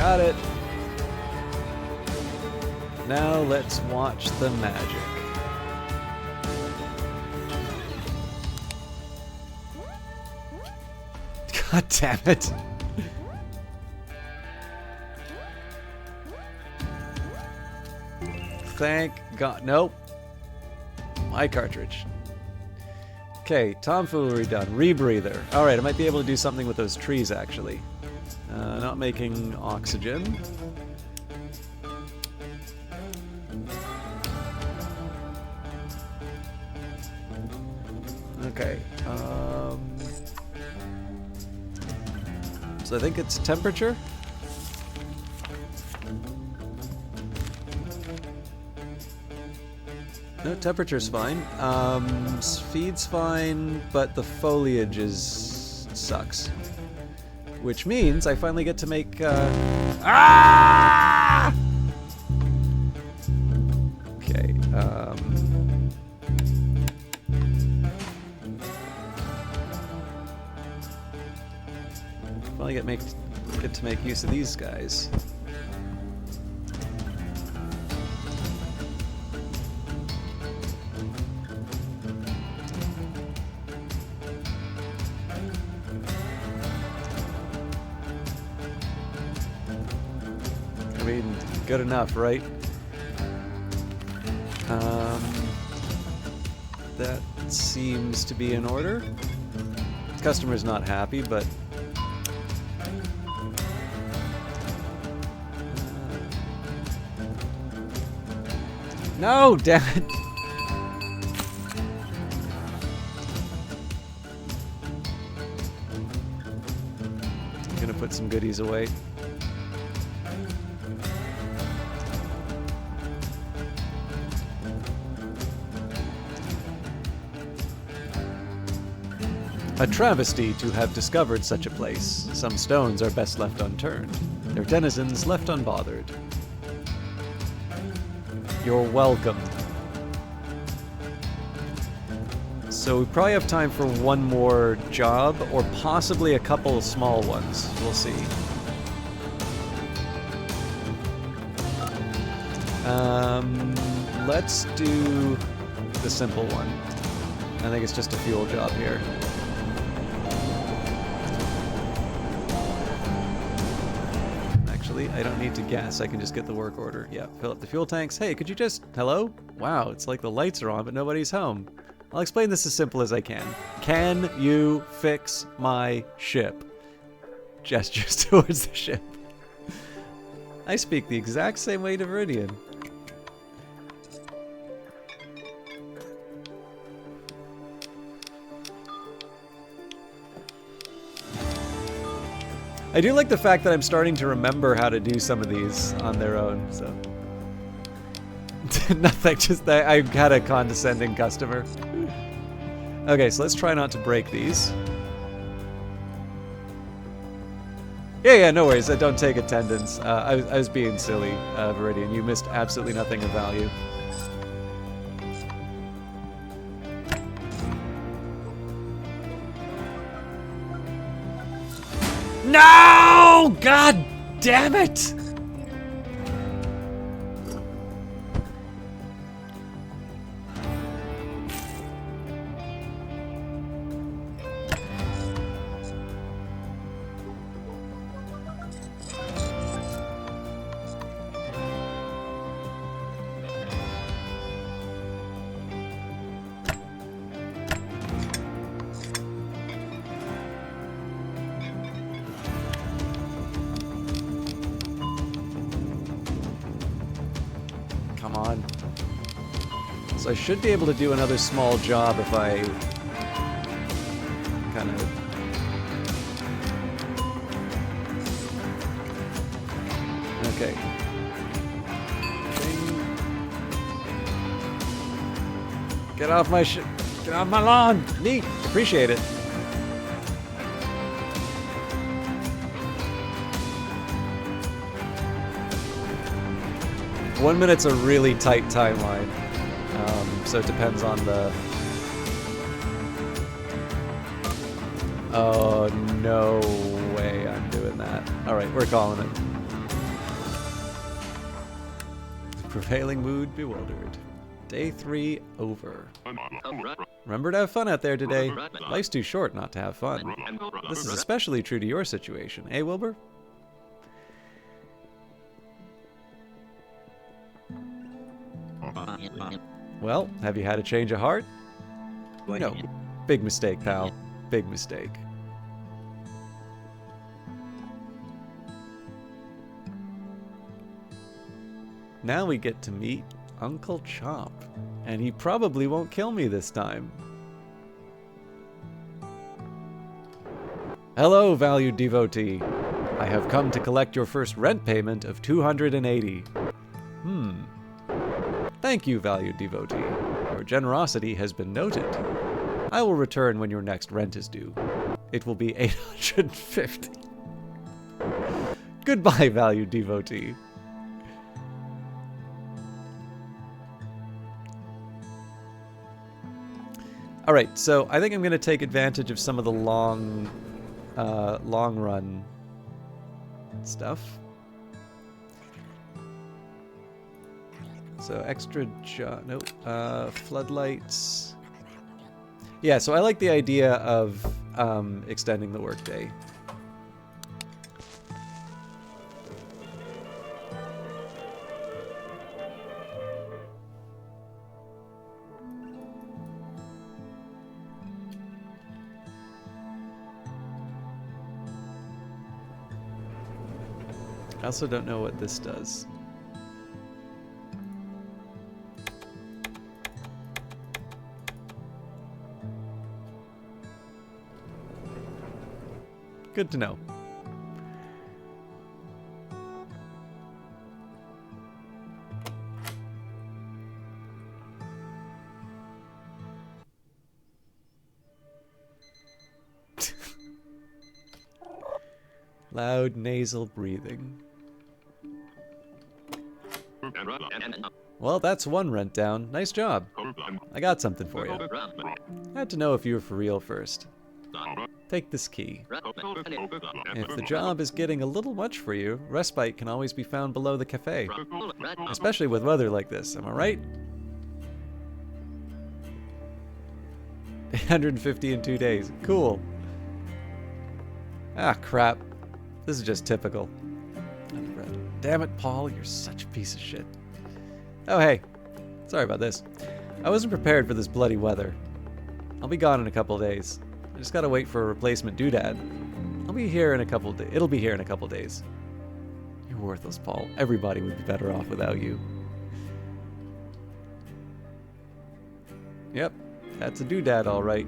Got it. Now let's watch the magic. God damn it. Thank God. Nope. My cartridge. Okay, tomfoolery done. Rebreather. Alright, I might be able to do something with those trees, actually. Not making oxygen. Okay. So I think it's temperature? No, temperature's fine. Feed's fine, but the foliage sucks. Which means I finally get to make, Ah! Okay, finally get to make use of these guys. I mean, good enough, right? That seems to be in order. The customer's not happy, but no, damn it. I'm gonna put some goodies away. A travesty to have discovered such a place. Some stones are best left unturned, their denizens left unbothered. You're welcome. So we probably have time for one more job, or possibly a couple small ones. We'll see. Let's do the simple one. I think it's just a fuel job here. Actually, I don't need to gas. I can just get the work order. Yeah, fill up the fuel tanks. Hey, could you just... Hello? Wow, it's like the lights are on, but nobody's home. I'll explain this as simple as I can. Can you fix my ship? Gestures towards the ship. I speak the exact same way to Viridian. I do like the fact that I'm starting to remember how to do some of these on their own, so... Nothing, just that I had a condescending customer. Okay, so let's try not to break these. Yeah, no worries, don't take attendance. I was being silly, Viridian. You missed absolutely nothing of value. No! God damn it! Come on. So I should be able to do another small job if I kind of... Okay. Get off my shit. Get off my lawn. Neat. Appreciate it. One minute's a really tight timeline, so it depends on the... Oh, no way I'm doing that. Alright, we're calling it. Prevailing mood bewildered. Day 3 over. Remember to have fun out there today. Life's too short not to have fun. This is especially true to your situation, eh, Wilbur? Well, have you had a change of heart? No. Big mistake, pal. Big mistake. Now we get to meet Uncle Chomp. And he probably won't kill me this time. Hello, valued devotee. I have come to collect your first rent payment of 280. Thank you, valued devotee. Your generosity has been noted. I will return when your next rent is due. It will be 850. Goodbye, valued devotee. Alright, so I think I'm going to take advantage of some of the long run stuff. So extra floodlights. Yeah, so I like the idea of extending the workday. I also don't know what this does. Good to know. Loud nasal breathing. Well, that's one rent down. Nice job. I got something for you. I had to know if you were for real first. Take this key. If the job is getting a little much for you, respite can always be found below the cafe. Especially with weather like this, am I right? 850 in 2 days. Cool. Ah, crap. This is just typical. Damn it, Paul, you're such a piece of shit. Oh, hey. Sorry about this. I wasn't prepared for this bloody weather. I'll be gone in a couple days. I just gotta wait for a replacement doodad. I'll be here in a couple days. It'll be here in a couple days. You're worthless, Paul. Everybody would be better off without you. Yep, that's a doodad, all right.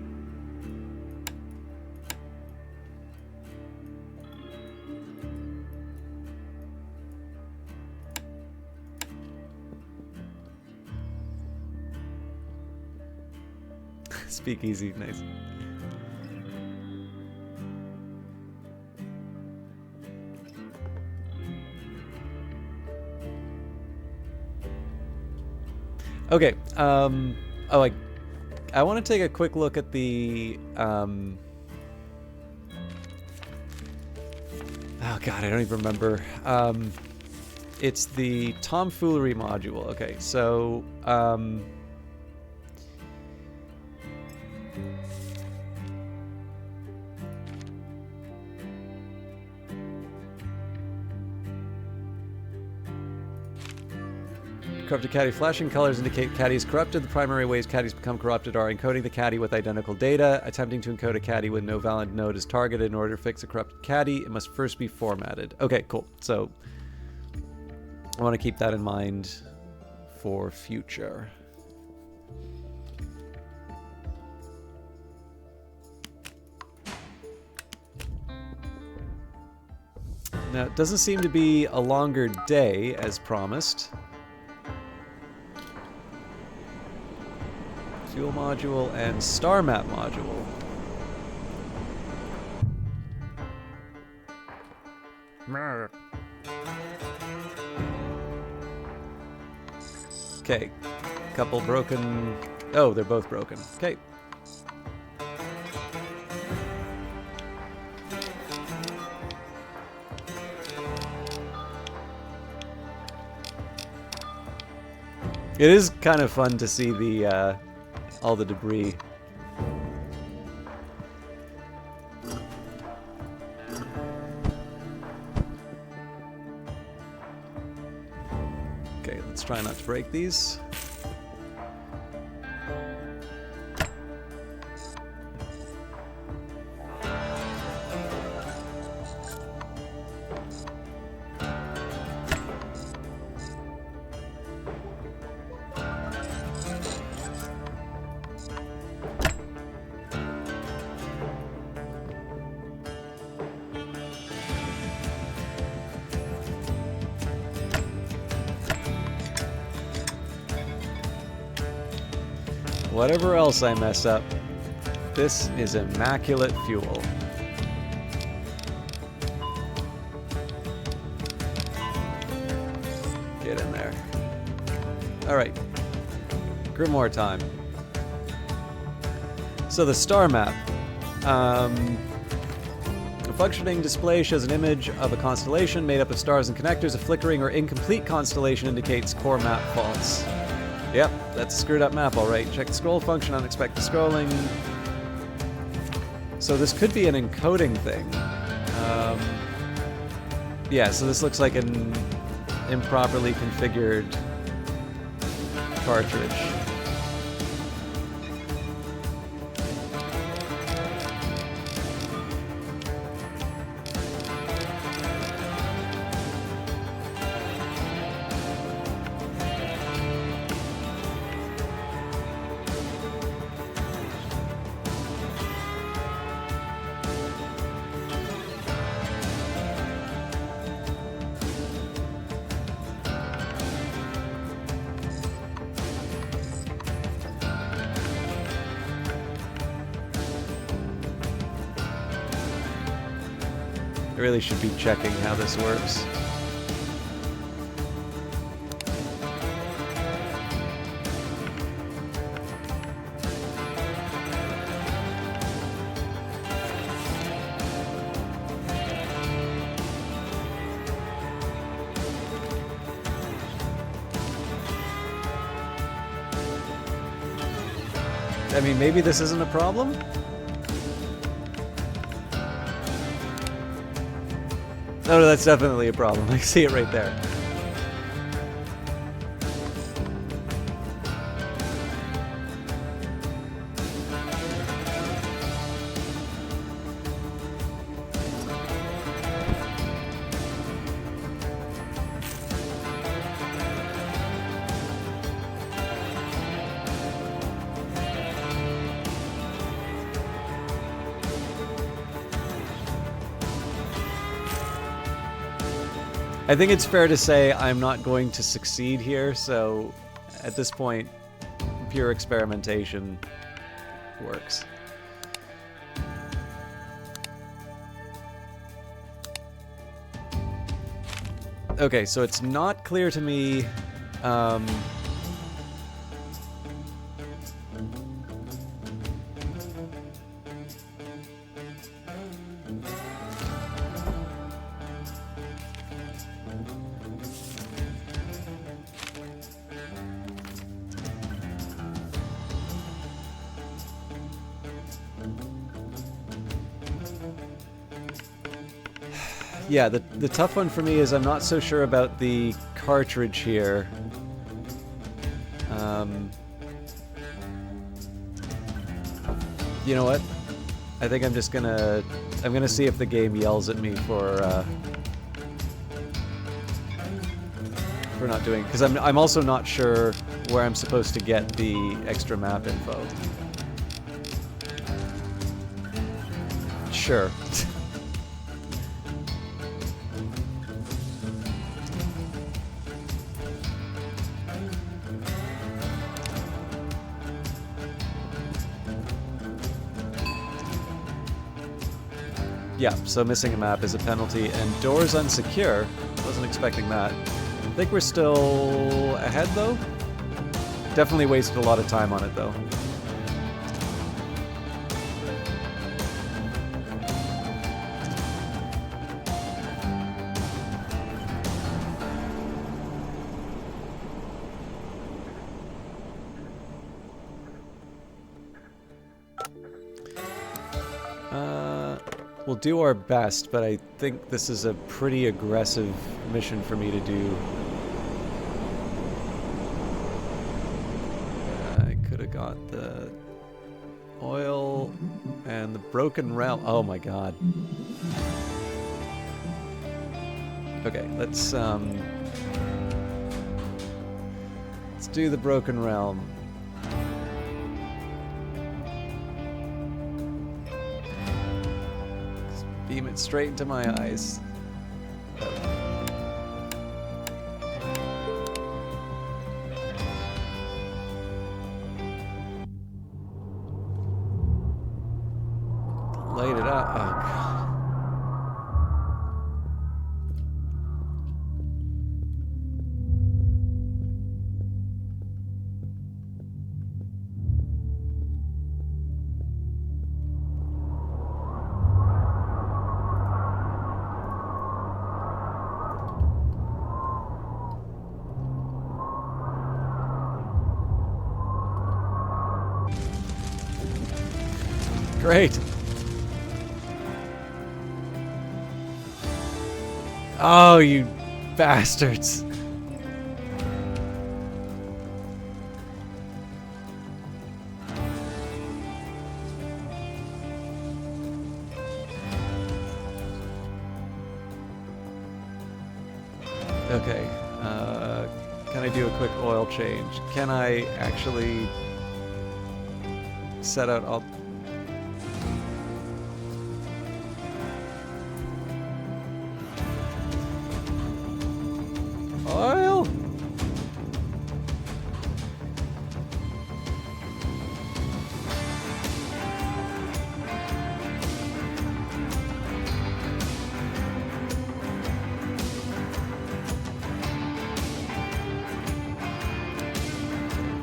Speak easy, nice. Okay, I want to take a quick look at the, oh god, I don't even remember. It's the tomfoolery module. Okay, so, corrupted caddy. Flashing colors indicate caddy is corrupted. The primary ways caddies become corrupted are encoding the caddy with identical data, attempting to encode a caddy when no valid node is targeted. In order to fix a corrupted caddy, it must first be formatted. Okay, cool. So I want to keep that in mind for future. Now, it doesn't seem to be a longer day as promised. Fuel module and star map module. Okay, couple broken. Oh, they're both broken. Okay. It is kind of fun to see the all the debris. Okay, let's try not to break these. Whatever else I mess up, this is immaculate fuel. Get in there. Alright. Grimoire time. So the star map. A functioning display shows an image of a constellation made up of stars and connectors. A flickering or incomplete constellation indicates core map faults. Yep, that's a screwed up map, alright. Check the scroll function, unexpected scrolling. So this could be an encoding thing. Yeah, so this looks like an improperly configured cartridge. I really should be checking how this works. I mean, maybe this isn't a problem? Oh, no, that's definitely a problem. I see it right there. I think it's fair to say I'm not going to succeed here, so at this point, pure experimentation works. Okay, so it's not clear to me. Yeah, the tough one for me is I'm not so sure about the cartridge here. You know what? I think I'm just gonna see if the game yells at me for not doing, because I'm also not sure where I'm supposed to get the extra map info. Sure. Yeah, so missing a map is a penalty, and doors unsecure. Wasn't expecting that. I think we're still ahead, though. Definitely wasted a lot of time on it, though. We'll do our best, but I think this is a pretty aggressive mission for me to do. I could have got the oil and the broken realm. Oh my god. Okay, let's do the broken realm. Just beam it straight into my eyes. Light it up. Oh god. Great. Oh, you bastards. Okay. Can I do a quick oil change? Can I actually set out all... Oil?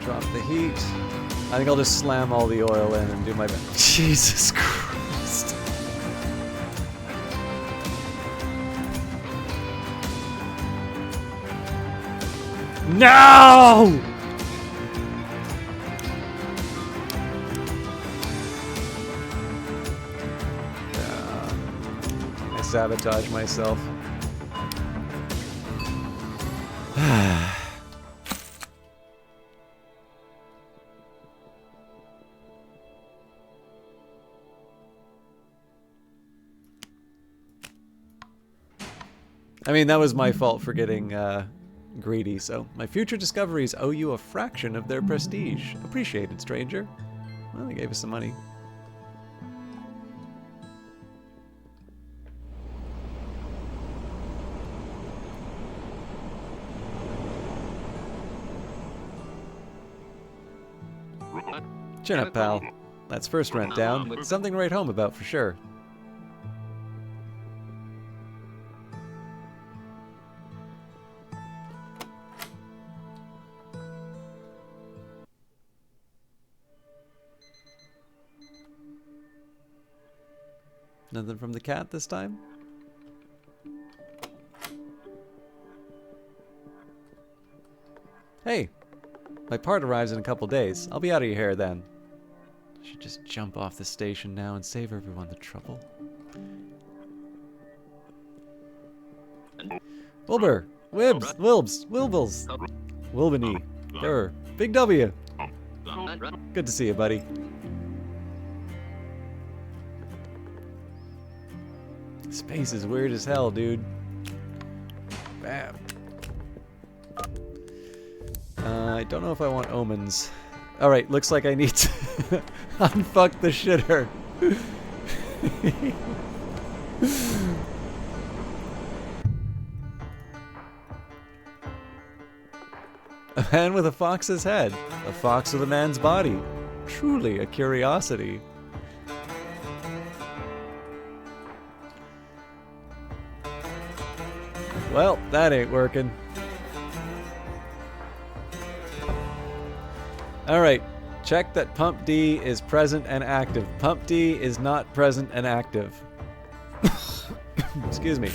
Drop the heat. I think I'll just slam all the oil in and do my best. Jesus Christ. No! I sabotage myself. I mean, that was my fault for getting greedy, so my future discoveries owe you a fraction of their prestige. Appreciated, stranger. Well, they gave us some money. Chin up, pal. That's first rent down. Something to write home about for sure. Nothing from the cat this time? Hey! My part arrives in a couple days. I'll be out of your hair then. I should just jump off the station now and save everyone the trouble. Wilbur! Wibs! Wilbs! Wilbels! Wilbany! Durr! Big W! Good to see you, buddy. Space is weird as hell, dude. Bam. I don't know if I want omens. Alright, looks like I need to unfuck the shitter. A man with a fox's head. A fox with a man's body. Truly a curiosity. Well, that ain't working. Alright, check that Pump D is present and active. Pump D is not present and active. Excuse me.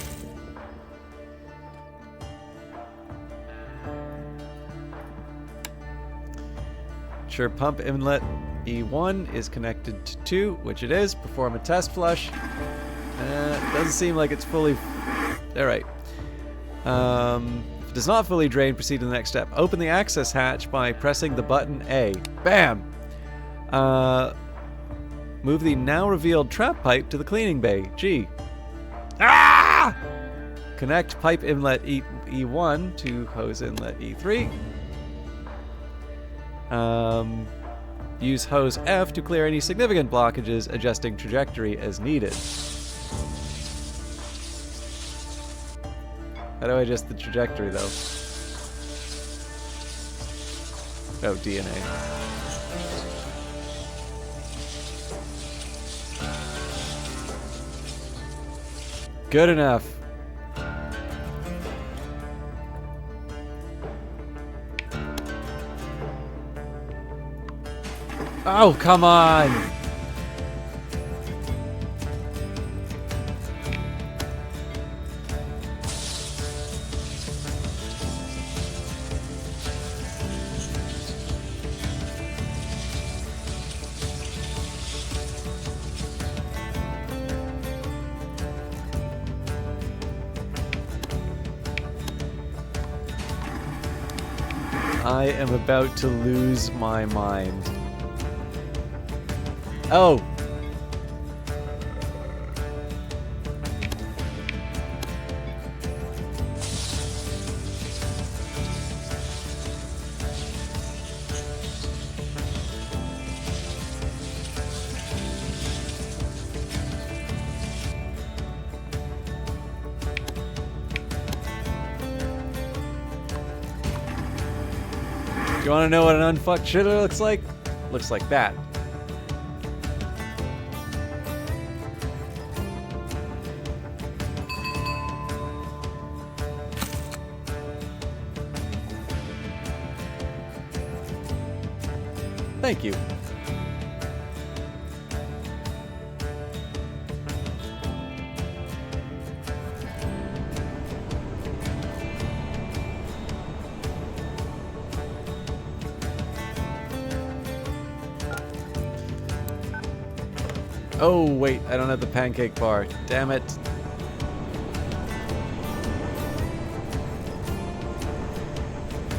Sure, pump inlet E1 is connected to 2, which it is. Perform a test flush. Doesn't seem like it's fully... Alright. If it does not fully drain, proceed to the next step. Open the access hatch by pressing the button A. Bam! Move the now revealed trap pipe to the cleaning bay. G. Ah! Connect pipe inlet E1 to hose inlet E3. Use hose F to clear any significant blockages, adjusting trajectory as needed. How do I adjust the trajectory, though? Oh, DNA. Good enough. Oh, come on! I am about to lose my mind. Oh! Do you want to know what an unfucked shitter looks like? Looks like that. Thank you. Oh, wait, I don't have the pancake bar. Damn it.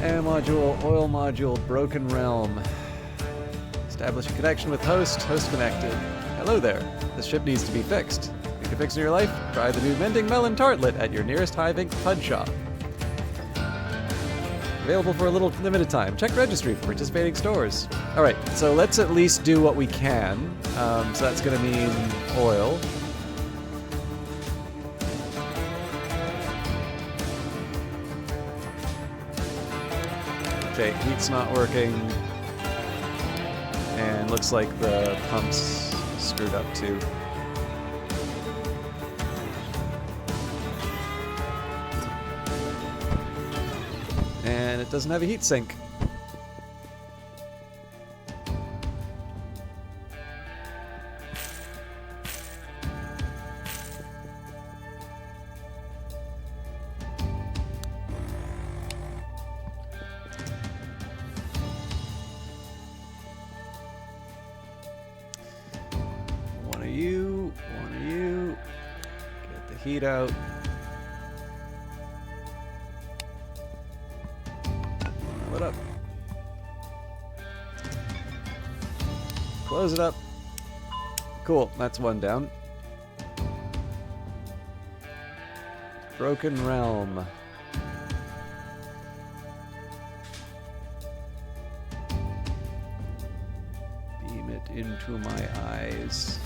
Air module, oil module, broken realm. Establish a connection with host. Host connected. Hello there. This ship needs to be fixed. You can fix in your life? Try the new Mending Melon Tartlet at your nearest Hive Inc. HUD shop. Available for a little limited time. Check registry for participating stores. Alright, so let's at least do what we can. So that's going to mean oil. Okay, heat's not working. And looks like the pump's screwed up too. And it doesn't have a heat sink. One of you. Get the heat out. What up? Close it up. Cool, that's one down. Broken realm. Beam it into my eyes.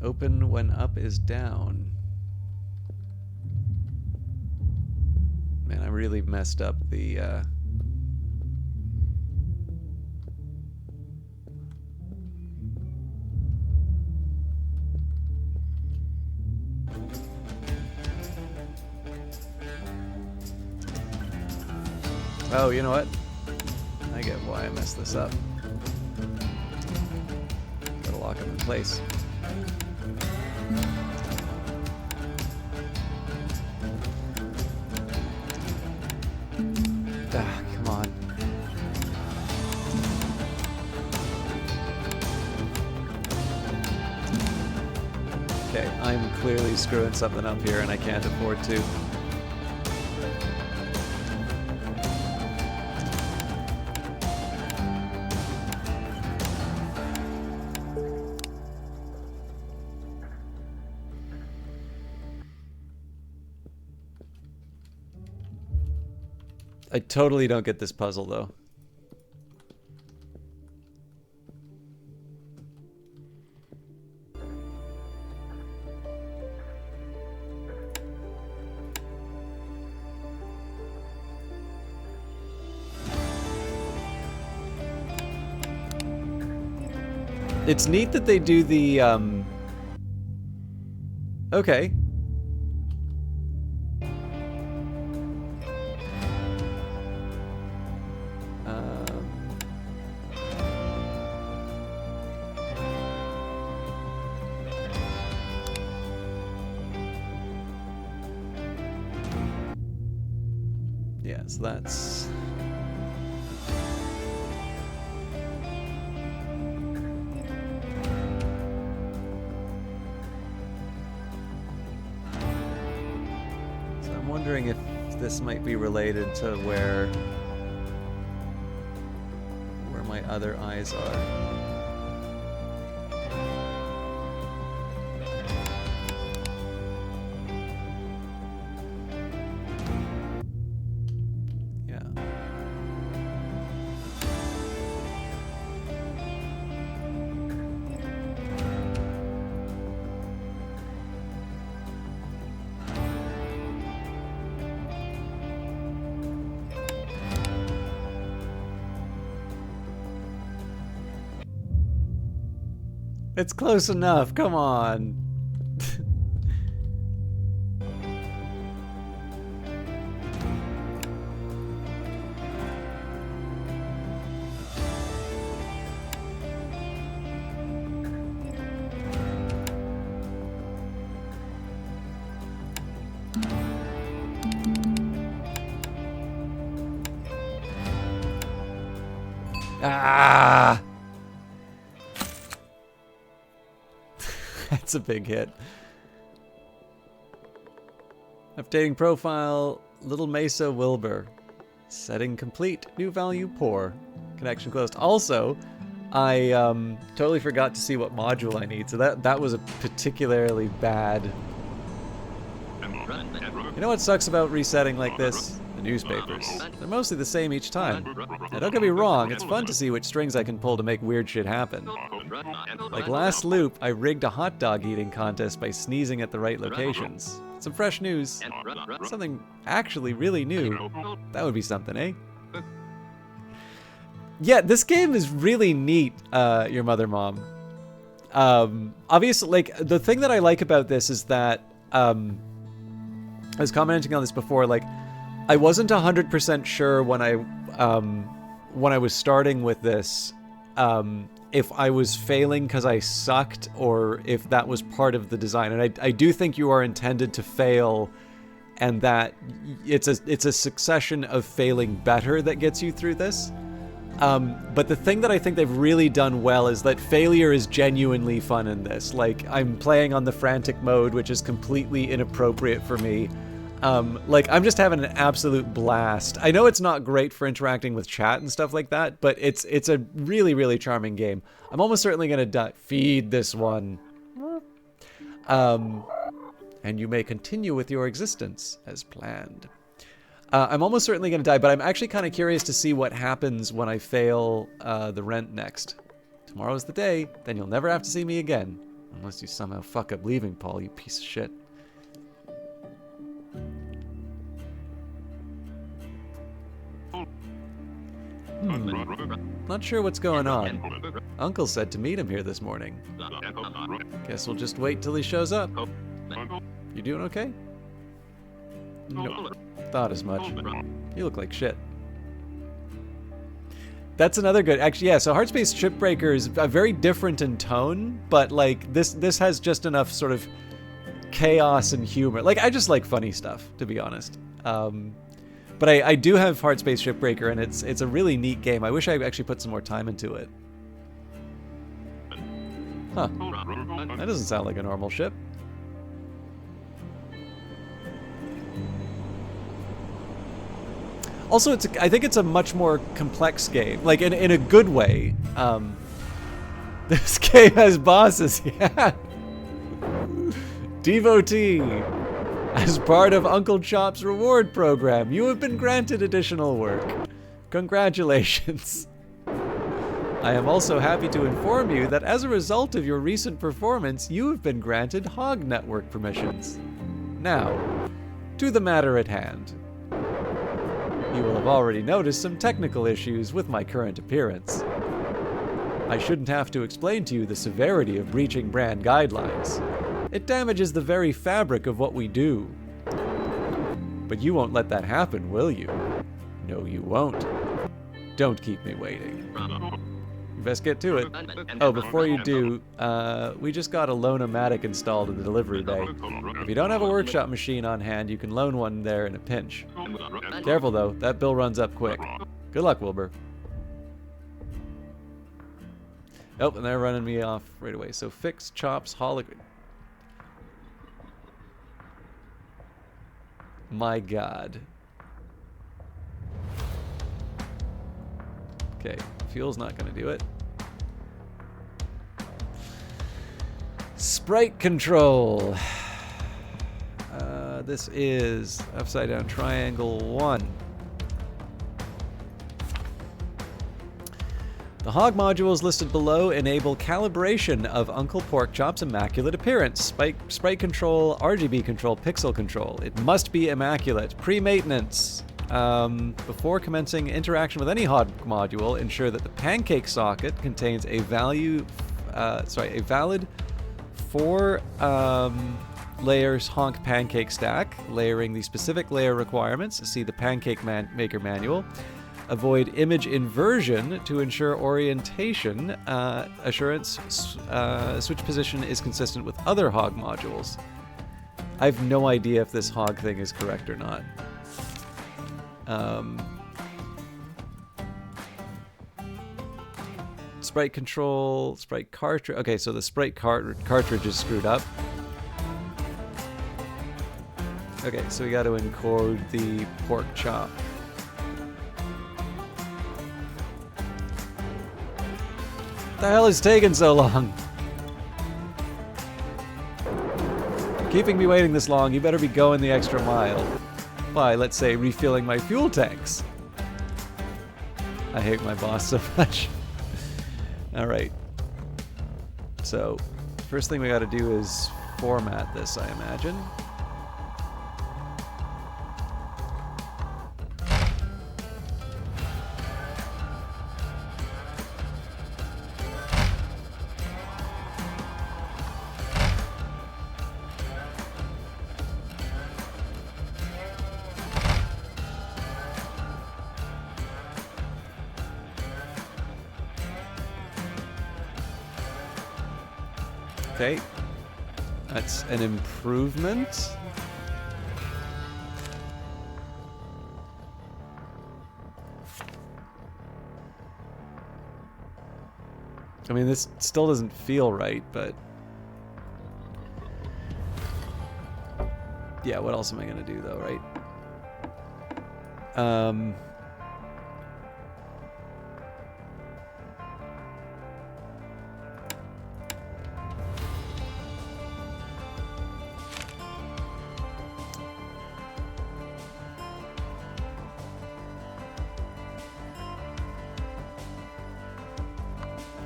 Open when up is down. Man, I really messed up the Oh, you know what? I get why I messed this up. Gotta lock them in place. I'm clearly screwing something up here and I can't afford to. I totally don't get this puzzle, though. It's neat that they do the, okay. Yeah, so that's... So I'm wondering if this might be related to where my other eyes are. It's close enough, come on. Ah! That's a big hit. Updating profile, Little Mesa Wilbur. Setting complete. New value poor. Connection closed. Also, I totally forgot to see what module I need, so that was a particularly bad... You know what sucks about resetting like this? The newspapers. They're mostly the same each time. Now don't get me wrong, it's fun to see which strings I can pull to make weird shit happen. Like last loop, I rigged a hot dog eating contest by sneezing at the right locations. Some fresh news. Something actually really new. That would be something, eh? Yeah, this game is really neat, Your Mother Mom. Obviously, like, the thing that I like about this is that, I was commenting on this before, like, I wasn't 100% sure when I was starting with this, if I was failing because I sucked or if that was part of the design. And I do think you are intended to fail, and that it's a succession of failing better that gets you through this. But the thing that I think they've really done well is that failure is genuinely fun in this. Like, I'm playing on the frantic mode, which is completely inappropriate for me. Like, I'm just having an absolute blast. I know it's not great for interacting with chat and stuff like that, but it's a really, really charming game. I'm almost certainly gonna die. Feed this one. And you may continue with your existence as planned. I'm almost certainly gonna die, but I'm actually kind of curious to see what happens when I fail the rent next. Tomorrow's the day, then you'll never have to see me again. Unless you somehow fuck up leaving, Paul, you piece of shit. Not sure what's going on. Uncle said to meet him here this morning. Guess we'll just wait till he shows up. You doing okay? Nope. Thought as much. You look like shit. That's another good... Actually, yeah, so Heartspace Shipbreaker is very different in tone, but, like, this has just enough sort of chaos and humor. Like, I just like funny stuff, to be honest. But I do have Heartspace Shipbreaker, and it's a really neat game. I wish I actually put some more time into it. Huh. That doesn't sound like a normal ship. Also, I think it's a much more complex game. Like, in a good way. This game has bosses, yeah. Devotee. As part of Uncle Chop's reward program, you have been granted additional work. Congratulations. I am also happy to inform you that as a result of your recent performance, you have been granted Hog Network permissions. Now, to the matter at hand. You will have already noticed some technical issues with my current appearance. I shouldn't have to explain to you the severity of breaching brand guidelines. It damages the very fabric of what we do. But you won't let that happen, will you? No, you won't. Don't keep me waiting. You best get to it. Oh, before you do, we just got a Loan-O-Matic installed in the delivery bay. If you don't have a workshop machine on hand, you can loan one there in a pinch. Careful though, that bill runs up quick. Good luck, Wilbur. Oh, and they're running me off right away. So fix Chop's hologram. My God. Okay, fuel's not gonna do it. Sprite control. This is upside down triangle 1. The hog modules listed below enable calibration of Uncle Porkchop's immaculate appearance. Sprite control, RGB control, pixel control. It must be immaculate. Pre-maintenance. Before commencing interaction with any hog module, ensure that the pancake socket contains a valid 4 layers honk pancake stack, layering the specific layer requirements. See the Pancake Maker manual. Avoid image inversion to ensure orientation assurance. Switch position is consistent with other hog modules. I have no idea if this hog thing is correct or not. Sprite control, sprite cartridge. Okay, so the sprite cartridge is screwed up. Okay, so we got to encode the pork chop. What the hell is taking so long? Keeping me waiting this long, you better be going the extra mile. By, let's say, refilling my fuel tanks. I hate my boss so much. Alright. So, first thing we gotta do is format this, I imagine. Okay, that's an improvement. I mean, this still doesn't feel right, but... yeah, what else am I gonna do, though, right?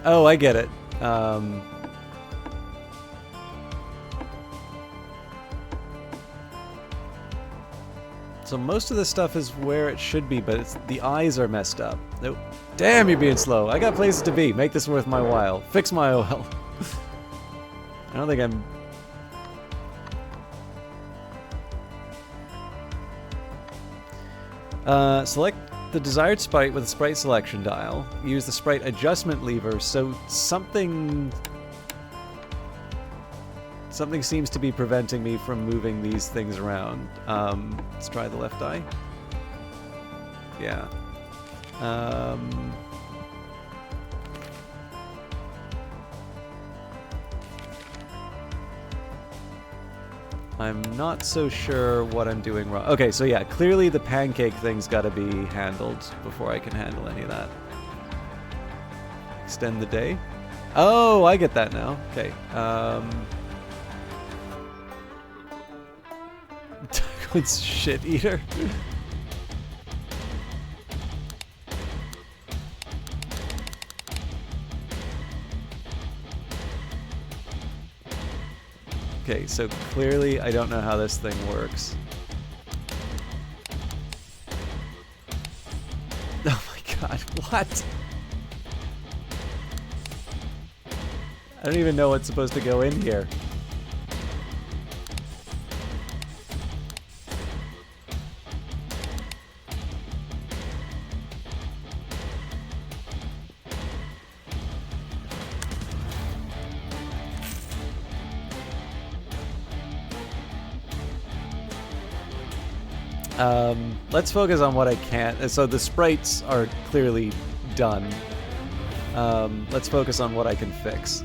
Oh, I get it. So most of this stuff is where it should be, but the eyes are messed up. Nope. Damn, you're being slow. I got places to be. Make this worth my while. Fix my oil. I don't think I'm... select the desired sprite with a sprite selection dial. Use the sprite adjustment lever, so something seems to be preventing me from moving these things around. Let's try the left eye. Yeah. I'm not so sure what I'm doing wrong. Okay, so yeah, clearly the pancake thing's got to be handled before I can handle any of that. Extend the day? Oh, I get that now. Okay. It's shit eater. Okay, so clearly I don't know how this thing works. Oh my god, what? I don't even know what's supposed to go in here. Let's focus on what I can't. So the sprites are clearly done. Let's focus on what I can fix.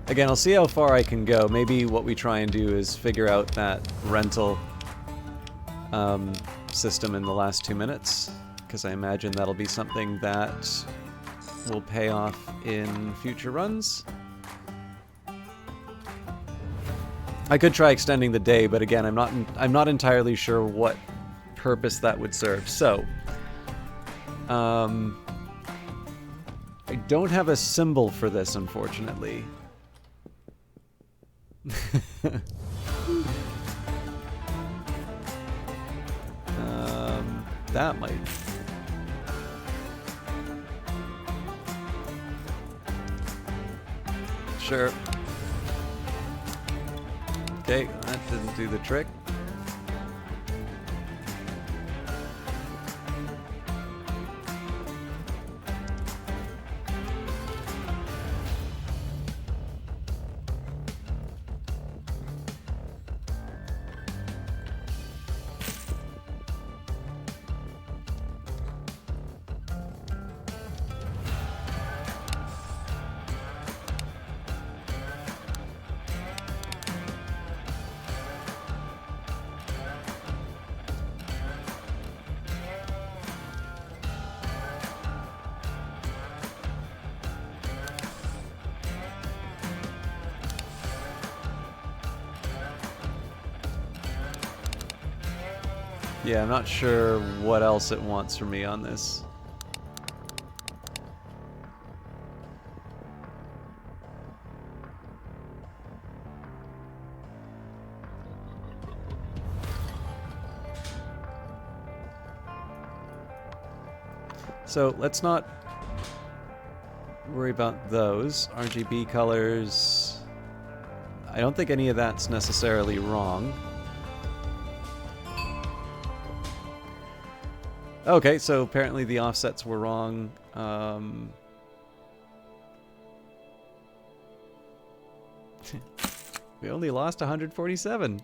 Again, I'll see how far I can go. Maybe what we try and do is figure out that rental system in the last 2 minutes, because I imagine that'll be something that will pay off in future runs. I could try extending the day, but again, I'm not entirely sure what purpose that would serve. So, I don't have a symbol for this, unfortunately. That might. Sure. Okay, that didn't do the trick. Yeah, I'm not sure what else it wants from me on this. So let's not worry about those. RGB colors. I don't think any of that's necessarily wrong. Okay, so apparently the offsets were wrong. We only lost 147.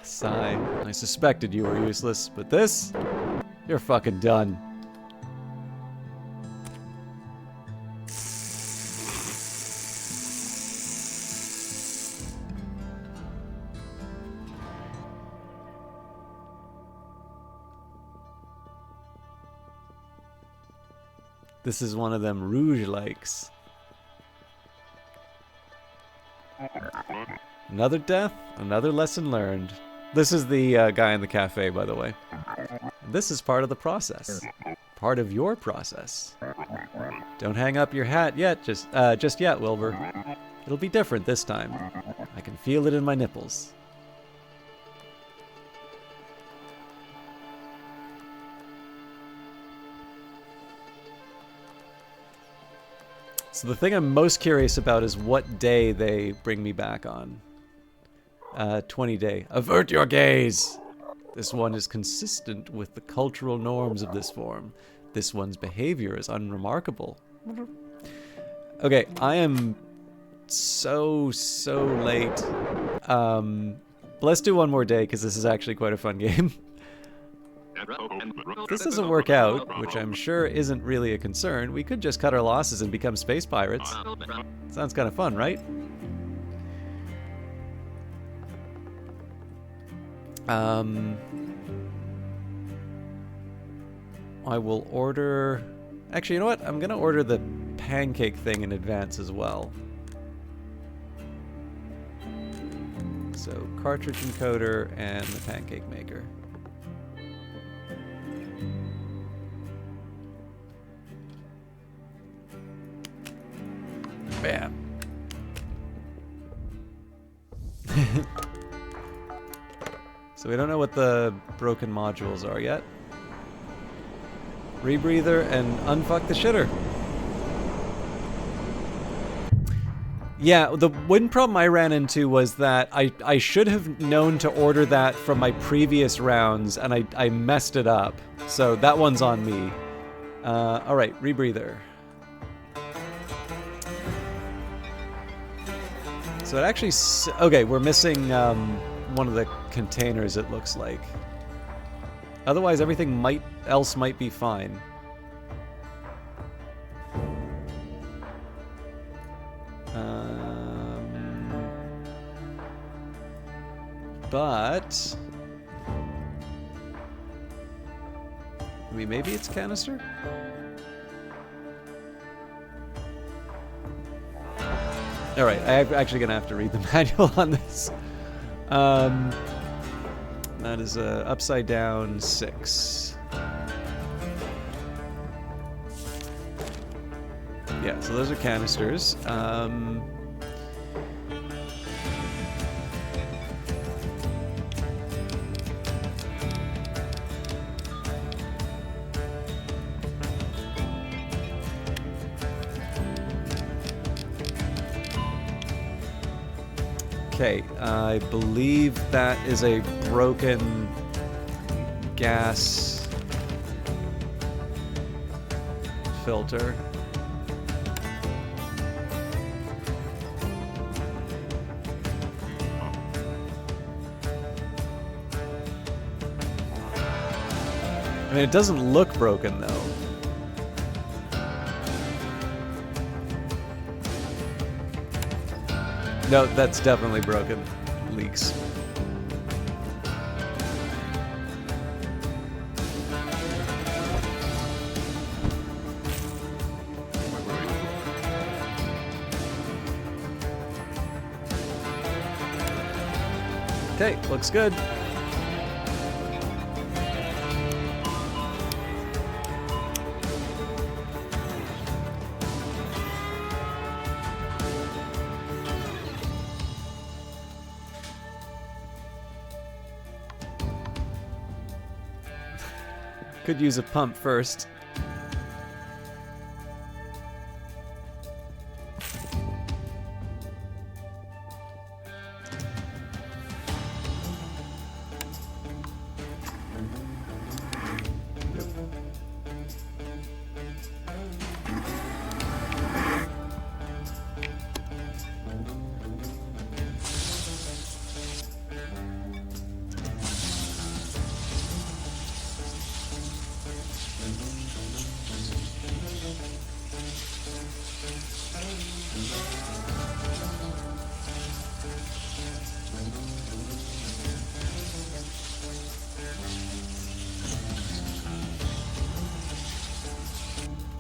Sigh. I suspected you were useless, but this? You're fucking done. This is one of them Rouge likes. Another death, another lesson learned. This is the guy in the cafe, by the way. This is part of the process. Part of your process. Don't hang up your hat yet, just yet, Wilbur. It'll be different this time. I can feel it in my nipples. So the thing I'm most curious about is what day they bring me back on. 20 day. Avert your gaze! This one is consistent with the cultural norms of this form. This one's behavior is unremarkable. Okay, I am so late. Let's do one more day, because this is actually quite a fun game. If this doesn't work out, which I'm sure isn't really a concern, we could just cut our losses and become space pirates. Sounds kind of fun, right? I will order... Actually, you know what? I'm gonna order the pancake thing in advance as well. So, cartridge encoder and the pancake maker. Bam. So we don't know what the broken modules are yet. Rebreather and unfuck the shitter. Yeah, the one problem I ran into was that I should have known to order that from my previous rounds, and I messed it up. So that one's on me. Alright, rebreather. So it actually... Okay, we're missing one of the containers, it looks like. Otherwise, everything else might be fine. But... I mean, maybe it's canister? Alright, I'm actually gonna have to read the manual on this. That is upside down 6. Yeah, so those are canisters. Okay, I believe that is a broken gas filter. I mean, it doesn't look broken, though. No, that's definitely broken. Leaks. Okay, looks good. Could use a pump first.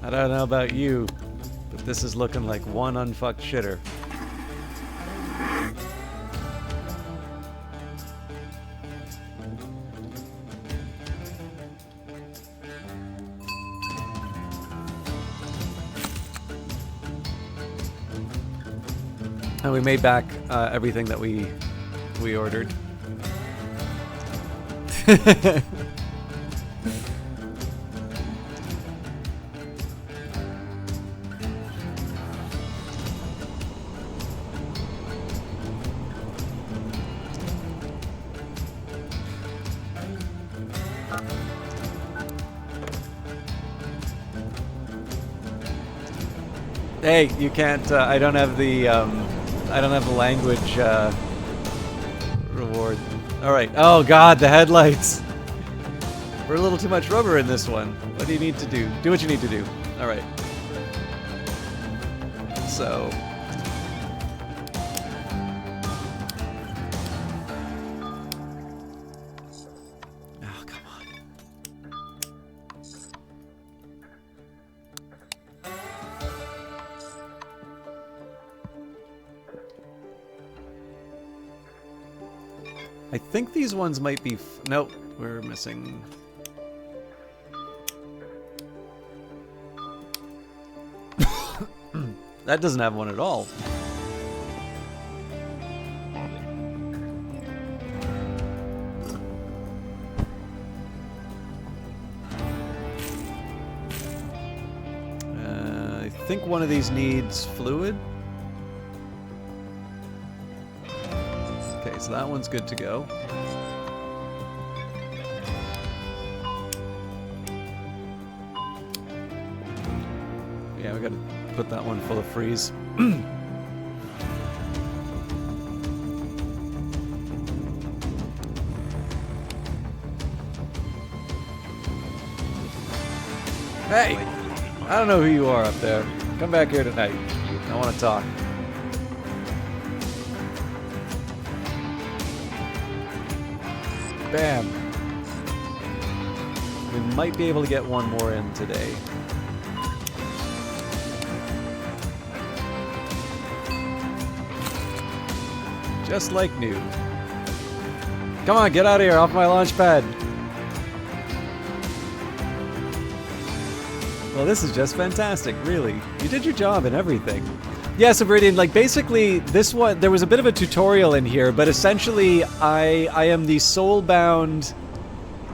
I don't know about you, but this is looking like one unfucked shitter. And we made back everything that we ordered. Hey, you can't. I don't have the. I don't have the language reward. All right. Oh God, the headlights. We're a little too much rubber in this one. What do you need to do? Do what you need to do. All right. So. Oh, come on. I think these ones might be... Nope, we're missing... That doesn't have one at all. I think one of these needs fluid. Okay, so that one's good to go. Yeah, we gotta put that one full of freeze. Hey! I don't know who you are up there. Come back here tonight. I want to talk. Bam. We might be able to get one more in today. Just like new. Come on, get out of here, off my launch pad. Well, this is just fantastic, really. You did your job and everything. Yeah, so Viridian, like basically this one, there was a bit of a tutorial in here, but essentially I am the soul-bound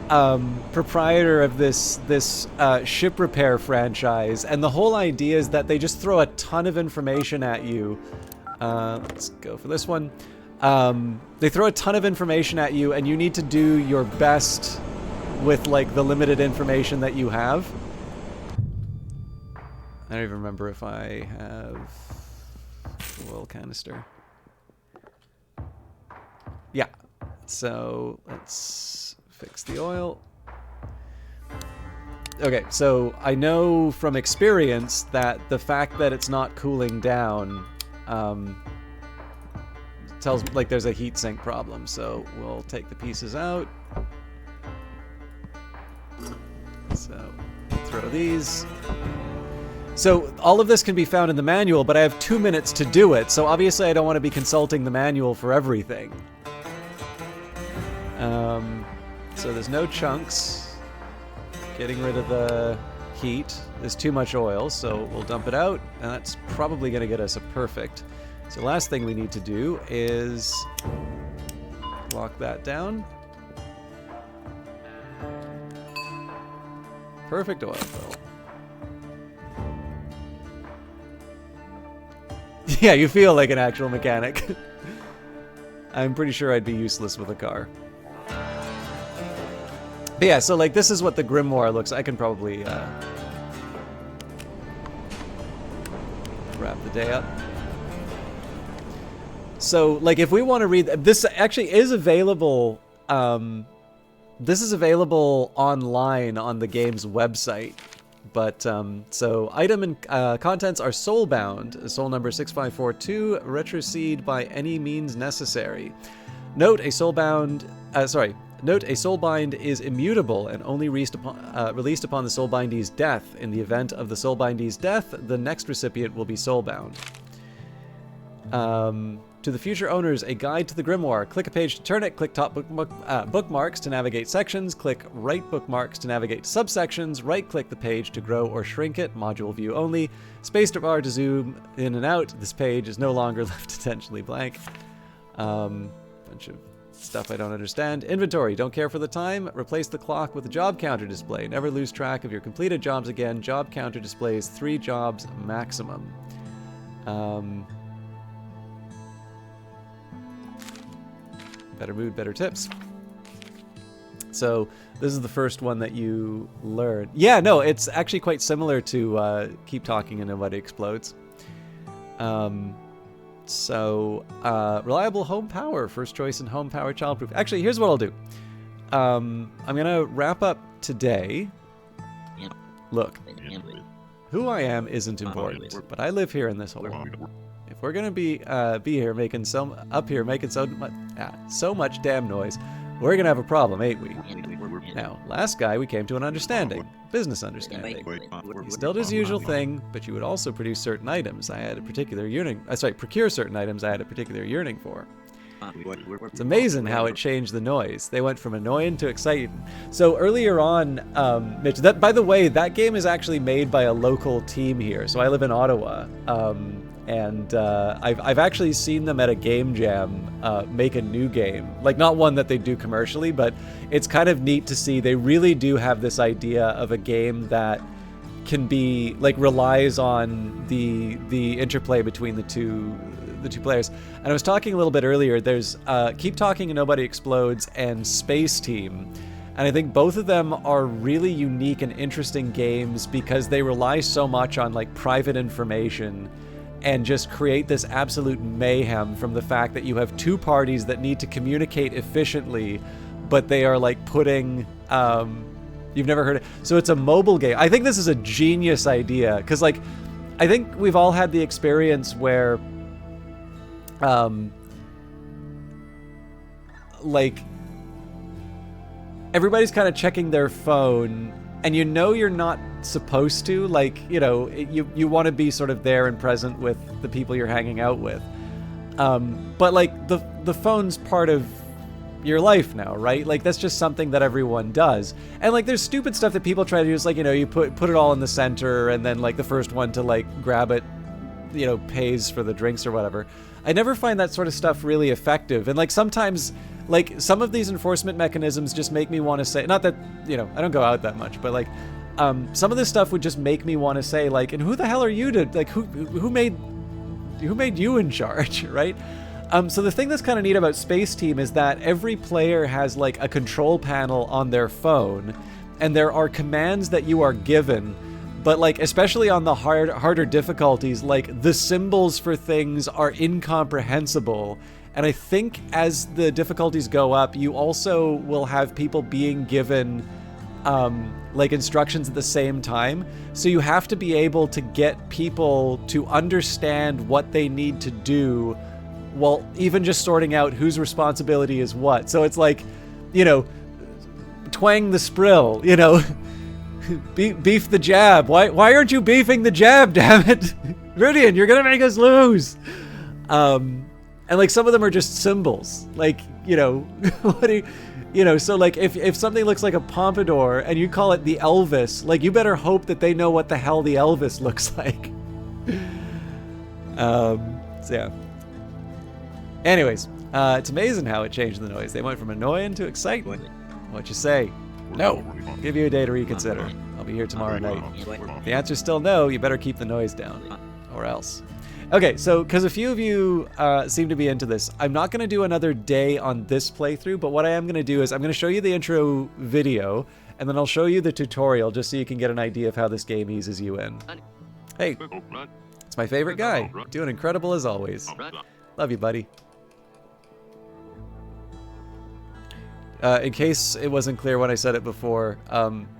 proprietor of this ship repair franchise, and the whole idea is that they just throw a ton of information at you. Let's go for this one. They throw a ton of information at you, and you need to do your best with like the limited information that you have. I don't even remember if I have the oil canister. Yeah. So let's fix the oil. Okay, so I know from experience that the fact that it's not cooling down tells like there's a heat sink problem. So we'll take the pieces out. So throw these. So all of this can be found in the manual, but I have 2 minutes to do it, so obviously I don't want to be consulting the manual for everything. So there's no chunks. Getting rid of the heat. There's too much oil, so we'll dump it out, and that's probably going to get us a perfect. So the last thing we need to do is lock that down. Perfect oil fill. Yeah, you feel like an actual mechanic. I'm pretty sure I'd be useless with a car. But yeah, so like this is what the grimoire looks. I can probably wrap the day up. So like if we want to read, this actually is available. This is available online on the game's website. But, so, item and contents are soul-bound, soul number 6542, retrocede by any means necessary. Note, a soul-bound, Note, a soulbind is immutable and only released upon the soulbindee's death. In the event of the soulbindee's death, the next recipient will be soulbound. To the future owners, a guide to the grimoire. Click a page to turn it. Click top bookmarks to navigate sections. Click right bookmarks to navigate subsections. Right-click the page to grow or shrink it. Module view only. Space bar to zoom in and out. This page is no longer left intentionally blank. Bunch of stuff I don't understand. Inventory. Don't care for the time. Replace the clock with a job counter display. Never lose track of your completed jobs again. Job counter displays 3 jobs maximum. Better mood, better tips. So this is the first one that you learn. Yeah, no, it's actually quite similar to Keep Talking and Nobody Explodes. Reliable home power, first choice in home power, childproof. Actually, here's what I'll do. I'm gonna wrap up today. Look, who I am isn't important, but I live here in this hole. If we're gonna be here making so much damn noise, we're gonna have a problem, ain't we? Now, last guy, we came to an understanding, business understanding. He still does the usual thing, but you would also produce certain items. I had a particular yearning. Procure certain items I had a particular yearning for. It's amazing how it changed the noise. They went from annoying to exciting. So earlier on, Mitch, that, by the way, that game is actually made by a local team here. So I live in Ottawa. And I've actually seen them at a game jam make a new game. Like, not one that they do commercially, but it's kind of neat to see. They really do have this idea of a game that can be, like, relies on the interplay between the two players. And I was talking a little bit earlier, there's Keep Talking and Nobody Explodes and Space Team. And I think both of them are really unique and interesting games because they rely so much on, like, private information and just create this absolute mayhem from the fact that you have 2 parties that need to communicate efficiently, but they are like putting, you've never heard it. So it's a mobile game. I think this is a genius idea because, like, I think we've all had the experience where, like, everybody's kind of checking their phone and you know you're not supposed to, like, you know, you want to be sort of there and present with the people you're hanging out with. But, like, the phone's part of your life now, right? Like, that's just something that everyone does. And, like, there's stupid stuff that people try to do. It's like, you know, you put it all in the center and then, like, the first one to, like, grab it, you know, pays for the drinks or whatever. I never find that sort of stuff really effective. And, like, sometimes, like, some of these enforcement mechanisms just make me want to say, not that, you know, I don't go out that much, but, like, some of this stuff would just make me want to say, like, and who the hell are you to, like, who made you in charge, right? So the thing that's kind of neat about Space Team is that every player has, like, a control panel on their phone, and there are commands that you are given, but, like, especially on the harder difficulties, like, the symbols for things are incomprehensible. And I think as the difficulties go up, you also will have people being given like, instructions at the same time. So you have to be able to get people to understand what they need to do while even just sorting out whose responsibility is what. So it's like, you know, twang the sprill, you know, beef the jab. Why aren't you beefing the jab, damn it? Rudian, you're gonna make us lose. And, like, some of them are just symbols. Like, you know, what do you know, so, like, if something looks like a pompadour and you call it the Elvis, like, you better hope that they know what the hell the Elvis looks like. So, yeah. Anyways, it's amazing how it changed the noise. They went from annoying to exciting. What you say? No. I'll give you a day to reconsider. I'll be here tomorrow night. If the answer's still no, you better keep the noise down. Or else. Okay, so, because a few of you seem to be into this, I'm not going to do another day on this playthrough, but what I am going to do is I'm going to show you the intro video, and then I'll show you the tutorial, just so you can get an idea of how this game eases you in. Hey, it's my favorite guy. Doing incredible as always. Love you, buddy. In case it wasn't clear when I said it before,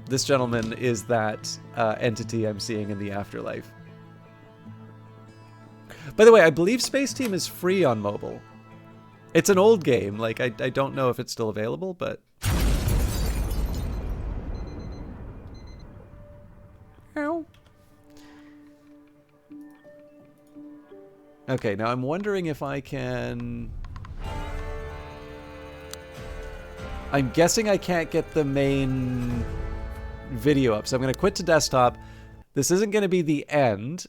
this gentleman is that entity I'm seeing in the afterlife. By the way, I believe Space Team is free on mobile. It's an old game. Like, I don't know if it's still available, but... Ow. Okay, now I'm wondering if I can... I'm guessing I can't get the main video up, so I'm going to quit to desktop. This isn't going to be the end.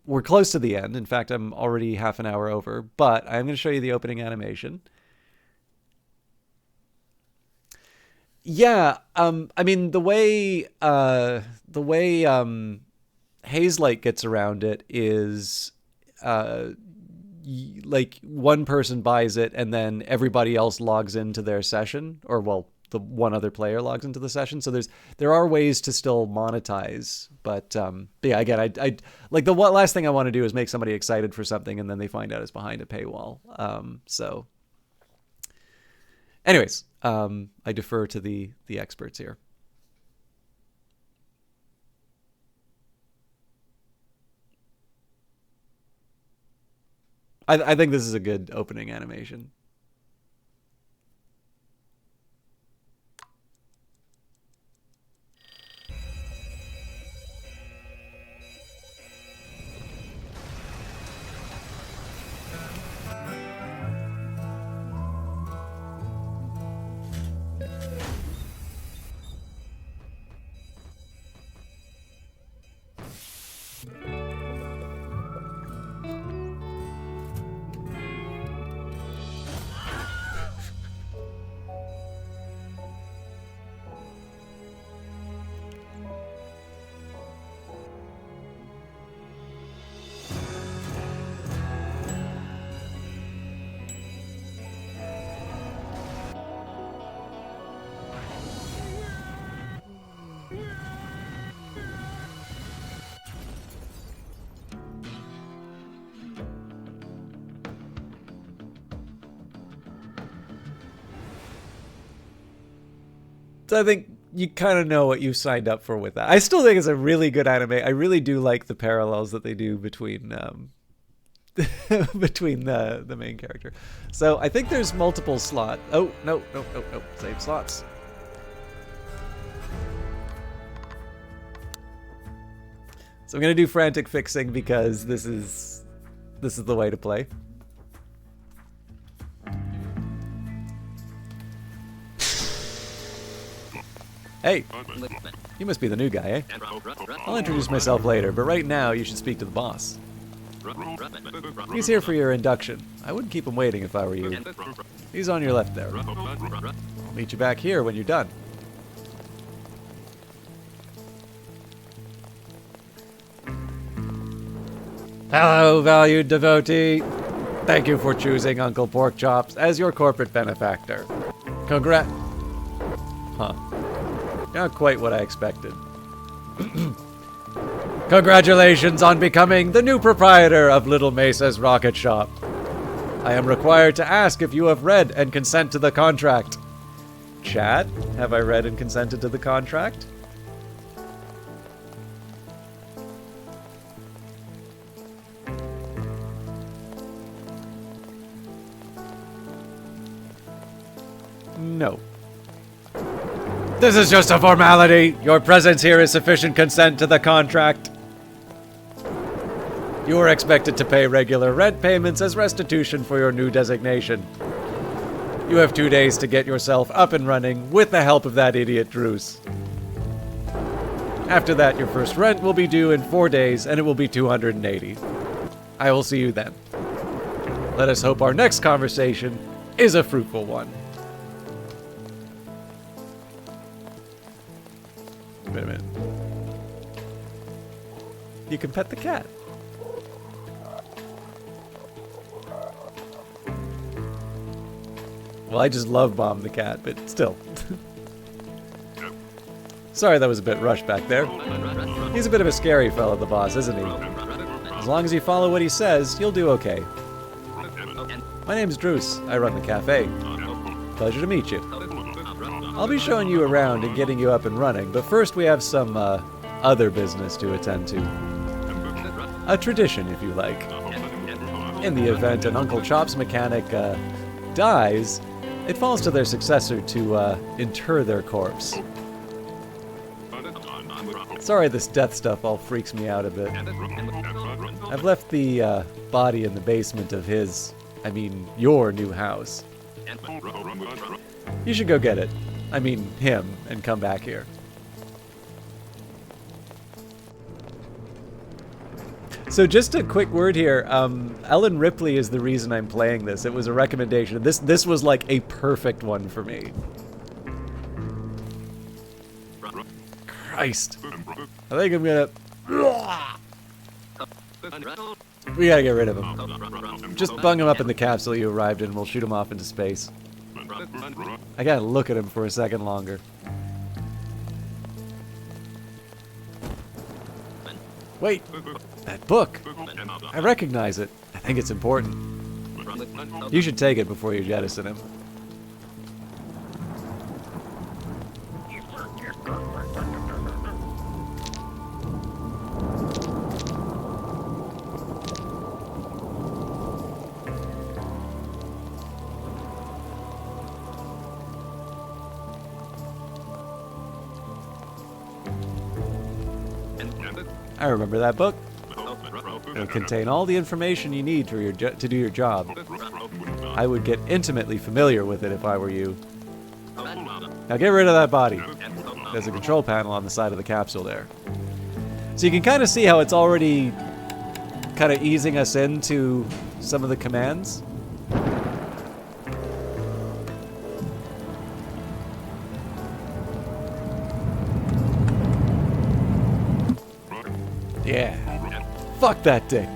We're close to the end. In fact, I'm already half an hour over, but I'm going to show you the opening animation. Yeah, I mean, the way Hazelight gets around it is like one person buys it and then everybody else logs into their session, or well, the one other player logs into the session. So there are ways to still monetize, but yeah, again, I like the last thing I want to do is make somebody excited for something and then they find out it's behind a paywall. So anyways, I defer to the experts here. I think this is a good opening animation. So I think you kind of know what you signed up for with that. I still think it's a really good anime. I really do like the parallels that they do between between the main character. So I think there's multiple slots. Oh, no. Save slots. So I'm going to do frantic fixing because this is the way to play. Hey, you must be the new guy, eh? I'll introduce myself later, but right now you should speak to the boss. He's here for your induction. I wouldn't keep him waiting if I were you. He's on your left there. I'll meet you back here when you're done. Hello, valued devotee. Thank you for choosing Uncle Porkchops as your corporate benefactor. Huh. Not quite what I expected. Congratulations on becoming the new proprietor of Little Mesa's Rocket Shop. I am required to ask if you have read and consent to the contract. Chat, have I read and consented to the contract? No. This is just a formality. Your presence here is sufficient consent to the contract. You are expected to pay regular rent payments as restitution for your new designation. You have 2 days to get yourself up and running with the help of that idiot Druce. After that, your first rent will be due in 4 days, and it will be 280. I will see you then. Let us hope our next conversation is a fruitful one. Wait a minute. You can pet the cat. Well, I just love Bomb the cat, but still. Sorry that was a bit rushed back there. He's a bit of a scary fellow, the boss, isn't he? As long as you follow what he says, you'll do okay. My name's Druce. I run the cafe. Pleasure to meet you. I'll be showing you around and getting you up and running, but first we have some other business to attend to. A tradition, if you like. In the event an Uncle Chop's mechanic dies, it falls to their successor to inter their corpse. Sorry, this death stuff all freaks me out a bit. I've left the body in the basement of your new house. You should go get it. I mean, him, and come back here. So just a quick word here. Ellen Ripley is the reason I'm playing this. It was a recommendation. This was like a perfect one for me. Christ. I think I'm gonna... We gotta get rid of him. Just bung him up in the capsule you arrived in and we'll shoot him off into space. I gotta look at him for a second longer. Wait, that book. I recognize it. I think it's important. You should take it before you jettison him. I remember that book. It'll contain all the information you need to do your job. I would get intimately familiar with it if I were you. Now get rid of that body. There's a control panel on the side of the capsule there. So you can kind of see how it's already kind of easing us into some of the commands. Yeah. Fuck that dick.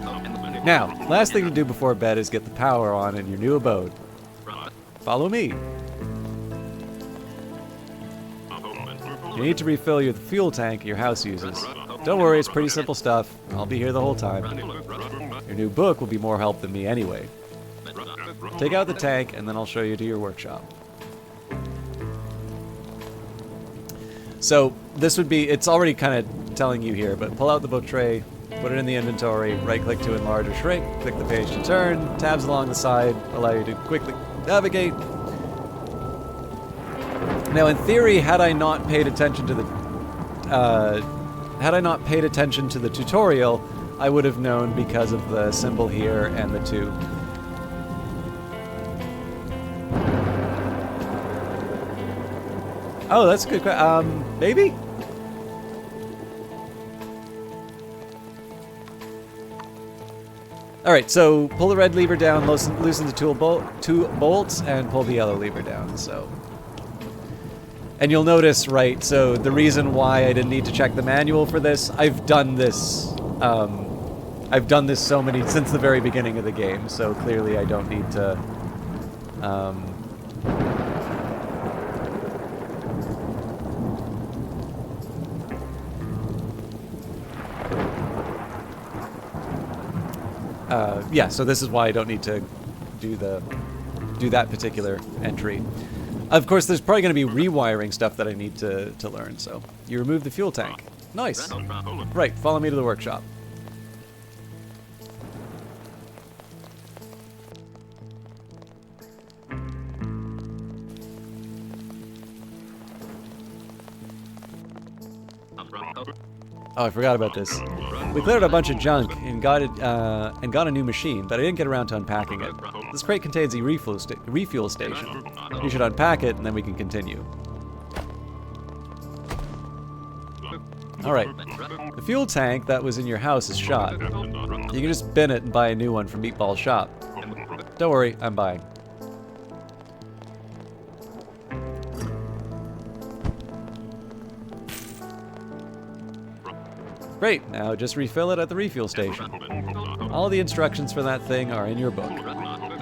Now, last thing to do before bed is get the power on in your new abode. Follow me. You need to refill your fuel tank your house uses. Don't worry, it's pretty simple stuff. I'll be here the whole time. Your new book will be more help than me anyway. Take out the tank, and then I'll show you to your workshop. So, this would be, it's already kind of telling you here, but pull out the book tray, put it in the inventory, right-click to enlarge or shrink, click the page to turn, tabs along the side allow you to quickly navigate. Now, in theory, had I not paid attention to the tutorial, I would have known because of the symbol here and the tube. Oh, that's a good question. Maybe? Alright, so pull the red lever down, loosen the two bolts, and pull the yellow lever down, so... And you'll notice, right, so the reason why I didn't need to check the manual for this, I've done this so many, since the very beginning of the game, so clearly I don't need to, yeah, so this is why I don't need to do that particular entry. Of course, there's probably going to be rewiring stuff that I need to learn, so... You remove the fuel tank. Nice. Right, follow me to the workshop. Oh, I forgot about this. We cleared a bunch of junk and got a new machine, but I didn't get around to unpacking it. This crate contains a refuel station. You should unpack it, and then we can continue. Alright. The fuel tank that was in your house is shot. You can just bin it and buy a new one from Meatball's shop. Don't worry, I'm buying. Great, now just refill it at the refuel station. All the instructions for that thing are in your book.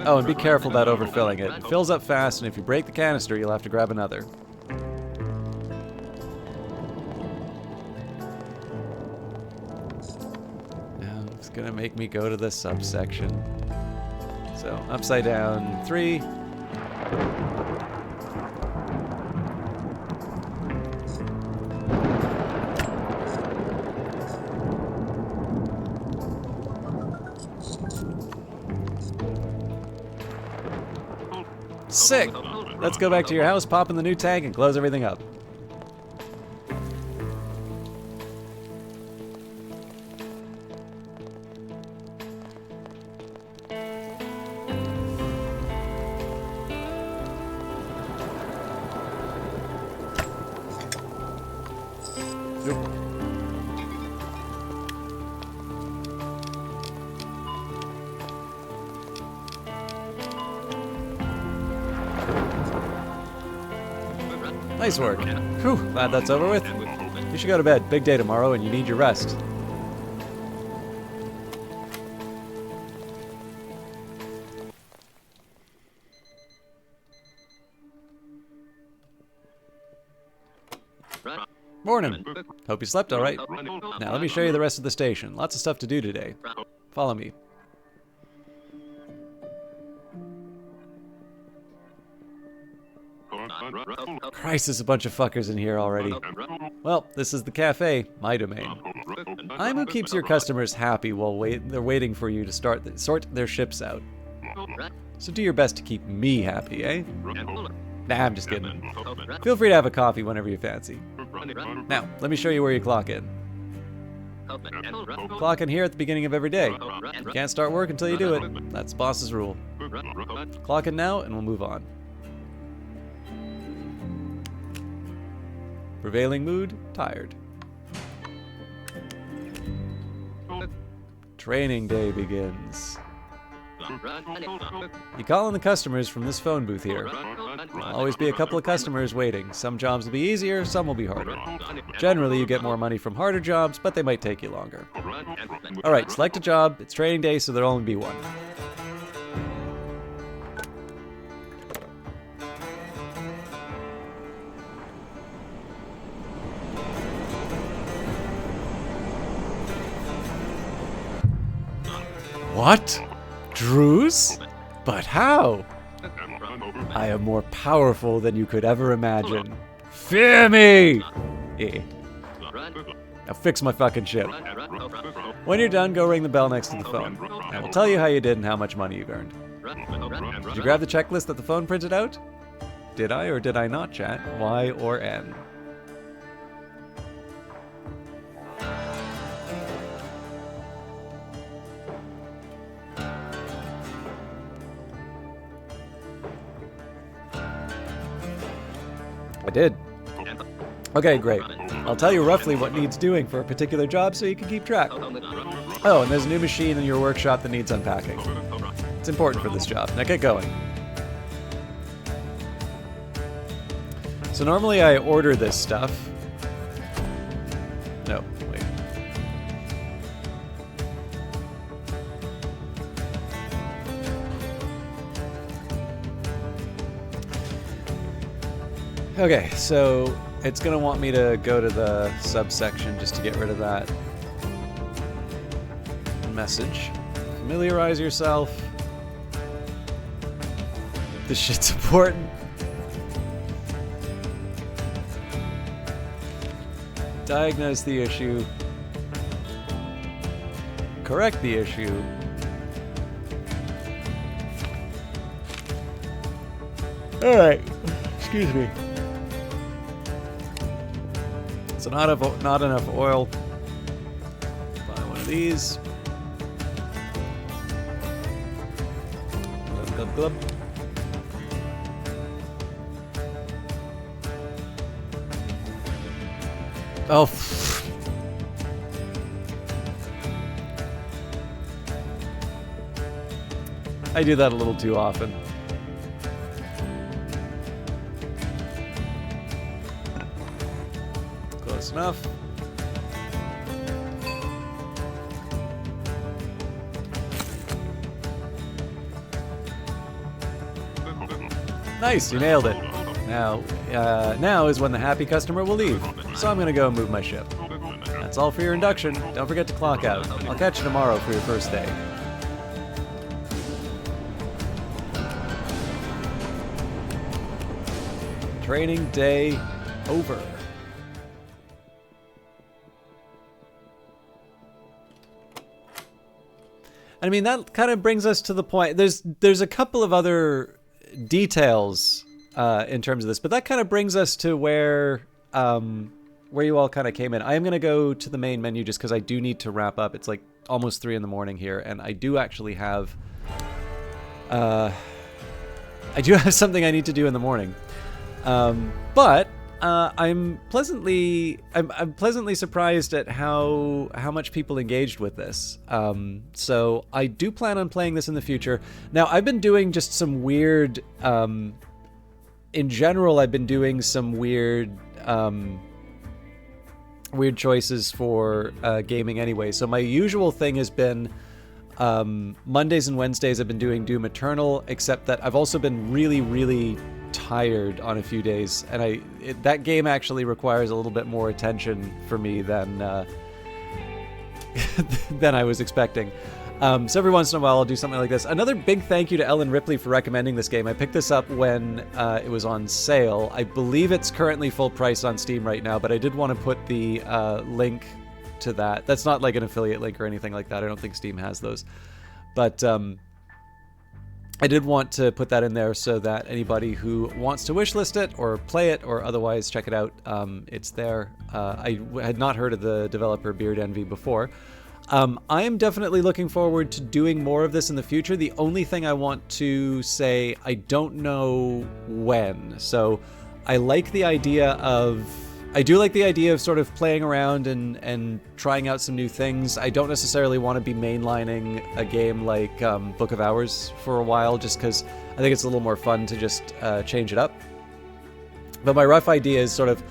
Oh, and be careful about overfilling it. It fills up fast, and if you break the canister, you'll have to grab another. Now, it's gonna make me go to the subsection. So, upside down, 3. Sick! Let's go back to your house, pop in the new tank, and close everything up. Nice work. Whew, glad that's over with. You should go to bed. Big day tomorrow and you need your rest. Morning. Hope you slept all right. Now let me show you the rest of the station. Lots of stuff to do today. Follow me. Christ, there's a bunch of fuckers in here already. Well, this is the cafe, my domain. I'm who keeps your customers happy while they're waiting for you to sort their ships out. So do your best to keep me happy, eh? Nah, I'm just kidding. Feel free to have a coffee whenever you fancy. Now, let me show you where you clock in. Clock in here at the beginning of every day. You can't start work until you do it. That's boss's rule. Clock in now and we'll move on. Prevailing mood, tired. Training day begins. You call in the customers from this phone booth here. There'll always be a couple of customers waiting. Some jobs will be easier, some will be harder. Generally, you get more money from harder jobs, but they might take you longer. Alright, select a job. It's training day, so there'll only be one. What? Druze? But how? I am more powerful than you could ever imagine. Fear me! Now fix my fucking ship. When you're done, go ring the bell next to the phone. I will tell you how you did and how much money you've earned. Did you grab the checklist that the phone printed out? Did I or did I not, chat? Y or N? I did. Okay, great. I'll tell you roughly what needs doing for a particular job so you can keep track. Oh, and there's a new machine in your workshop that needs unpacking. It's important for this job. Now get going. So normally I order this stuff. No, wait. Okay, so it's gonna want me to go to the subsection just to get rid of that message. Familiarize yourself. This shit's important. Diagnose the issue. Correct the issue. Alright, excuse me. So not enough oil. Buy one of these. Glub, glub, glub. Oh. I do that a little too often. Close enough. Nice, you nailed it. Now is when the happy customer will leave. So I'm gonna go move my ship. That's all for your induction. Don't forget to clock out. I'll catch you tomorrow for your first day. Training day over. I mean, that kind of brings us to the point. There's a couple of other details in terms of this, but that kind of brings us to where you all kind of came in. I am going to go to the main menu just because I do need to wrap up. It's like almost 3 in the morning here, and I do actually have something I need to do in the morning. But I'm pleasantly surprised at how much people engaged with this. So I do plan on playing this in the future. Now, I've been doing just some weird. In general, I've been doing some weird choices for gaming anyway. So my usual thing has been Mondays and Wednesdays I've been doing Doom Eternal, except that I've also been really, really tired on a few days, and that game actually requires a little bit more attention for me than than I was expecting. So every once in a while I'll do something like this. Another big thank you to Ellen Ripley for recommending this game. I picked this up when it was on sale. I believe it's currently full price on Steam right now, but I did want to put the link to that. That's not like an affiliate link or anything like that. I don't think Steam has those. But I did want to put that in there so that anybody who wants to wishlist it or play it or otherwise check it out, it's there. I had not heard of the developer Beard Envy before. I am definitely looking forward to doing more of this in the future. The only thing I want to say, I don't know when. So I like the idea of... I do like the idea of sort of playing around and trying out some new things. I don't necessarily want to be mainlining a game like Book of Hours for a while, just because I think it's a little more fun to just change it up. But my rough idea is sort of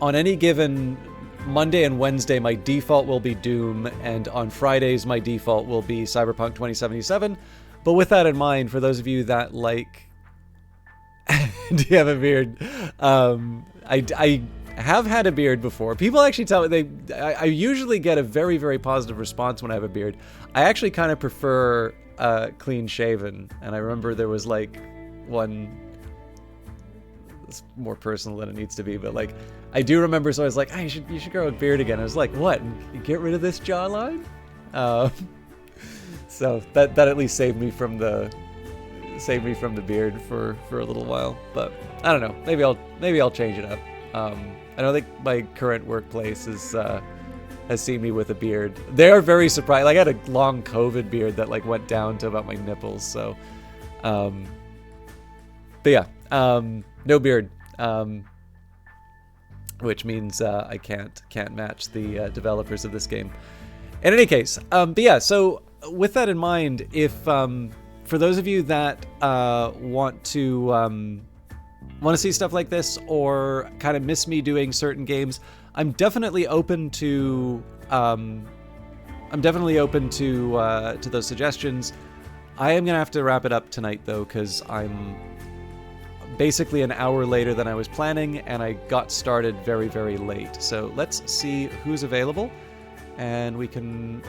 on any given Monday and Wednesday, my default will be Doom, and on Fridays, my default will be Cyberpunk 2077. But with that in mind, for those of you that like... Do you have a beard? I have had a beard before. People actually tell me I usually get a very, very positive response when I have a beard. I actually kind of prefer clean shaven, and I remember there was like one. It's more personal than it needs to be, but like I do remember. So I was like, you should grow a beard again. I was like, what? Get rid of this jawline? So that at least saved me from the beard for a little while. But I don't know. Maybe I'll change it up. I don't think my current workplace has seen me with a beard. They are very surprised. Like, I had a long COVID beard that like went down to about my nipples. So, but yeah, no beard, which means I can't match the developers of this game. In any case, but yeah. So with that in mind, if for those of you that want to see stuff like this or kind of miss me doing certain games, I'm definitely open to those suggestions. I am gonna have to wrap it up tonight though, because I'm basically an hour later than I was planning, and I got started very, very late. So let's see who's available, and we can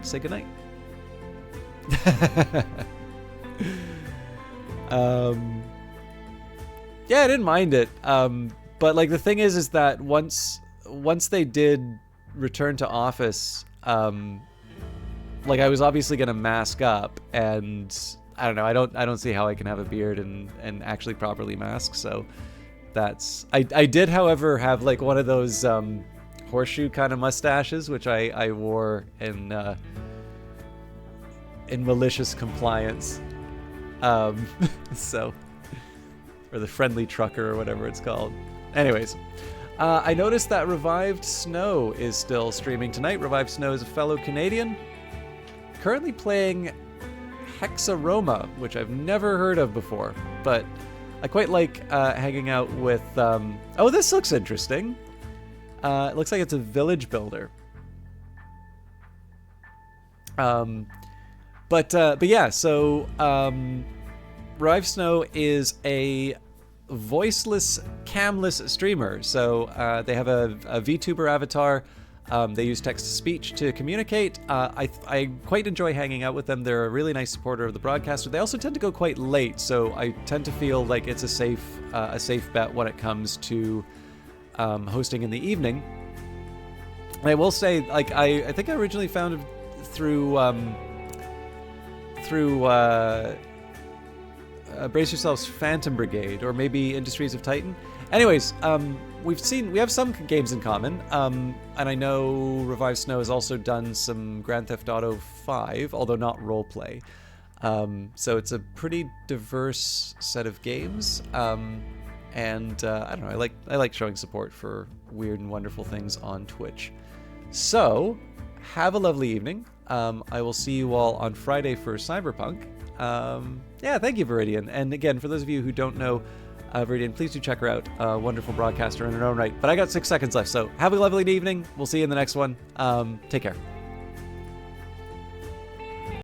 say goodnight. Yeah, I didn't mind it. But like the thing is that once they did return to office, like I was obviously gonna mask up, and I don't know. I don't see how I can have a beard and actually properly mask. So that's I did, however, have like one of those horseshoe kind of mustaches, which I wore in malicious compliance. So. Or the friendly trucker, or whatever it's called. Anyways, I noticed that Revived Snow is still streaming tonight. Revived Snow is a fellow Canadian, currently playing Hexaroma, which I've never heard of before, but I quite like hanging out with... Oh, this looks interesting. It looks like it's a village builder. But yeah, so... Revived Snow is a voiceless, camless streamer. So they have a VTuber avatar. They use text-to-speech to communicate. I quite enjoy hanging out with them. They're a really nice supporter of the broadcaster. They also tend to go quite late, so I tend to feel like it's a safe bet when it comes to hosting in the evening. And I will say, like, I think I originally found it through brace yourselves, Phantom Brigade, or maybe Industries of Titan. Anyways, we have some games in common, and I know Revive Snow has also done some Grand Theft Auto 5, although not roleplay. So it's a pretty diverse set of games, and I don't know, I like showing support for weird and wonderful things on Twitch. So, have a lovely evening. I will see you all on Friday for Cyberpunk. Yeah, thank you, Viridian. And again, for those of you who don't know Viridian, please do check her out. Wonderful broadcaster in her own right. But I got 6 seconds left, so have a lovely evening. We'll see you in the next one. Take care.